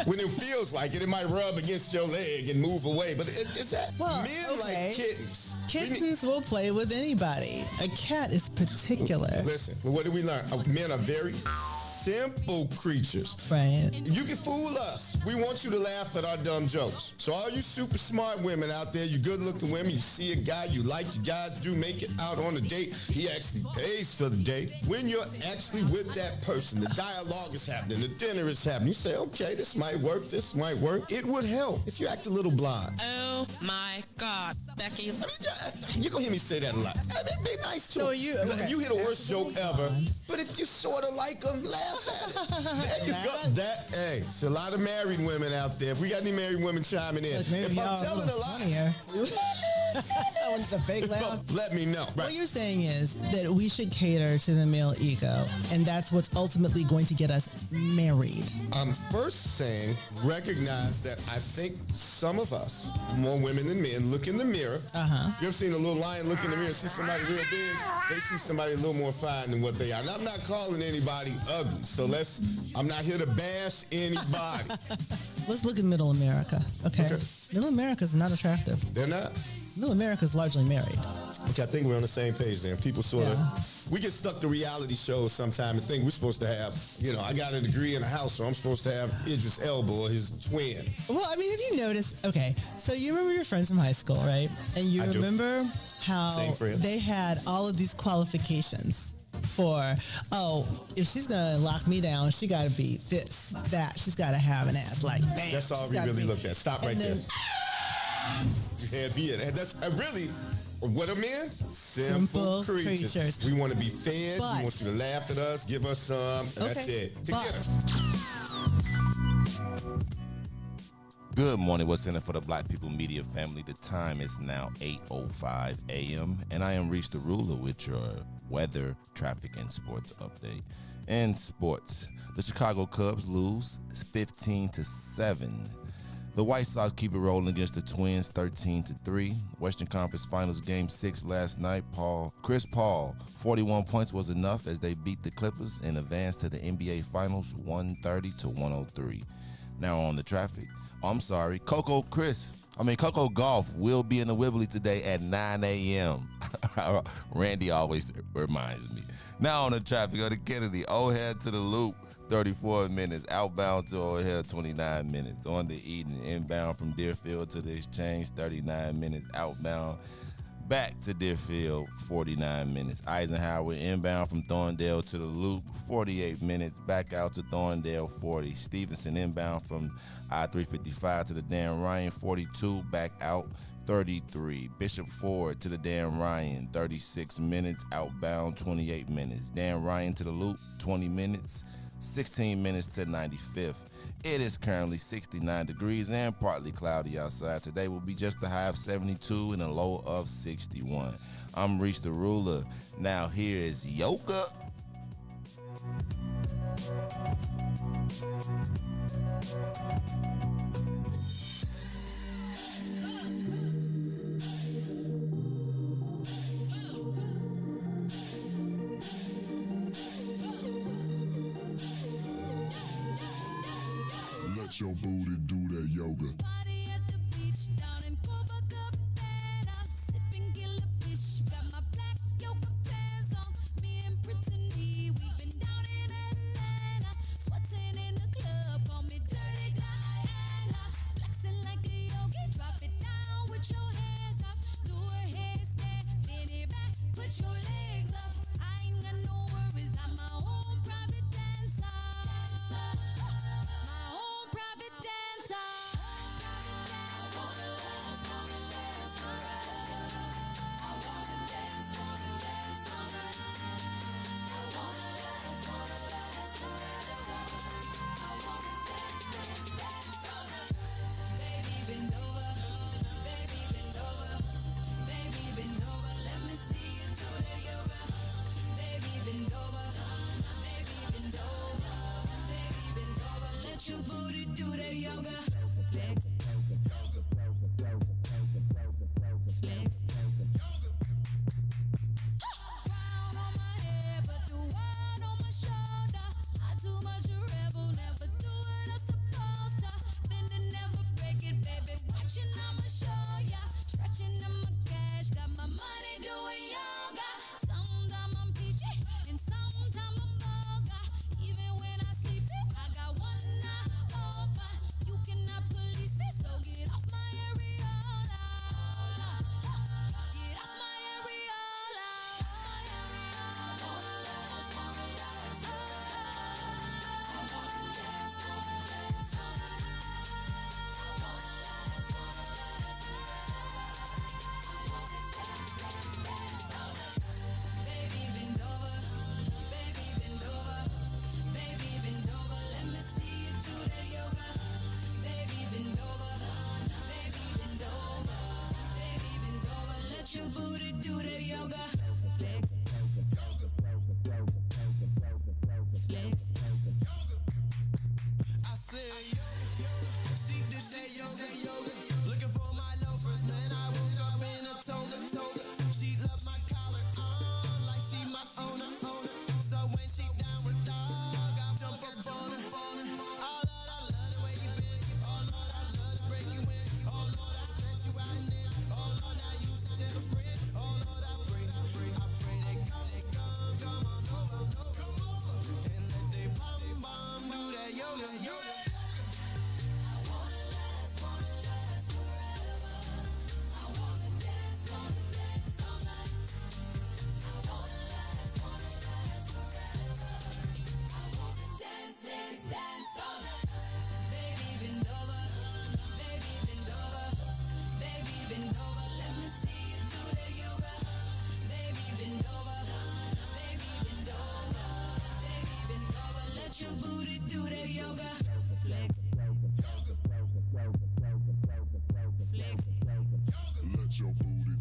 When it feels like it, it might rub against your leg and move away. But it's that men like kittens. Kittens will play with anybody. A cat is particular. Listen, what did we learn? Men are very simple creatures. Right. You can fool us. We want you to laugh at our dumb jokes. So all you super smart women out there, you good-looking women, you see a guy you like, you guys do make it out on a date. He actually pays for the date. When you're actually with that person, the dialogue is happening, the dinner is happening. You say, okay, this might work, this might work. It would help if you act a little blind. Oh my God, Becky. I mean, you're going to hear me say that a lot. I mean, be nice to him. You hear the worst joke ever, but if you sort of like them, laugh at it. There you go. Hey, it's a lot of married women out there. If we got any married women chiming in. Look, if I'm telling a lie, when it's a fake laugh. Let me know. Right. What you're saying is that we should cater to the male ego, and that's what's ultimately going to get us married. I'm first saying recognize that I think some of us, more women than men, look in the mirror. You ever seen a little lion look in the mirror and see somebody real big? They see somebody a little more fine than what they are. And I'm not calling anybody ugly, so I'm not here to bash anybody. Let's look at Middle America, okay? Middle America is not attractive. They're not? Middle America is largely married. Okay, I think we're on the same page then. People sort of, we get stuck to reality shows sometime and think we're supposed to have, I got a degree in a house, so I'm supposed to have Idris Elba or his twin. Well, I mean, if you notice, okay, so you remember your friends from high school, right? And you remember how they had all of these qualifications for, if she's going to lock me down, she got to be this, that. She's got to have an ass like that. That's all we really looked at. Stop right there. That's really what are men? Simple creatures. We want to be fed. We want you to laugh at us, give us some, and that's it. To get us. Good morning. What's in it for the Black People Media family? The time is now 8:05 a.m. and I am Reach the Ruler with your weather, traffic, and sports update. In sports, the Chicago Cubs lose 15-7. The White Sox keep it rolling against the Twins 13-3. Western Conference Finals Game 6 last night. Chris Paul, 41 points was enough as they beat the Clippers and advanced to the NBA Finals 130-103. Now on the traffic. Coco Golf will be in the Wibbly today at 9 a.m. Randy always reminds me. Now on the traffic of the Kennedy, O'Hare to the Loop, 34 minutes. Outbound to O'Hare, 29 minutes. On the Eden, inbound from Deerfield to the Exchange, 39 minutes. Outbound back to Deerfield, 49 minutes. Eisenhower inbound from Thorndale to the Loop, 48 minutes. Back out to Thorndale, 40. Stevenson inbound from I-355 to the Dan Ryan, 42. Back out, 33. Bishop Ford to the Dan Ryan, 36 minutes. Outbound, 28 minutes. Dan Ryan to the Loop, 20 minutes. 16 minutes to 95th. It is currently 69 degrees and partly cloudy outside. Today will be just a high of 72 and a low of 61. I'm Reach the Ruler. Now here is Yoga. Let your booty do that yoga. Party at the beach down in Copacabana, sipping killer fish. Got my black yoga pants on. Me and Brittany, we've been down in Atlanta, sweating in the club. Call me Dirty Diana, flexing like a yogi. Drop it down with your hands up. Do a handstand, bend it back, put your legs up. I ain't got no worries. I'm my own private dancer. Your booty do that yoga. Flex. Flex. Crown on my head, but the wine on my shoulder. I too much a rebel, never do what I'm supposed to. Bend and never break it, baby. Watching, I'ma show ya. Stretching in my cash, got my money doing yoga. Sometimes I'm peachy, and sometimes I'm boga. Even when I sleep, I got one eye open. You cannot police me, so get off my areola. Get off my areola. Baby, bend over. Baby, bend over. Baby, bend over. Let me see you do that yoga. Baby, bend over. Baby, bend over. Baby, bend over. Let your booty do that yoga. Flex. Flex. I said, she did that yoga. Looking for my loafers, man. I woke up in a toga. She loves my collar on like she my owner. So when she down with dog, I jump up on her. Oh Lord, I love the way you bend. Oh Lord, I love to break you in. Oh Lord, I stretch you out and in. Oh Lord, now you should tell a friend. Oh Lord, I pray that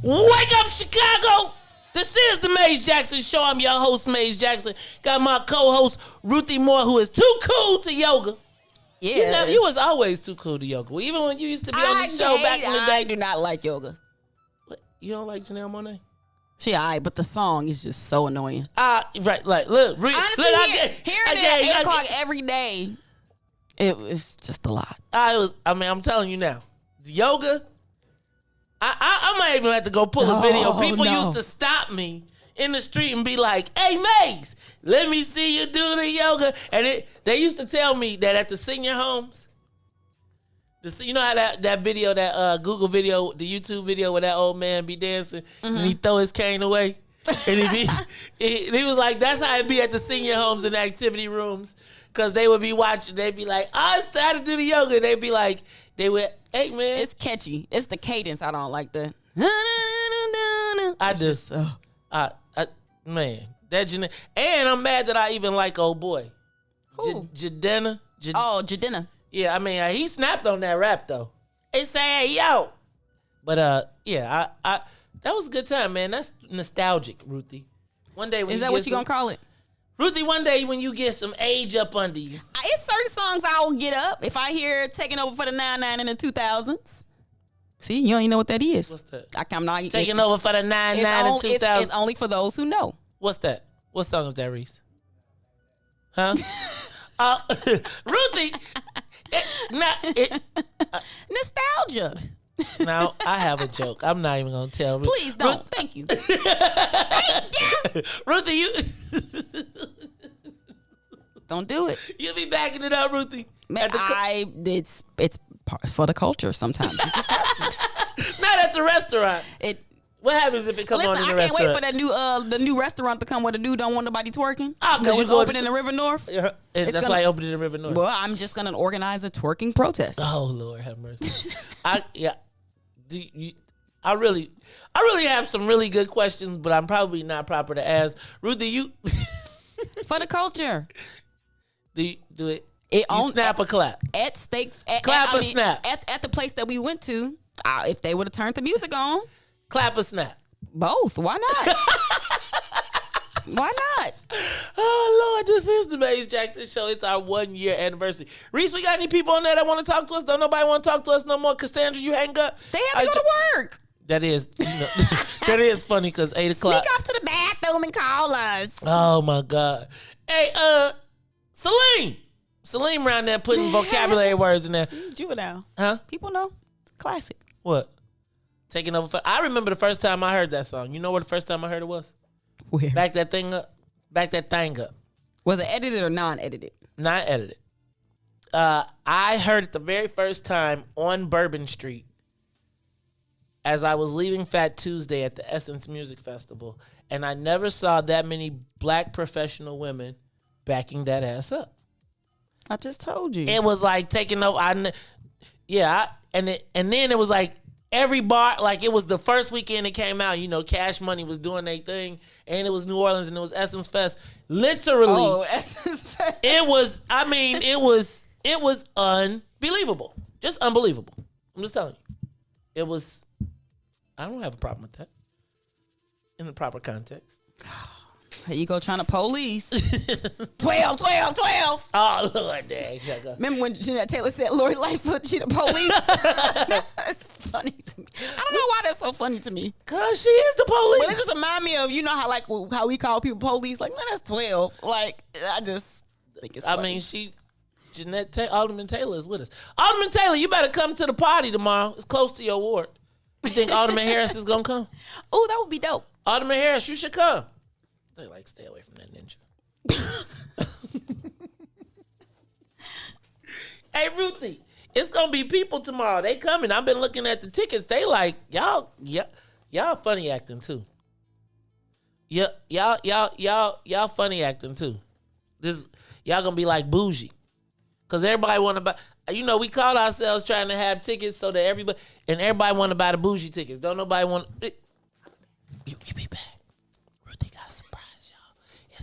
Wake up, Chicago! This is the Maze Jackson Show. I'm your host, Maze Jackson. Got my co-host, Ruthie Moore, who is too cool to yoga. Yeah, You was always too cool to yoga. Even when you used to be on the show back in the day. I do not like yoga. What? You don't like Janelle Monáe? She alright, but the song is just so annoying. Right, like, look. Honestly, hearing it at 8 o'clock every day, it was just a lot. I'm telling you now. Yoga, I might even have to go pull a video. People used to stop me in the street and be like, hey, Maze, let me see you do the yoga. And they used to tell me that at the senior homes, you know how that video, that Google video, the YouTube video where that old man be dancing and he throw his cane away? And he was like, that's how it be at the senior homes and the activity rooms. Because they would be watching. They'd be like, oh, it's time to do the yoga. They'd be like, hey, man. It's catchy. It's the cadence I don't like. The I just, man. And I'm mad that I even like old boy. Jadena. Jadena. Yeah, I mean, he snapped on that rap, though. He said, hey, yo. But, yeah, that was a good time, man. That's nostalgic, Ruthie. One day when Is that what you gonna call it? Ruthie, one day when you get some age up under you. It's certain songs I will get up. If I hear Taking Over for the 99 in the 2000s. See, you don't even know what that is. What's that? I'm not Taking Over for the 99 in 2000s. It's only for those who know. What's that? What song is that, Reese? Huh? Ruthie, nostalgia. Now, I have a joke. I'm not even going to tell Ruthie. Please don't. Thank you. Ruthie, you... Don't do it. You be backing it up, Ruthie. Man, it's for the culture sometimes. You just have to. Not at the restaurant. What happens if it comes on in the restaurant? I can't wait for the new restaurant to come where the dude don't want nobody twerking. Because it's open in the River North. Yeah, that's why I opened in the River North. Well, I'm just going to organize a twerking protest. Oh, Lord have mercy. I really have some really good questions, but I'm probably not proper to ask. Ruthie, you... For the culture. Do it. You snap or clap? At stake. Clap or snap? At the place that we went to, if they would have turned the music on. Clap or snap? Both. Why not? Why not? Oh, Lord, this is the Maze Jackson Show. It's our 1 year anniversary. Reese, we got any people on there that want to talk to us? Don't nobody want to talk to us no more? Cassandra, you hang up? They have to go to work. That is, that is funny because 8 o'clock. Sneak off to the bathroom and call us. Oh, my God. Hey, Celine around there putting vocabulary words in there. Juvenile. Huh? People know. It's classic. What? Taking Over. I remember the first time I heard that song. You know where the first time I heard it was? Where? Back that thing up. Was it edited or non-edited? Not edited. I heard it the very first time on Bourbon Street as I was leaving Fat Tuesday at the Essence Music Festival, and I never saw that many black professional women backing that ass up. I just told you. It was like taking over. And then it was like every bar, like it was the first weekend it came out. You know, Cash Money was doing their thing, and it was New Orleans, and it was Essence Fest. Literally, Essence Fest. It was. I mean, it was unbelievable, just unbelievable. I'm just telling you, it was. I don't have a problem with that in the proper context. Here you go trying to police. 12. Oh, Lord, dang. Remember when Jeanette Taylor said Lori Lightfoot, she the police? That's funny to me. I don't know why that's so funny to me. Because she is the police. But it just remind me of, you know how we call people police? Like, man, that's 12. Like, I just think it's funny. I mean, Alderman Taylor is with us. Alderman Taylor, you better come to the party tomorrow. It's close to your ward. You think Alderman Harris is going to come? Oh, that would be dope. Alderman Harris, you should come. They like, stay away from that ninja. Hey, Ruthie, it's going to be people tomorrow. They coming. I've been looking at the tickets. They like, y'all funny acting too. Y'all funny acting too. Y'all going to be like bougie. Because everybody want to buy, we called ourselves trying to have tickets so that everybody want to buy the bougie tickets. Don't nobody want, you be back. Ruthie got a surprise, y'all.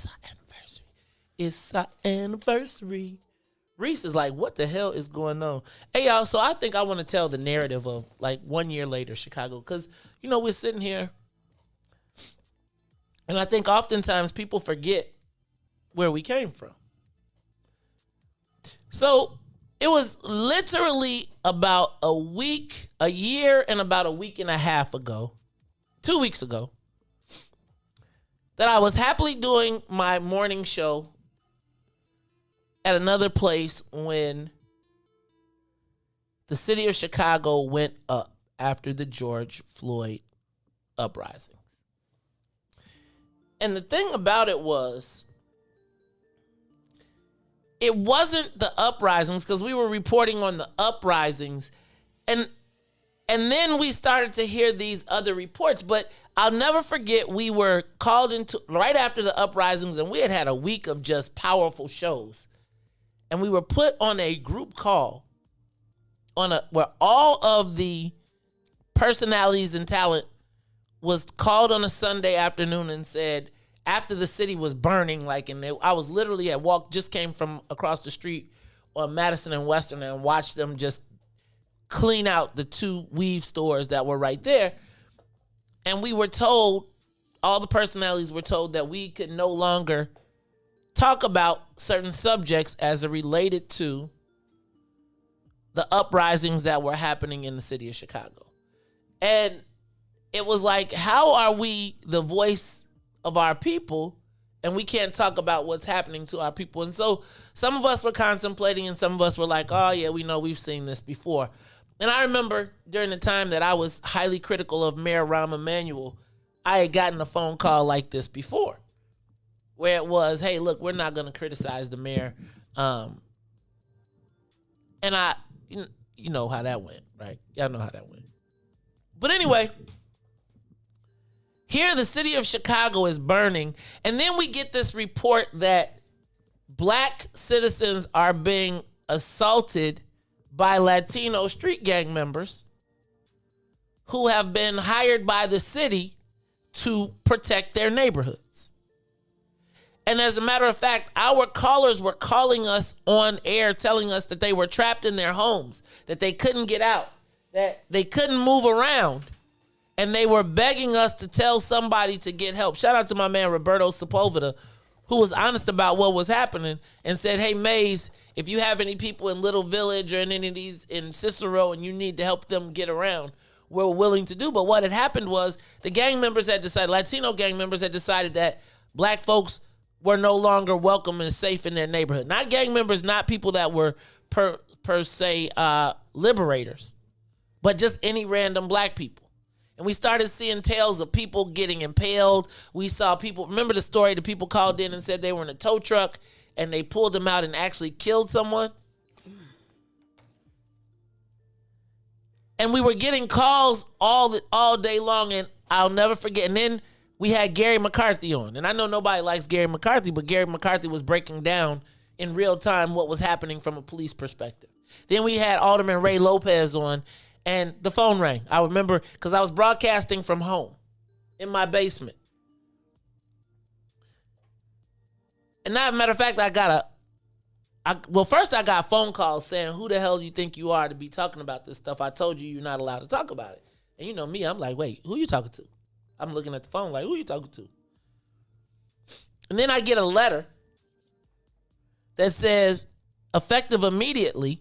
It's our anniversary. Reese is like, what the hell is going on? Hey, y'all, so I think I want to tell the narrative of like 1 year later, Chicago. Because, you know, we're sitting here. And I think oftentimes people forget where we came from. So it was literally about a year and about a week and a half ago, 2 weeks ago, that I was happily doing my morning show at another place when the city of Chicago went up after the George Floyd uprisings. And the thing about it was, it wasn't the uprisings, because we were reporting on the uprisings, and then we started to hear these other reports. But I'll never forget, we were called into right after the uprisings, and we had a week of just powerful shows. And we were put on a group call where all of the personalities and talent was called on a Sunday afternoon and said, after the city was burning, I was literally just came from across the street on Madison and Western and watched them just clean out the 2 weave stores that were right there. And we were told, all the personalities were told, that we could no longer talk about certain subjects as it related to the uprisings that were happening in the city of Chicago. And it was like, how are we the voice of our people and we can't talk about what's happening to our people? And so some of us were contemplating, and some of us were like, oh yeah, we know, we've seen this before. And I remember during the time that I was highly critical of Mayor Rahm Emanuel, I had gotten a phone call like this before, where it was, hey, look, we're not going to criticize the mayor. And you know how that went, right? Y'all know how that went. But anyway, here the city of Chicago is burning. And then we get this report that black citizens are being assaulted by Latino street gang members who have been hired by the city to protect their neighborhoods. And as a matter of fact, our callers were calling us on air, telling us that they were trapped in their homes, that they couldn't get out, that they couldn't move around, and they were begging us to tell somebody to get help. Shout out to my man Roberto Sepulveda, who was honest about what was happening and said, hey, Maze, if you have any people in Little Village or in any of these in Cicero and you need to help them get around, we're willing to do. But what had happened was the gang members had decided, Latino gang members had decided that black folks were no longer welcome and safe in their neighborhood. Not gang members, not people that were per se liberators, but just any random black people. And we started seeing tales of people getting impaled. We saw people, remember the story, the people called in and said they were in a tow truck and they pulled them out and actually killed someone? And we were getting calls all day long, and I'll never forget. And then we had Gary McCarthy on. And I know nobody likes Gary McCarthy, but Gary McCarthy was breaking down in real time what was happening from a police perspective. Then we had Alderman Ray Lopez on, and the phone rang. I remember because I was broadcasting from home in my basement. And as a matter of fact, first I got phone calls saying, who the hell do you think you are to be talking about this stuff? I told you you're not allowed to talk about it. And you know me, I'm like, wait, who you talking to? I'm looking at the phone like, who you talking to? And then I get a letter that says, effective immediately,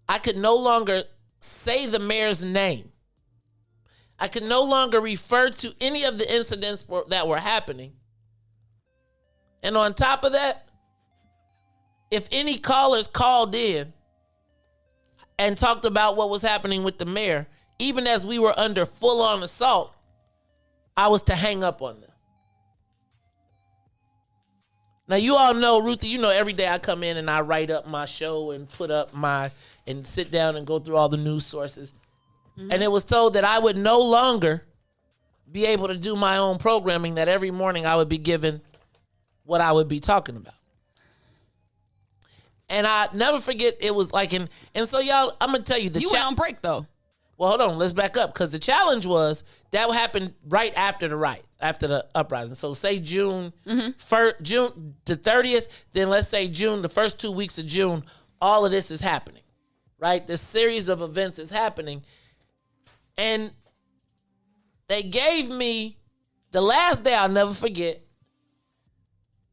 I could no longer say the mayor's name. I could no longer refer to any of the incidents that were happening. And on top of that, if any callers called in and talked about what was happening with the mayor, even as we were under full-on assault, I was to hang up on them. Now, you all know, Ruthie, you know every day I come in and I write up my show and put up and sit down and go through all the news sources. Mm-hmm. And it was told that I would no longer be able to do my own programming, that every morning I would be given what I would be talking about. And I never forget, it was like, and so y'all, I'm going to tell you. You went on break, though. Well, hold on. Let's back up because the challenge was that happened right after the riot, after the uprising. So say June June the 30th. Then let's say June, the first 2 weeks of June. All of this is happening, right? This series of events is happening, and they gave me the last day. I'll never forget.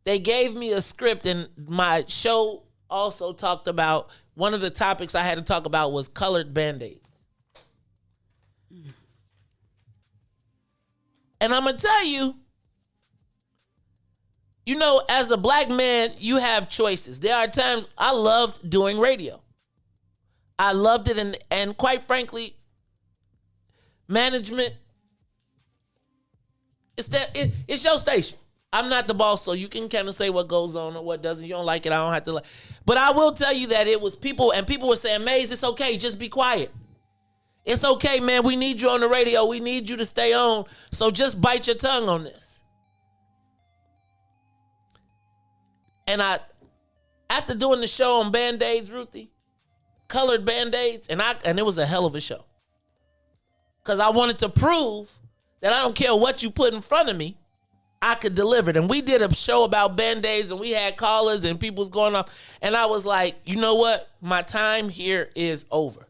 They gave me a script, and my show also talked about one of the topics I had to talk about was colored Band-Aids. And I'm going to tell you, you know, as a black man, you have choices. There are times I loved doing radio. I loved it. And quite frankly, management, it's your station. I'm not the boss, so you can kind of say what goes on or what doesn't. You don't like it, I don't have to like. But I will tell you that it was people, and people were saying, Maze, it's okay, just be quiet. It's okay, man. We need you on the radio. We need you to stay on. So just bite your tongue on this. And after doing the show on Band-Aids, Ruthie, colored Band-Aids, and it was a hell of a show. Because I wanted to prove that I don't care what you put in front of me, I could deliver it. And we did a show about Band-Aids, and we had callers and people was going off. And I was like, you know what? My time here is over.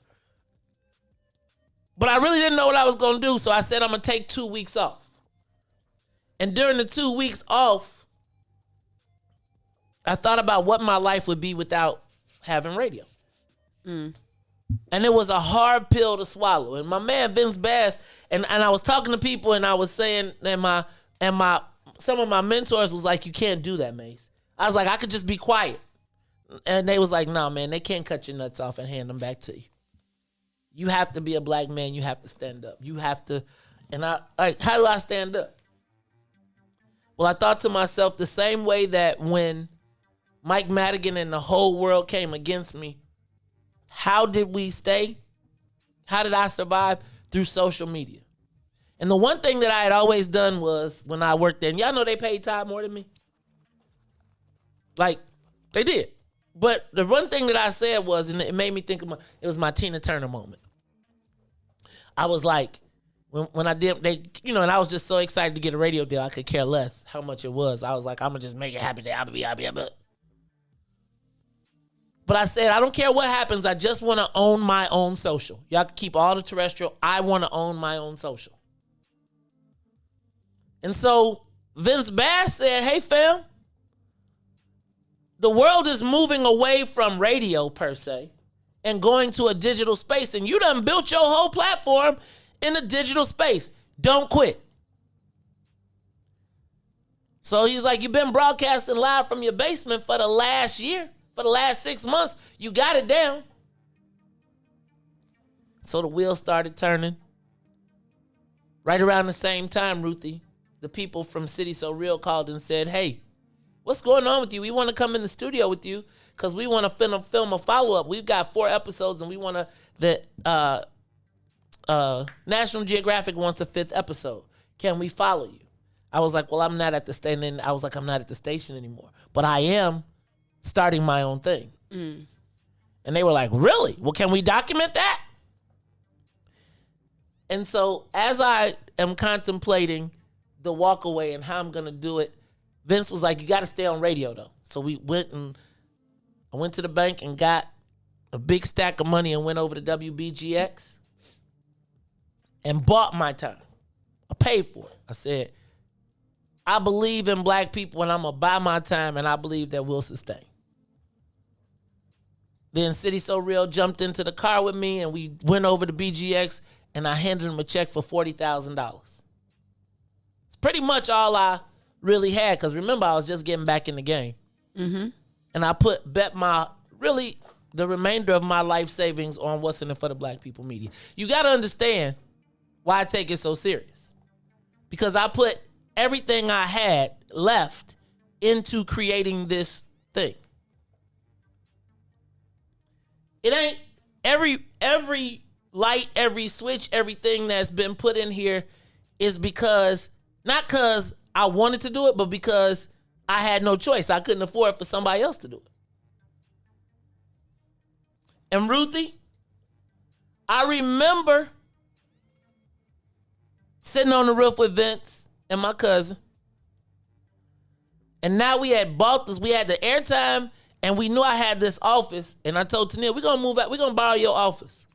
But I really didn't know what I was going to do, so I said I'm going to take 2 weeks off. And during the 2 weeks off, I thought about what my life would be without having radio. And it was a hard pill to swallow. And my man Vince Bass, and I was talking to people, and I was saying that some of my mentors was like, you can't do that, Mace. I was like, I could just be quiet. And they was like, nah, man, they can't cut your nuts off and hand them back to you. You have to be a black man. You have to stand up. You have to, and how do I stand up? Well, I thought to myself the same way that when Mike Madigan and the whole world came against me, how did we stay? How did I survive? Through social media. And the one thing that I had always done was when I worked there, and y'all know they paid Todd more than me. Like, they did. But the one thing that I said was, and it made me think of it was my Tina Turner moment. I was like, when I did, and I was just so excited to get a radio deal, I could care less how much it was. I was like, I'm going to just make it happen. But I said, I don't care what happens. I just want to own my own social. Y'all can keep all the terrestrial. I want to own my own social. And so Vince Bass said, hey, fam, the world is moving away from radio per se and going to a digital space. And you done built your whole platform in a digital space. Don't quit. So he's like, you've been broadcasting live from your basement for the last year, for the last 6 months. You got it down. So the wheels started turning. Right around the same time, Ruthie, the people from City So Real called and said, hey, what's going on with you? We want to come in the studio with you because we want to film a follow-up. We've got 4 episodes, and we want to, National Geographic wants a 5th episode. Can we follow you? I was like, well, I'm not at the station. I was like, I'm not at the station anymore. But I am starting my own thing. And they were like, really? Well, can we document that? And so as I am contemplating the walk away and how I'm going to do it, Vince was like, you got to stay on radio, though. So I went to the bank and got a big stack of money and went over to WBGX and bought my time. I paid for it. I said, I believe in black people and I'm going to buy my time, and I believe that we'll sustain. Then City So Real jumped into the car with me, and we went over to BGX, and I handed him a check for $40,000. It's pretty much all I really had, because remember, I was just getting back in the game. And I bet the remainder of my life savings on what's in it for the black people media. You got to understand why I take it so serious. Because I put everything I had left into creating this thing. It ain't every light, every switch, everything that's been put in here is not because I wanted to do it, but because I had no choice. I couldn't afford for somebody else to do it. And Ruthie, I remember sitting on the roof with Vince and my cousin. And now we had bought this. We had the airtime, and we knew I had this office. And I told Tania, we're going to move out. We're going to borrow your office.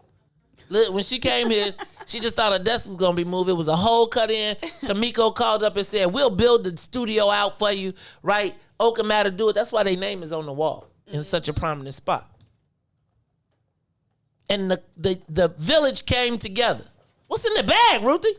Look, when she came here, she just thought her desk was going to be moved. It was a hole cut in. Tamiko called up and said, we'll build the studio out for you, right? Oakham Matter do it. That's why their name is on the wall in such a prominent spot. And the village came together. What's in the bag, Ruthie?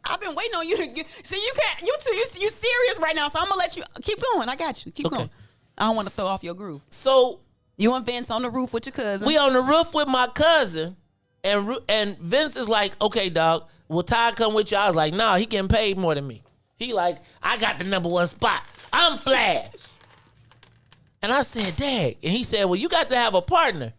I've been waiting on you to get. See, you can't. You serious right now? So I'm gonna let you keep going. I got you. Keep going. I don't want to throw off your groove. So you and Vince on the roof with your cousin. We on the roof with my cousin, and Vince is like, okay, dog, will Todd come with you? I was like, nah, he getting paid more than me. He like, I got the #1 spot. I'm Flash. And I said, Dad. And he said, well, you got to have a partner.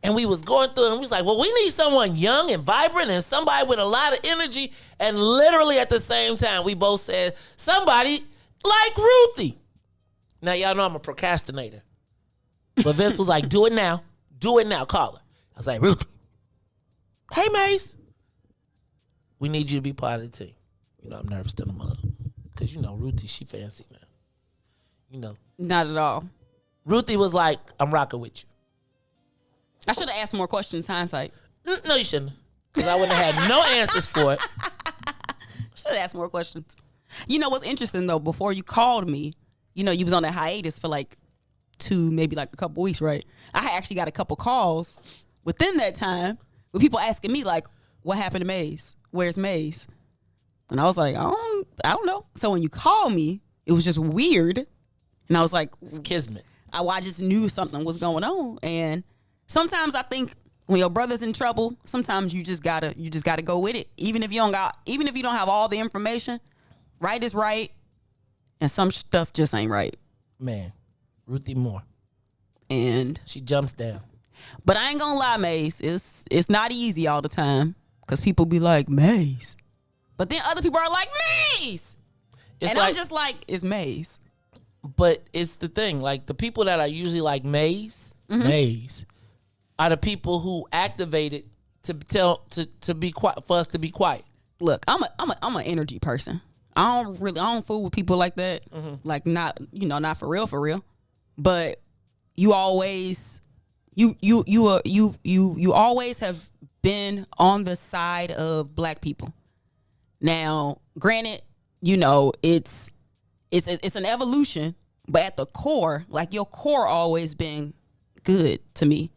And we was going through it, and we was like, well, we need someone young and vibrant and somebody with a lot of energy. And literally at the same time, we both said, somebody like Ruthie. Now, y'all know I'm a procrastinator. But Vince was like, do it now. Do it now. Call her. I was like, Ruthie. Hey, Mace. We need you to be part of the team. You know, I'm nervous to the mug. Because, you know, Ruthie, she fancy now. You know. Not at all. Ruthie was like, I'm rocking with you. I should have asked more questions, hindsight. No, you shouldn't. Because I wouldn't have had no answers for it. Should have asked more questions. You know what's interesting, though? Before you called me, you know, you was on that hiatus for like 2, maybe like a couple weeks, right? I had actually got a couple calls within that time with people asking me, like, what happened to Maze? Where's Maze? And I was like, I don't know. So when you called me, it was just weird. And I was like, it's kismet. I just knew something was going on. And sometimes I think when your brother's in trouble, sometimes you just gotta go with it. Even if you don't have all the information, right is right, and some stuff just ain't right. Man, Ruthie Moore. And she jumps down. But I ain't gonna lie, Maze. It's not easy all the time. Cause people be like, Maze. But then other people are like, Maze. And I'm just like, it's Maze. But it's the thing, like the people that are usually like Maze, Maze, are the people who activated to be quiet, for us to be quiet. Look, I'm an energy person. I don't fool with people like that. Like not for real. But you always always have been on the side of black people. Now, granted, you know, it's an evolution, but at the core, like your core always been good to me.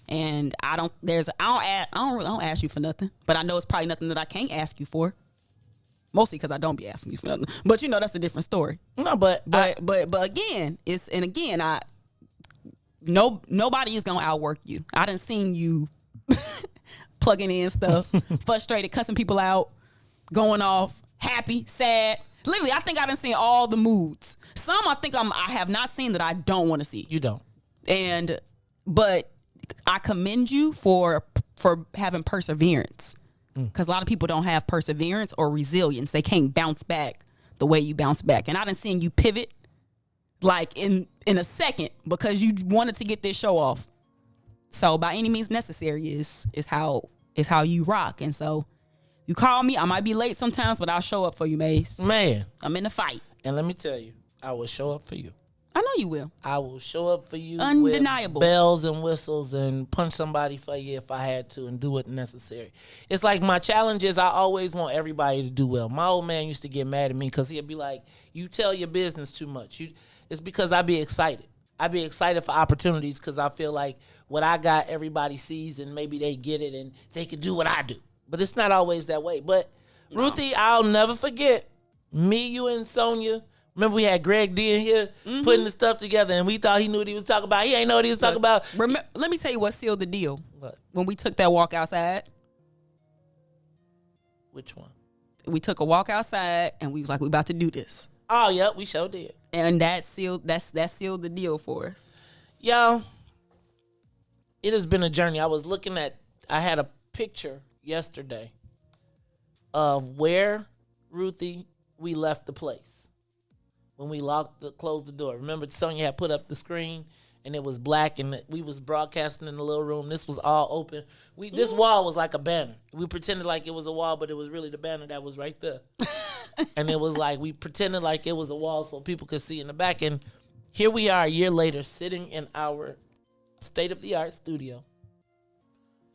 And I don't ask you for nothing, but I know it's probably nothing that I can't ask you for. Mostly because I don't be asking you for nothing. But you know, that's a different story. No, but again, nobody is gonna outwork you. I done seen you plugging in stuff, frustrated, cussing people out, going off, happy, sad. Literally, I think I done seen all the moods. Some I think I have not seen that I don't want to see. You don't. But I commend you for having perseverance. Because a lot of people don't have perseverance or resilience. They can't bounce back the way you bounce back. And I done seen you pivot like in a second because you wanted to get this show off. So by any means necessary is how you rock. And so you call me, I might be late sometimes, but I'll show up for you, Mace. Man. I'm in the fight. And let me tell you, I will show up for you. I know you will. I will show up for you. Undeniable. With bells and whistles and punch somebody for you if I had to and do what necessary. It's like my challenge is I always want everybody to do well. My old man used to get mad at me because he'd be like, you tell your business too much. It's because I be excited. I be excited for opportunities because I feel like what I got, everybody sees and maybe they get it and they can do what I do. But it's not always that way. But no. Ruthie, I'll never forget me, you, and Sonia. Remember we had Greg D in here putting the stuff together and we thought he knew what he was talking about. He ain't know what he was talking about. Let me tell you what sealed the deal. What? When we took that walk outside. Which one? We took a walk outside and we was like, we about to do this. Oh, yep, we sure did. And that sealed the deal for us. Y'all, it has been a journey. I had a picture yesterday of where, Ruthie, we left the place. When we closed the door. Remember Sonia had put up the screen and it was black, and we was broadcasting in the little room. This was all open. This wall was like a banner. We pretended like it was a wall, but it was really the banner that was right there. And it was like we pretended like it was a wall so people could see in the back. And here we are a year later sitting in our state-of-the-art studio.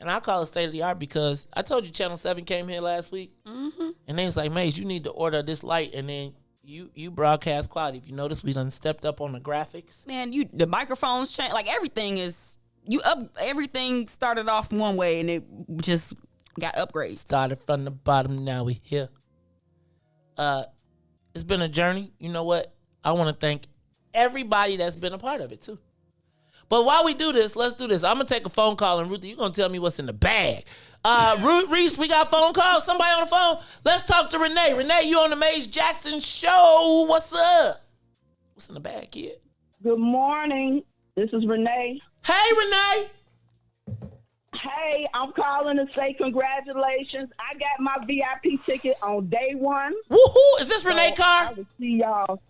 And I call it state-of-the-art because I told you Channel 7 came here last week. Mm-hmm. And they was like, Maze, you need to order this light. And then you broadcast quality. If you notice, we done stepped up on the graphics. Man, the microphones changed. Like everything is, everything started off one way and it just got upgrades. Started from the bottom, now we here. It's been a journey. You know what? I want to thank everybody that's been a part of it too. But while we do this, let's do this. I'm going to take a phone call, and Ruthie, you're going to tell me what's in the bag. Reese, we got a phone call. Somebody on the phone? Let's talk to Renee. Renee, you on the Maze Jackson show. What's up? What's in the bag, kid? Good morning. This is Renee. Hey, Renee. Hey, I'm calling to say congratulations. I got my VIP ticket on day one. Woohoo! Is this Renee Carr? I will see y'all.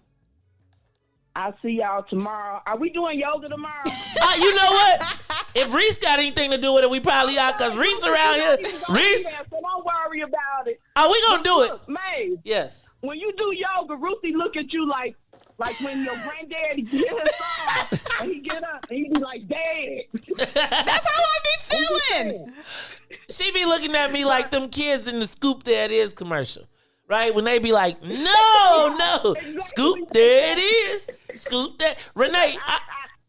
I'll see y'all tomorrow. Are we doing yoga tomorrow? You know what? If Reese got anything to do with it, we probably are, because Reese around here. Reese. So don't worry about it. Oh, we gonna do it. Maze. Yes. When you do yoga, Ruthie look at you like when your granddaddy get his song and he get up and he be like, Dad. That's how I be feeling. She be looking at me like them kids in the Scoop There It Is commercial. Right? When they be like, no, exactly. Scoop, there it is. Scoop that. Renee,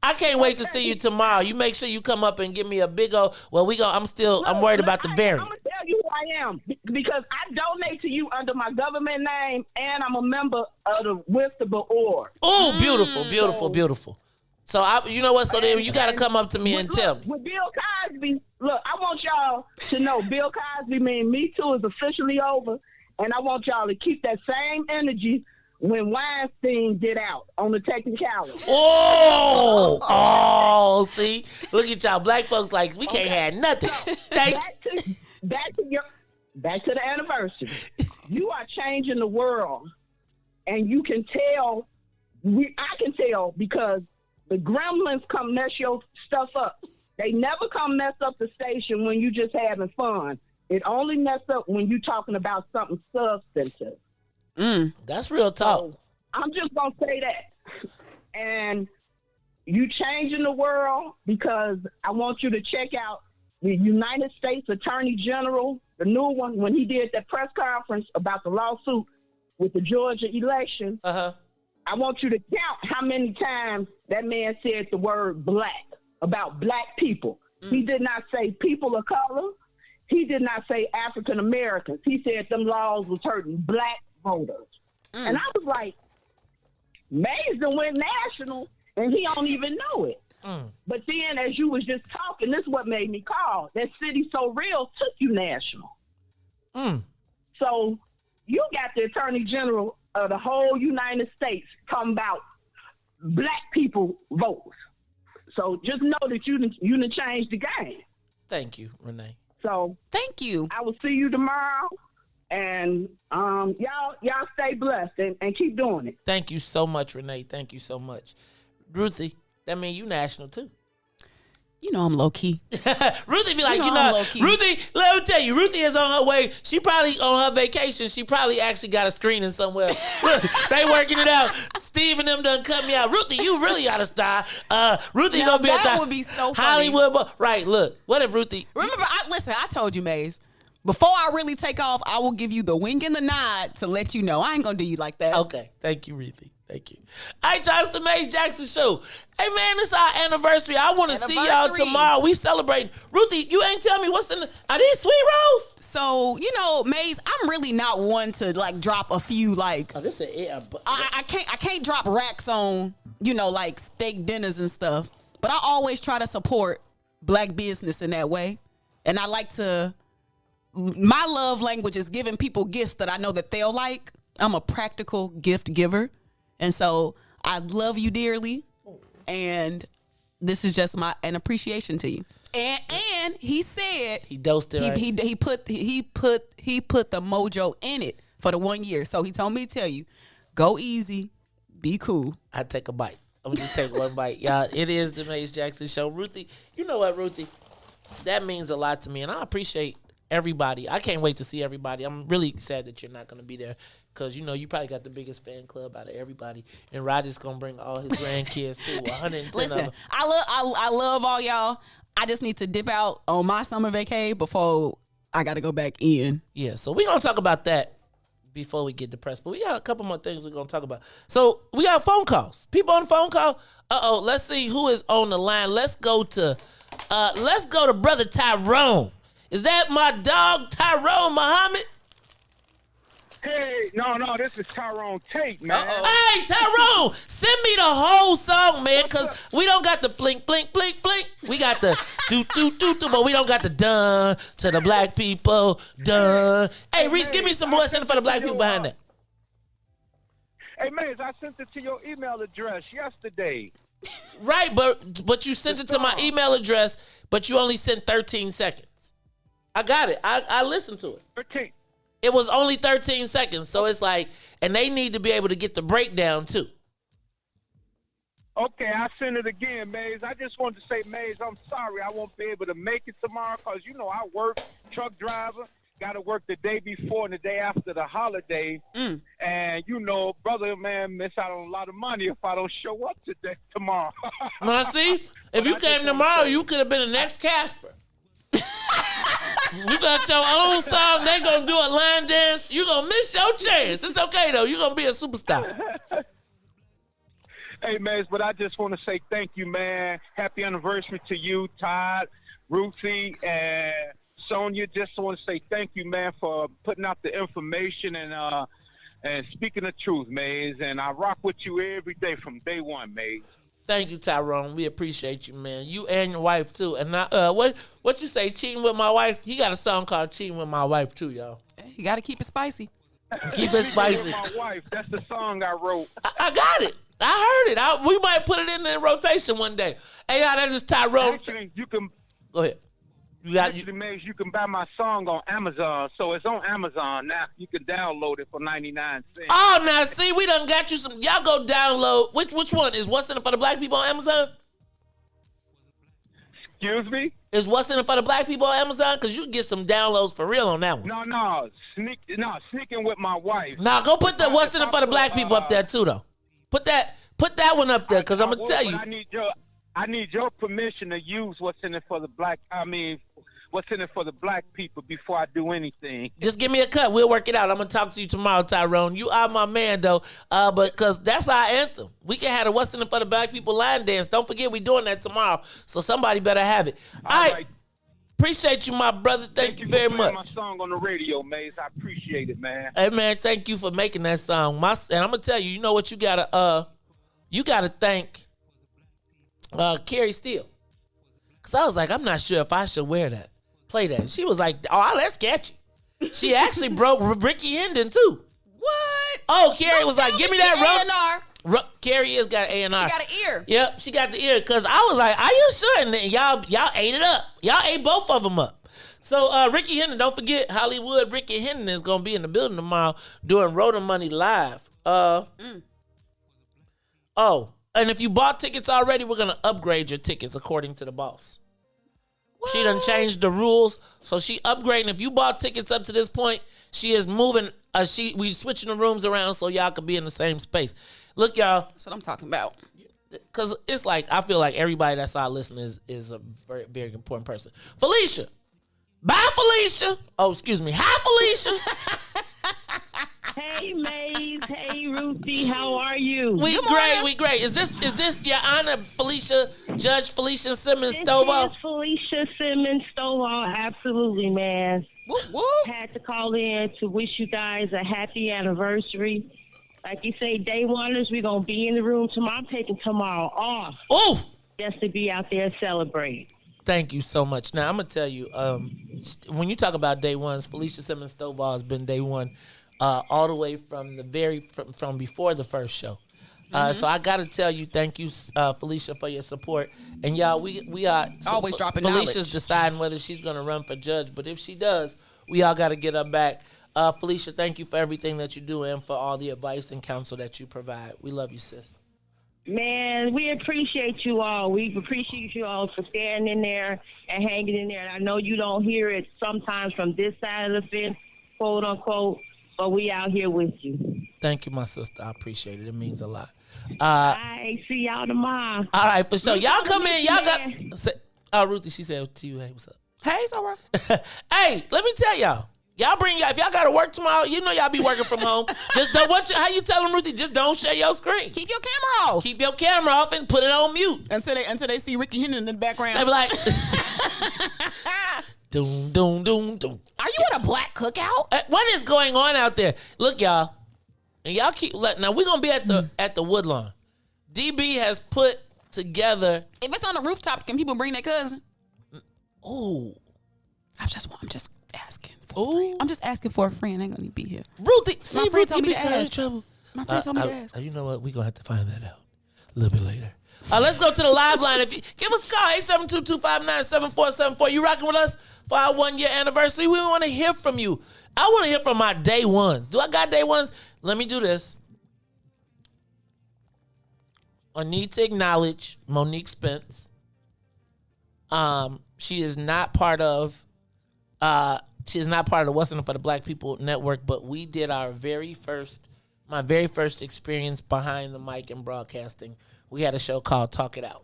I can't wait to see you tomorrow. You make sure you come up and give me a big old, I'm worried about the variant. I'm going to tell you who I am because I donate to you under my government name and I'm a member of the WIIFTBP. Oh, beautiful. So, you know what? So then you got to come up to me and tell me. With Bill Cosby, look, I want y'all to know Bill Cosby mean Me Too is officially over. And I want y'all to keep that same energy when Weinstein get out on the technicality. Oh, see? Look at y'all black folks like, we can't have nothing. Back to the anniversary. You are changing the world. And you can tell, I can tell because the gremlins come mess your stuff up. They never come mess up the station when you just having fun. It only mess up when you talking about something substantive. That's real talk. So I'm just going to say that. And you changing the world because I want you to check out the United States Attorney General, the new one, when he did that press conference about the lawsuit with the Georgia election. Uh-huh. I want you to count how many times that man said the word black about black people. He did not say people of color. He did not say African Americans. He said them laws was hurting black voters. And I was like, Maze done went national, and he don't even know it. But then, as you was just talking, this is what made me call. That City So Real took you national. So you got the Attorney General of the whole United States talking about black people votes. So just know that you done changed the game. Thank you, Renee. So thank you. I will see you tomorrow, and y'all stay blessed and keep doing it. Thank you so much, Renee. Thank you so much, Ruthie. That mean you national too. You know I'm low key. Ruthie be like, Ruthie. Let me tell you, Ruthie is on her way. She probably on her vacation. She probably actually got a screening somewhere. Look, they working it out. Steve and them done cut me out. Ruthie, you really got a star. Ruthie gonna be at the would be so funny. Hollywood. Right? Look, what if Ruthie? Remember, I told you, Maze. Before I really take off, I will give you the wink and the nod to let you know I ain't gonna do you like that. Okay, thank you, Ruthie. Thank you. All right, y'all, it's the Maze Jackson Show. Hey, man, this is our anniversary. I want to see y'all tomorrow. We celebrating. Ruthie, you ain't tell me what's in are these sweet rolls? So, Maze, I'm really not one to, drop a few, this is it. I can't drop racks on, steak dinners and stuff. But I always try to support black business in that way. And I like to, my love language is giving people gifts that I know that they'll like. I'm a practical gift giver. And so I love you dearly, and this is just an appreciation to you. And he said he dosed it. He put the mojo in it for the 1 year. So he told me to tell you, go easy, be cool. I take a bite. I'm gonna just take one bite, y'all. It is the Maze Jackson Show. Ruthie, you know what, Ruthie? That means a lot to me, and I appreciate everybody. I can't wait to see everybody. I'm really sad that you're not gonna be there because you know you probably got the biggest fan club out of everybody, and Roger's gonna bring all his grandkids too. 110 of Listen, them. I love all y'all. I just need to dip out on my summer vacay before I got to go back in. Yeah, so we're going to talk about that before we get depressed. But we got a couple more things we're going to talk about. So we got phone calls. People on the phone call. Let's see who is on the line. Let's go to Brother Tyrone. Is that my dog, Tyrone Muhammad? Hey, no, this is Tyrone Tate, man. Hey, Tyrone, send me the whole song, man, because we don't got the blink, blink, blink, blink. We got the do, but we don't got the dun to the black people, dun. Hey, Reese, give me some more sending for the black people behind that. Hey, man, I sent it to your email address yesterday. Right, but you sent it to my email address, but you only sent 13 seconds. I got it. I listened to it. 13. It was only 13 seconds, so it's like, and they need to be able to get the breakdown too. Okay, I sent it again, Maze. I just wanted to say, Maze, I'm sorry I won't be able to make it tomorrow because, you know, I work, truck driver, got to work the day before and the day after the holiday. And, you know, brother, man, miss out on a lot of money if I don't show up tomorrow. Now, see, if you came tomorrow, you could have been the next Casper. You got your own song. They gonna do a line dance. You gonna miss your chance. It's okay though. You gonna be a superstar. Hey, man, but I just want to say thank you, man. Happy anniversary to you, Todd, Ruthie, and Sonia. Just want to say thank you, man, for putting out the information and speaking the truth, Maze. And I rock with you every day from day one, Maze. Thank you, Tyrone. We appreciate you, man. You and your wife too. And what you say? Cheating with my wife? He got a song called "Cheating with My Wife" too, y'all. You got to keep it spicy. Keep it spicy. My wife. That's the song I wrote. I got it. I heard it. We might put it in the rotation one day. Hey, y'all, that's just Tyrone. Actually, you can go ahead. You can buy my song on Amazon, so it's on Amazon now. You can download it for 99 cents. Oh, now see, we done got you some. Y'all go download. Which one is What's in It for the Black People on Amazon? Excuse me? Is What's in It for the Black People on Amazon? Because you can get some downloads for real on that one. No, sneaking with my wife. Nah, go put the What's in It for the Black People up there too, though. Put that one up there, because I'm gonna tell you. I need your permission to use What's in It for the Black. What's in it for the black people before I do anything. Just give me a cut. We'll work it out. I'm going to talk to you tomorrow, Tyrone. You are my man, though, but because that's our anthem. We can have a What's in It for the Black People line dance. Don't forget we're doing that tomorrow, so somebody better have it. All right. Appreciate you, my brother. Thank you very much. My song on the radio, Maze. I appreciate it, man. Hey, man, thank you for making that song. And I'm going to tell you, you know what? You got to thank Carrie Steele. Because I was like, I'm not sure if I should wear that. Play that. She was like, oh, that's catchy. She actually broke Ricky Hendon too. What? Oh, Carrie was like, give me that A&R. Carrie has got A&R. She got an ear. Yep, she got the ear. Because I was like, are you sure? And then y'all ate it up. Y'all ate both of them up. So Ricky Hendon, don't forget, Hollywood Ricky Hendon is going to be in the building tomorrow doing Road to Money Live. Oh, and if you bought tickets already, we're going to upgrade your tickets according to the boss. What? She done changed the rules, so she upgrading. If you bought tickets up to this point, she is moving. We switching the rooms around so y'all could be in the same space. Look, y'all. That's what I'm talking about. Because it's like, I feel like everybody that's our listener is a very, very important person. Felicia. Bye, Felicia. Oh, excuse me. Hi, Felicia. Hey, Maze. Hey, Ruthie. How are you? We great. Is this your honor, Felicia, Judge Felicia Simmons Stovall? This is Felicia Simmons Stovall. Absolutely, man. Woo. Had to call in to wish you guys a happy anniversary. Like you say, day oneers, we're going to be in the room tomorrow. I'm taking tomorrow off. Oh! Just to be out there celebrating. Thank you so much. Now, I'm going to tell you, when you talk about day ones, Felicia Simmons Stovall has been day one all the way from from before the first show. So I got to tell you, thank you, Felicia, for your support. And y'all, we are always dropping Felicia's knowledge. deciding whether she's going to run for judge, but if she does, we all got to get her back. Felicia, thank you for everything that you do and for all the advice and counsel that you provide. We love you, sis. Man, we appreciate you all. We appreciate you all for standing in there and hanging in there. And I know you don't hear it sometimes from this side of the fence, quote unquote, but we out here with you. Thank you, my sister. I appreciate it. It means a lot. I see y'all tomorrow. All right, for sure. Y'all come in. Y'all got. Ruthie, she said to you, hey, what's up? Hey, it's all right. Hey, let me tell y'all. Y'all if y'all got to work tomorrow, you know y'all be working from home. Just don't how you tell them, Ruthie, just don't share your screen. Keep your camera off. Keep your camera off and put it on mute. Until they see Ricky Henderson in the background. They be like, doom, doom, doom, doom. Are you at a black cookout? What is going on out there? Look, y'all. And y'all keep now we're gonna be at the Woodlawn. DB has put together. If it's on the rooftop, can people bring their cousin? Oh. I'm just asking. I'm just asking for a friend. I ain't gonna be here. Ruthie, my friend told me to ask. My friend told me to ask. You know what? We're gonna have to find that out a little bit later. Let's go to the live line. If you give us a call, 872-259-7474. You rocking with us for our 1 year anniversary? We want to hear from you. I want to hear from my day ones. Do I got day ones? Let me do this. I need to acknowledge Monique Spence. She is not part of the What's in It for the Black People Network, but we did my very first experience behind the mic and broadcasting. We had a show called Talk It Out.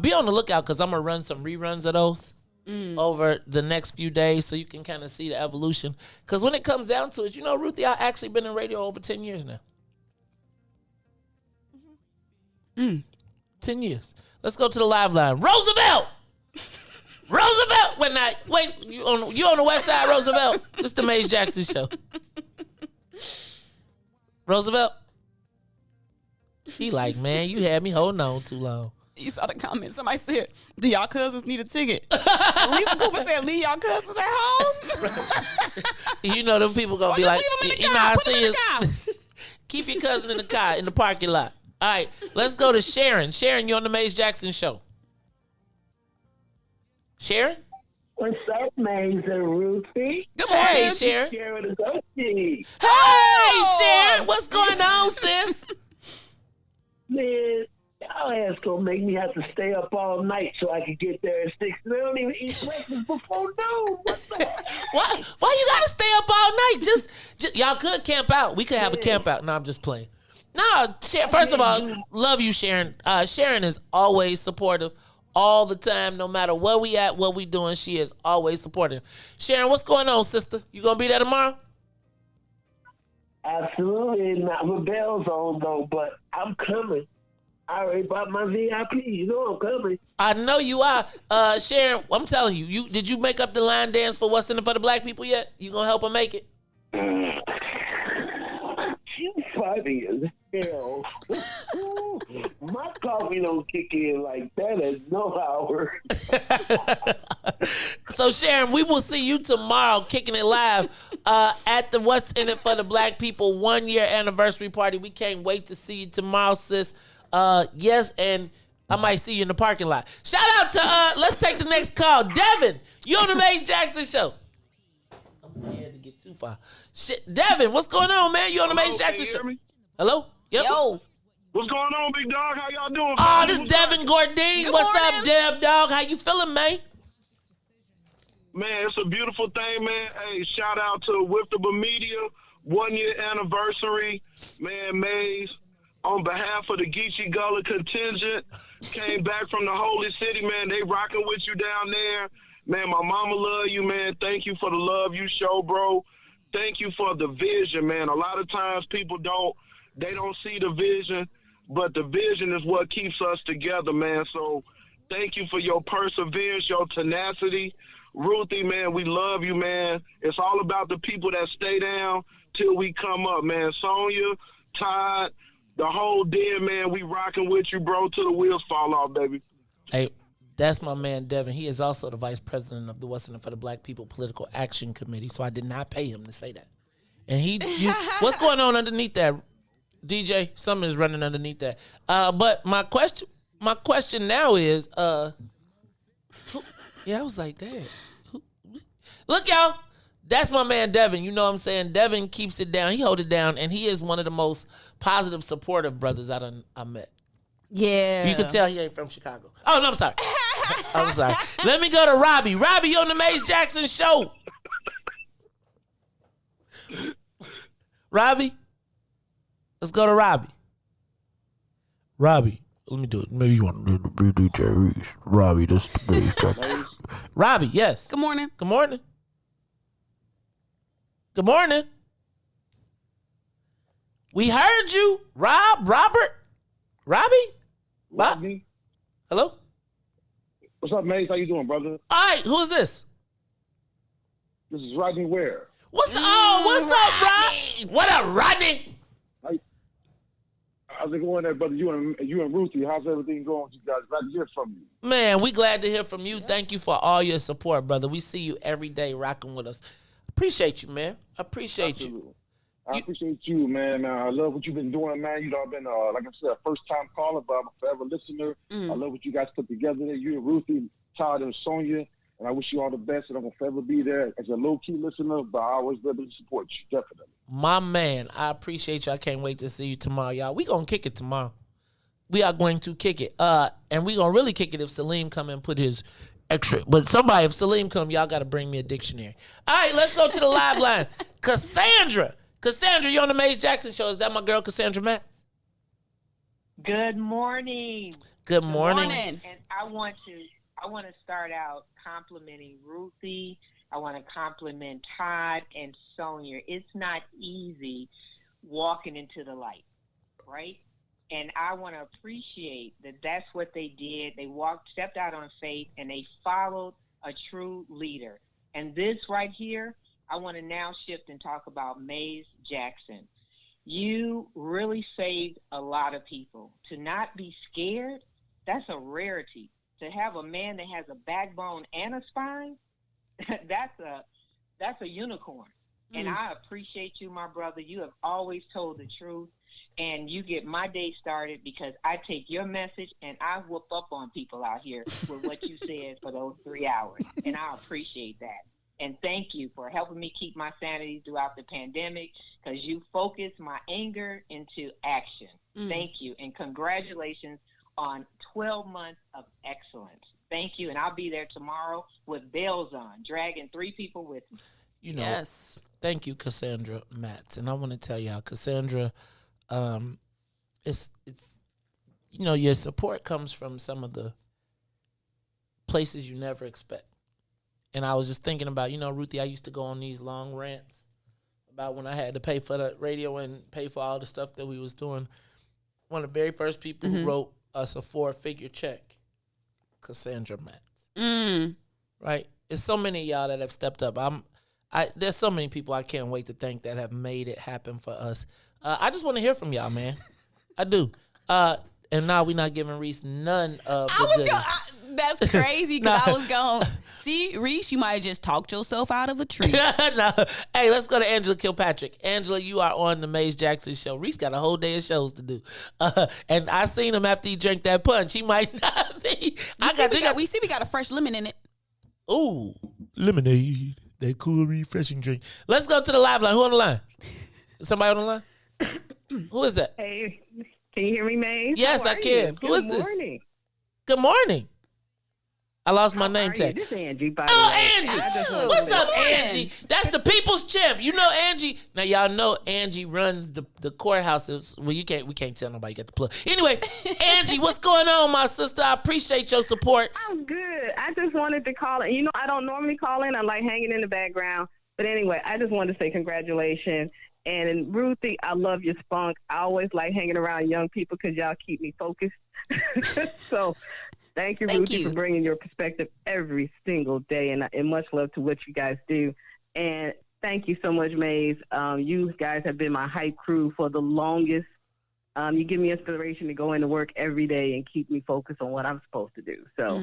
Be on the lookout because I'm going to run some reruns of those over the next few days so you can kind of see the evolution. Because when it comes down to it, Ruthie, I've actually been in radio over 10 years now. 10 years. Let's go to the live line. Roosevelt! Wait, you on the west side, Roosevelt? This the Maze Jackson show. Roosevelt? He like, man, you had me holding on too long. You saw the comment. Somebody said, do y'all cousins need a ticket? Lisa Cooper said, leave y'all cousins at home. Them people gonna be like, keep your cousin in the car in the parking lot. All right, let's go to Sharon. Sharon, you're on the Maze Jackson show. Sharon? What's up, Maze and Ruthie? Good morning. Hey, Sharon. Sharon is up to you. Hey, Sharon. What's going on, sis? Man, y'all ass gonna make me have to stay up all night so I can get there at 6. They don't even eat breakfast before noon. What the heck? Why you gotta stay up all night? Just y'all could camp out. We could have a camp out. No, I'm just playing. No, first of all, love you, Sharon. Sharon is always supportive. All the time, no matter where we at, what we doing, she is always supportive. Sharon, what's going on, sister? You gonna be there tomorrow? Absolutely not with bells on though, but I'm coming. I already bought my VIP. You know I'm coming. I know you are. Sharon, I'm telling you, did you make up the line dance for What's in It for the Black People yet? You gonna help her make it? You funny as hell. My coffee don't kick in like that at no hour. So Sharon, we will see you tomorrow kicking it live at the What's in It for the Black People 1 year anniversary party. We can't wait to see you tomorrow, sis. Yes, and I might see you in the parking lot. Shout out to let's take the next call. Devin, you on the Maze Jackson show. I'm scared to get too far. Shit, Devin, what's going on, man? You on the Maze Jackson show? Hello? Yep. Yo. What's going on, big dog? How y'all doing? Oh, this is Devin Gordine. What's up, Dev dog? How you feeling, man? Man, it's a beautiful thing, man. Hey, shout out to WIIFTBP Media, 1 year anniversary. Man, Maze, on behalf of the Geechee Gullah contingent, came back from the Holy City, man. They rocking with you down there. Man, my mama love you, man. Thank you for the love you show, bro. Thank you for the vision, man. A lot of times people don't see the vision, but the vision is what keeps us together, man. So thank you for your perseverance, your tenacity. Ruthie, man, we love you, man. It's all about the people that stay down till we come up, man. Sonia, Todd, the whole deal, man, we rocking with you, bro, till the wheels fall off, baby. Hey, that's my man, Devin. He is also the vice president of the What's in It for the Black People Political Action Committee, so I did not pay him to say that. And what's going on underneath that, DJ? Something is running underneath that. But my question now is, I was like, damn. Look, y'all, that's my man, Devin. You know what I'm saying? Devin keeps it down. He hold it down, and he is one of the most positive, supportive brothers I met. Yeah. You can tell he ain't from Chicago. Oh, no, I'm sorry. I'm sorry. Let me go to Robbie. Robbie on the Maze Jackson show. Robbie? Let's go to Robbie. Robbie. Let me do it. Maybe you want to do DJ Reese. Robbie, this is the Maze Jackson. Robbie, yes. Good morning. Good morning. Good morning. We heard you. Robert? Robbie? Robbie? Hello? What's up, Maze? How you doing, brother? All right, who's this? This is Rodney Ware. What's up, Rob? What up, Rodney? How's it going there, brother? You and Ruthie, how's everything going with you guys? Glad to hear from you. Man, we glad to hear from you. Thank you for all your support, brother. We see you every day rocking with us. Appreciate you, man. Appreciate you. I appreciate you, man. I love what you've been doing, man. You know, I've been, like I said, a first-time caller, but I'm a forever listener. I love what you guys put together there. You and Ruthie, Todd, and Sonia. And I wish you all the best, and I'm going to forever be there as a low-key listener, but I always love to support you, definitely. My man, I appreciate you. I can't wait to see you tomorrow, y'all. We going to kick it tomorrow. We are going to kick it. And we going to really kick it if Salim come and put his extra. But somebody, if Salim come, y'all got to bring me a dictionary. All right, let's go to the live line. Cassandra, you on the Maze Jackson show. Is that my girl, Cassandra Matz? Good morning. Good morning. And I want to start out complimenting Ruthie. I want to compliment Todd and Sonia. It's not easy walking into the light, right? And I want to appreciate that that's what they did. They stepped out on faith, and they followed a true leader. And this right here, I want to now shift and talk about Maze Jackson. You really saved a lot of people. To not be scared, that's a rarity. To have a man that has a backbone and a spine, that's a unicorn. And I appreciate you, my brother. You have always told the truth, and you get my day started because I take your message and I whoop up on people out here with what you said for those 3 hours, and I appreciate that. And thank you for helping me keep my sanity throughout the pandemic because you focused my anger into action. Thank you, and congratulations on 12 months of excellence. Thank you, and I'll be there tomorrow with bells on, dragging 3 people with me. You know, yes. Thank you, Cassandra Matz. And I want to tell y'all, Cassandra, it's you know, your support comes from some of the places you never expect. And I was just thinking about, you know, Ruthie, I used to go on these long rants about when I had to pay for the radio and pay for all the stuff that we was doing. One of the very first people who wrote us a 4-figure check, Cassandra Matz. Right? There's so many of y'all that have stepped up. There's so many people I can't wait to thank that have made it happen for us. I just want to hear from y'all, man. I do. And now we're not giving Reese none of the goodies. That's crazy because I was going, see, Reese, you might have just talked yourself out of a tree. No. Hey, let's go to Angela Kilpatrick. Angela, you are on the Maze Jackson show. Reese got a whole day of shows to do. And I seen him after he drank that punch. He might not be. We got a fresh lemon in it. Ooh, lemonade. That cool, refreshing drink. Let's go to the live line. Who on the line? Somebody on the line? Who is that? Hey, can you hear me, Maze? Yes, I can. Who is this? Good morning. Good morning. I lost my name tag. This is Angie, by the way. Angie. What's up, Angie? That's the people's champ. You know Angie. Now, y'all know Angie runs the courthouses. Well, we can't tell nobody you got the plug. Anyway, Angie, what's going on, my sister? I appreciate your support. I'm good. I just wanted to call in. You know, I don't normally call in. I like hanging in the background. But anyway, I just wanted to say congratulations. And Ruthie, I love your spunk. I always like hanging around young people because y'all keep me focused. So thank you, Ruthie, for bringing your perspective every single day. And much love to what you guys do. And thank you so much, Maze. You guys have been my hype crew for the longest. You give me inspiration to go into work every day and keep me focused on what I'm supposed to do. So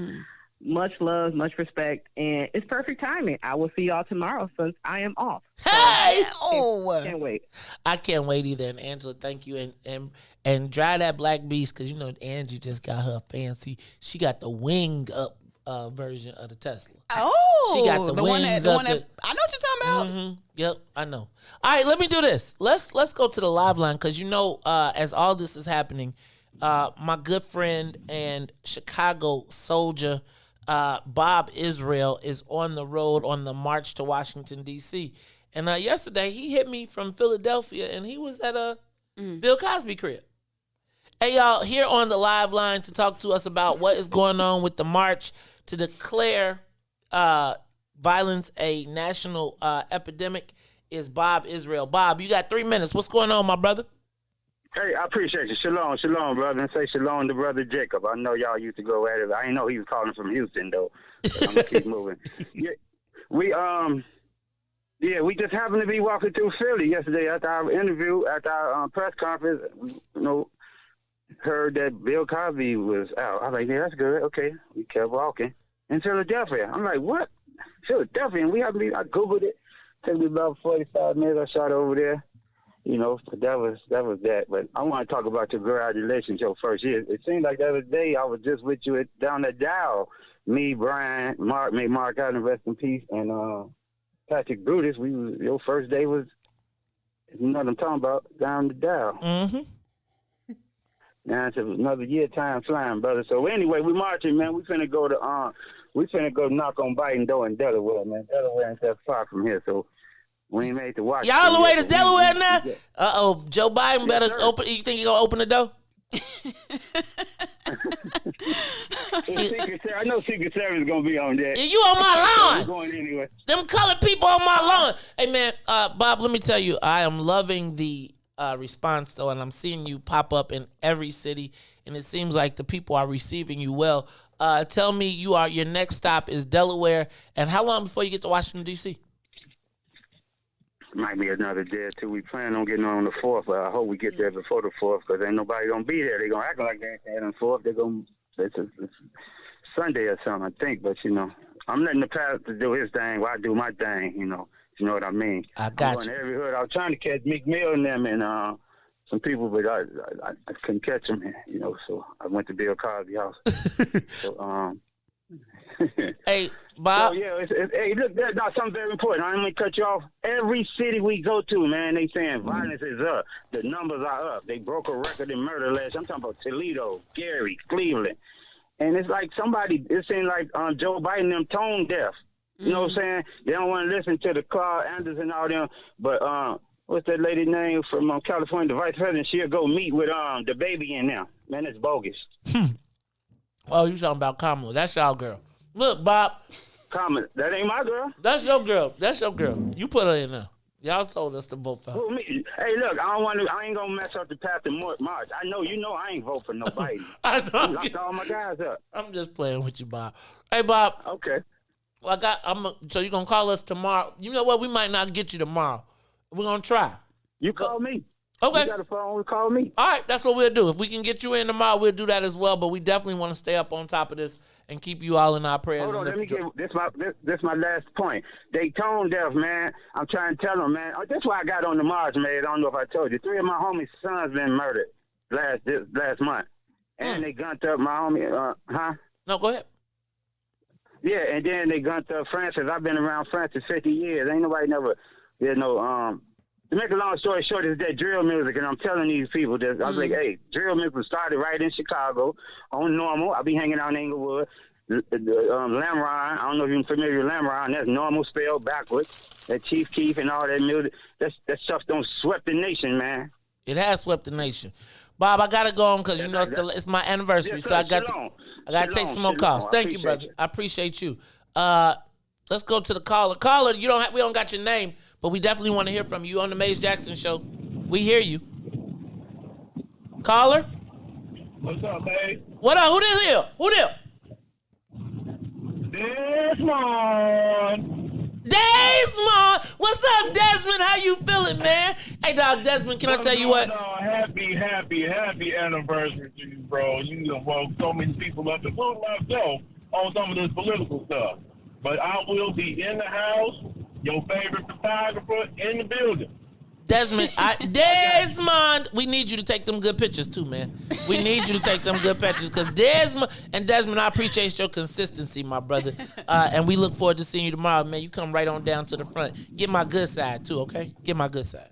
much love, much respect, and it's perfect timing. I will see y'all tomorrow since I am off. Hey! Can't wait. I can't wait either. And Angela, thank you. And dry that black beast, because you know Angie just got her fancy. She got the wing up version of the Tesla. Oh, she got the one wings that up. I know what you're talking about. Yep, I know. All right, let me do this. Let's go to the live line because you know, as all this is happening, My good friend and Chicago soldier, Bob Israel, is on the road on the march to Washington, D.C. And yesterday he hit me from Philadelphia, and he was at a Bill Cosby crib. Hey, y'all, here on the live line to talk to us about what is going on with the march to declare violence a national epidemic is Bob Israel. Bob, you got 3 minutes. What's going on, my brother? Hey, I appreciate you. Shalom, shalom, brother. And say shalom to brother Jacob. I know y'all used to go at it. I didn't know he was calling from Houston, though. But I'm going to keep moving. Yeah, we just happened to be walking through Philly yesterday after our interview, after our press conference. Heard that Bill Cosby was out. I was like, yeah, that's good. Okay. We kept walking. In Philadelphia. I'm like, what? Philadelphia? And I Googled it. Took me about 45 minutes. I shot over there. But that was that. But I want to talk about your congratulations your first year. It seemed like the other day I was just with you down the dial. Me, Brian, Mark, may Mark out and rest in peace, and Patrick Brutus. Your first day was, you know what I'm talking about, down the dial. Mm-hmm. Now it's another year, time flying, brother. So anyway, we marching, man. We finna go knock on Biden door in Delaware, man. Delaware ain't that far from here, so we ain't made to watch. Y'all on the way to Delaware now? Uh-oh, Joe Biden better open. You think he gonna open the door? I know Secret Service is gonna be on there. Yeah, you on my lawn. We're going anyway. Them colored people on my lawn. Hey man, Bob, let me tell you, I am loving the response though, and I'm seeing you pop up in every city, and it seems like the people are receiving you well. Tell me, your next stop is Delaware, and how long before you get to Washington D.C.? Might be another day or two. We plan on getting on the 4th, but I hope we get there before the 4th, because ain't nobody gonna be there. They gonna act like they ain't there on the 4th. It's Sunday or something, I think. But I'm letting the pastor do his thing while I do my thing. You know what I mean? I got I'm you. going to every hood. I was trying to catch Meek Mill and them and some people, but I couldn't catch them. So I went to Bill Cosby house. So Hey, Bob. So, yeah, hey, look, that's something very important. I'm going to cut you off. Every city we go to, man, they saying violence is up. The numbers are up. They broke a record in murder last. I'm talking about Toledo, Gary, Cleveland. And it's like it seems like Joe Biden, them tone deaf. You know what I'm saying? They don't want to listen to the Claude Anderson and all them. But what's that lady name from California, the vice president? She'll go meet with the baby in there. Man, it's bogus. Oh, you talking about Kamala. That's y'all girl. Look, Bob. Kamala, that ain't my girl. That's your girl. That's your girl. You put her in there. Y'all told us to vote for her. Who, me? Hey, look, I ain't gonna mess up the path to March. I know I ain't vote for nobody. I know. I locked all my guys up. I'm just playing with you, Bob. Hey, Bob. Okay. Well, so you gonna call us tomorrow? You know what? We might not get you tomorrow. We're gonna try. You call me. Okay. You got a phone? Call me. All right, that's what we'll do. If we can get you in tomorrow, we'll do that as well. But we definitely want to stay up on top of this and keep you all in our prayers. Hold on, let me get this my last point. They tone deaf, man. I'm trying to tell them, man. That's why I got on the march, man. I don't know if I told you. 3 of my homies' sons been murdered last month, and they gunned up my homie. No, go ahead. Yeah, and then they gunned up Francis. I've been around Francis 50 years. Ain't nobody never, to make a long story short, is that drill music, and I'm telling these people this. I was like, hey, drill music started right in Chicago on Normal. I be hanging out in Inglewood. Lamron, I don't know if you're familiar with Lamron. That's Normal spelled backwards. That Chief Keef and all that music. That stuff don't swept the nation, man. It has swept the nation. Bob, I gotta go on because it's my anniversary, so I got to take some more calls. Thank you, brother. I appreciate you. Let's go to the caller. Caller, we don't got your name, but we definitely want to hear from you on the Maze Jackson Show. We hear you. Caller? What's up, man? What up? Who this here? Who this? Desmond! What's up, Desmond? How you feeling, man? Hey, dog, Desmond, can I tell you what? Happy anniversary to you, bro. You done woke so many people up, including myself, on some of this political stuff. But I will be in the house, your favorite photographer in the building. Desmond, we need you to take them good pictures too, man. We need you to take them good pictures because Desmond, I appreciate your consistency, my brother. And we look forward to seeing you tomorrow, man. You come right on down to the front. Get my good side too, okay? Get my good side.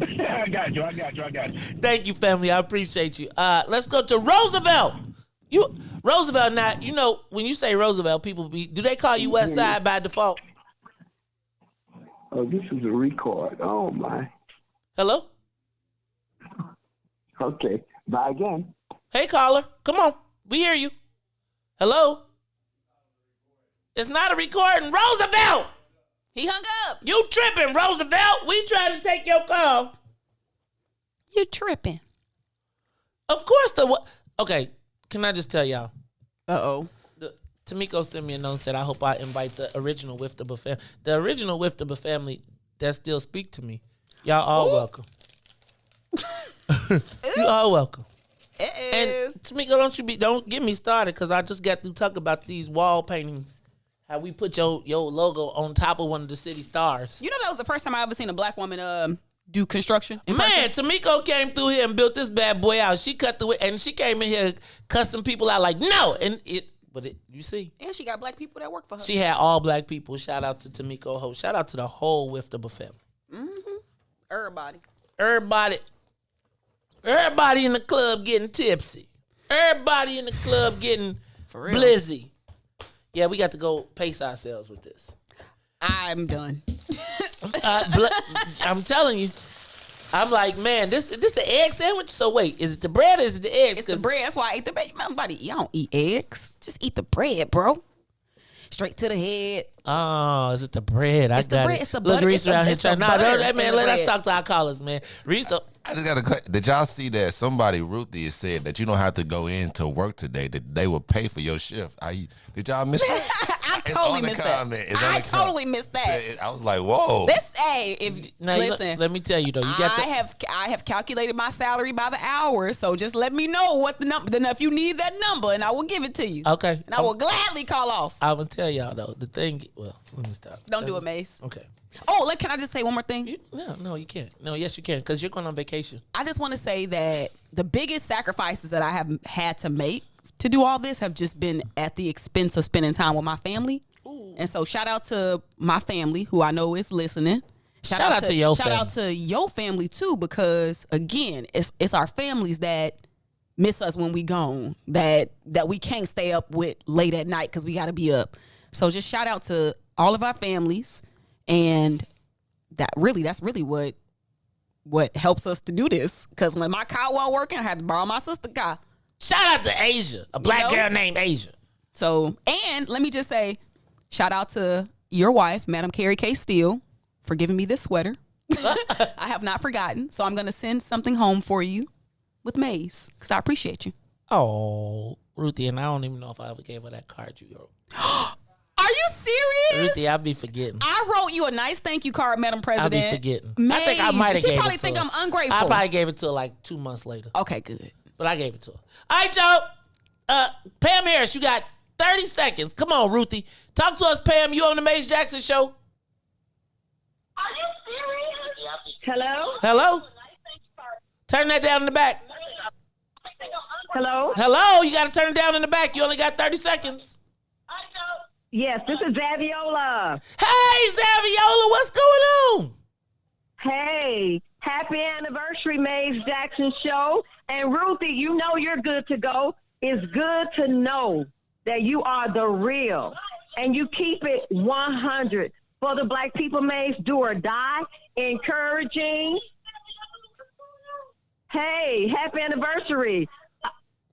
I got you. Thank you, family. I appreciate you. Let's go to Roosevelt. Roosevelt, now, you know, when you say Roosevelt, do they call you West Side by default? Oh, this is a record. Oh, my. Hello? Okay. Bye again. Hey, caller. Come on. We hear you. Hello? It's not a recording. Roosevelt! He hung up. You tripping, Roosevelt. We trying to take your call. You tripping. Of course okay, can I just tell y'all? Uh-oh. Tamiko sent me a note and said, I hope I invite the original WIIFTBP family. The original WIIFTBP family that still speak to me. Y'all all welcome. You all welcome. And Tamiko, don't get me started, because I just got through talking about these wall paintings. How we put your logo on top of one of the city stars. You know, that was the first time I ever seen a black woman do construction. Man, Tamiko came through here and built this bad boy out. She cut the and she came in here cussing people out like, no. You see. And she got black people that work for her. She had all black people. Shout out to Tamiko Ho. Shout out to the whole WIIFTBP family. Mm-hmm. Everybody in the club getting tipsy. Everybody in the club getting blizzy. Yeah, we got to go pace ourselves with this. I'm done. I'm telling you. I'm like, man, this an egg sandwich? So wait, is it the bread or is it the eggs? It's the bread. That's why I ate the bread. I don't eat eggs. Just eat the bread, bro. Straight to the head. Oh, is it the bread? It's the bread. It's the butter. Look, Reese around here trying. Man, let us bread. talk to our callers, man. Reese. I just got a. Did y'all see that somebody, Ruthie, said that you don't have to go in to work today, that they will pay for your shift? Did y'all miss that? I totally missed that. I totally missed that. I was like, whoa. Listen. Let me tell you though. I have calculated my salary by the hour, so just let me know what the number. If you need that number, and I will give it to you. Okay. And I will gladly call off. I will tell y'all though. The thing. Well, let me stop. Don't do it, Mace. Okay. Oh, can I just say one more thing? No, you can't. No, yes, you can, because you're going on vacation. I just want to say that the biggest sacrifices that I have had to make to do all this have just been at the expense of spending time with my family. Ooh. And so shout out to my family, who I know is listening. Shout out to your family. Shout out to your family too, because again, it's our families that miss us when we gone, that we can't stay up with late at night because we got to be up. So just shout out to all of our families. And that's really what helps us to do this. Because when my car wasn't working, I had to borrow my sister's car. Shout out to Asia, a black girl named Asia. So, and let me just say, shout out to your wife, Madam Carrie K. Steele, for giving me this sweater. I have not forgotten. So I'm going to send something home for you with maize, because I appreciate you. Oh, Ruthie, and I don't even know if I ever gave her that card you wrote. Are you serious? Ruthie, I'll be forgetting. I wrote you a nice thank you card, Madam President. I'll be forgetting. Maze. I think I might have gave it to her. She probably think I'm ungrateful. I probably gave it to her like 2 months later. Okay, good. But I gave it to her. All right, y'all. Pam Harris, you got 30 seconds. Come on, Ruthie. Talk to us, Pam. You on the Maze Jackson Show? Are you serious? Hello? Turn that down in the back. Hello? You got to turn it down in the back. You only got 30 seconds. Yes, this is Zaviola. Hey, Zaviola, what's going on? Hey, happy anniversary, Maze Jackson Show. And Ruthie, you know you're good to go. It's good to know that you are the real. And you keep it 100 for the black people, Maze, do or die, encouraging. Hey, happy anniversary.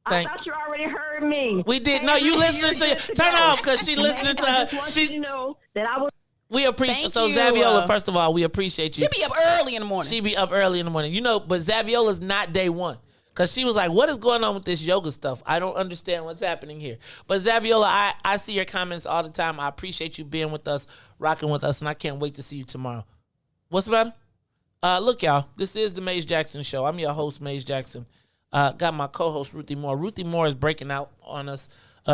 I thought you already heard me. We did. No, you listening to turn off because she listening to her. She's know that I was. We appreciate. Thank so you. Zaviola, first of all, we appreciate you. She be up early in the morning. She be up early in the morning. You know, but Zaviola's not day one. Because she was like, what is going on with this yoga stuff? I don't understand what's happening here. But Zaviola, I see your comments all the time. I appreciate you being with us, rocking with us, and I can't wait to see you tomorrow. What's the matter? Look, y'all, this is the Maze Jackson Show. I'm your host, Maze Jackson. Got my co-host, Ruthie Moore. Ruthie Moore is breaking out on us.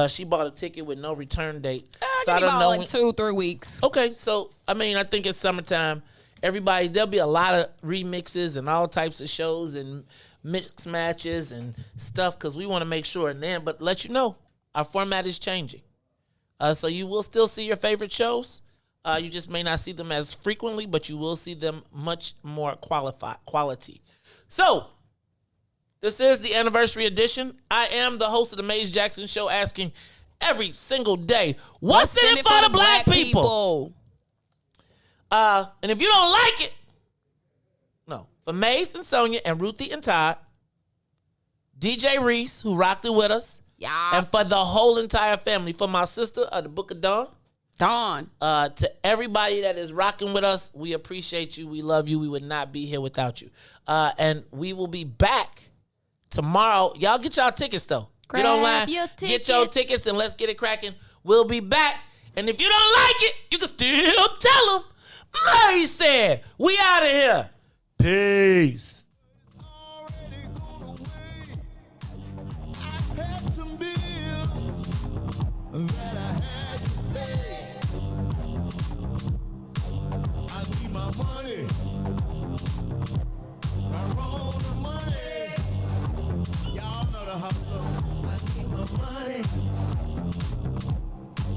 She bought a ticket with no return date. So I don't know. Like 2-3 weeks. Okay, so, I mean, I think it's summertime. There'll be a lot of remixes and all types of shows and mix matches and stuff because we want to make sure. But let you know, our format is changing. So you will still see your favorite shows, You just may not see them as frequently, but you will see them much more quality. So, this is the anniversary edition. I am the host of the Maze Jackson Show, asking every single day, what's in it for the black people? And if you don't like it, no. For Maze and Sonia and Ruthie and Todd, DJ Reese, who rocked it with us, and for the whole entire family, for my sister of the Book of Dawn, to everybody that is rocking with us, we appreciate you. We love you. We would not be here without you. And we will be back tomorrow. Y'all get y'all tickets, though. Get online, get your tickets, and let's get it cracking. We'll be back. And if you don't like it, you can still tell them. Murray said, we out of here. Peace. That I had to pay. I need my money. I roll the money. Y'all know the hustle. I need my money.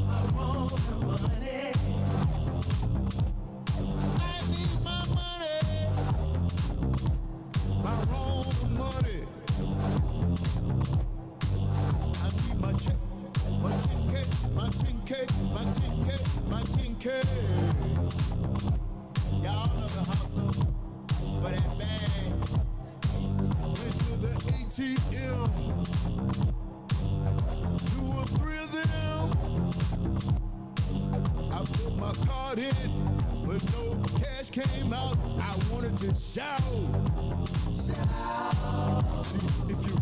I roll the money. I need my money. I roll the money. I need my check. My 10K, my 10K, my 10K, my 10K. Y'all know the hustle for that bag. Went to the ATM. 2 or 3 of them. I put my card in, but no cash came out. I wanted to shout. See, if you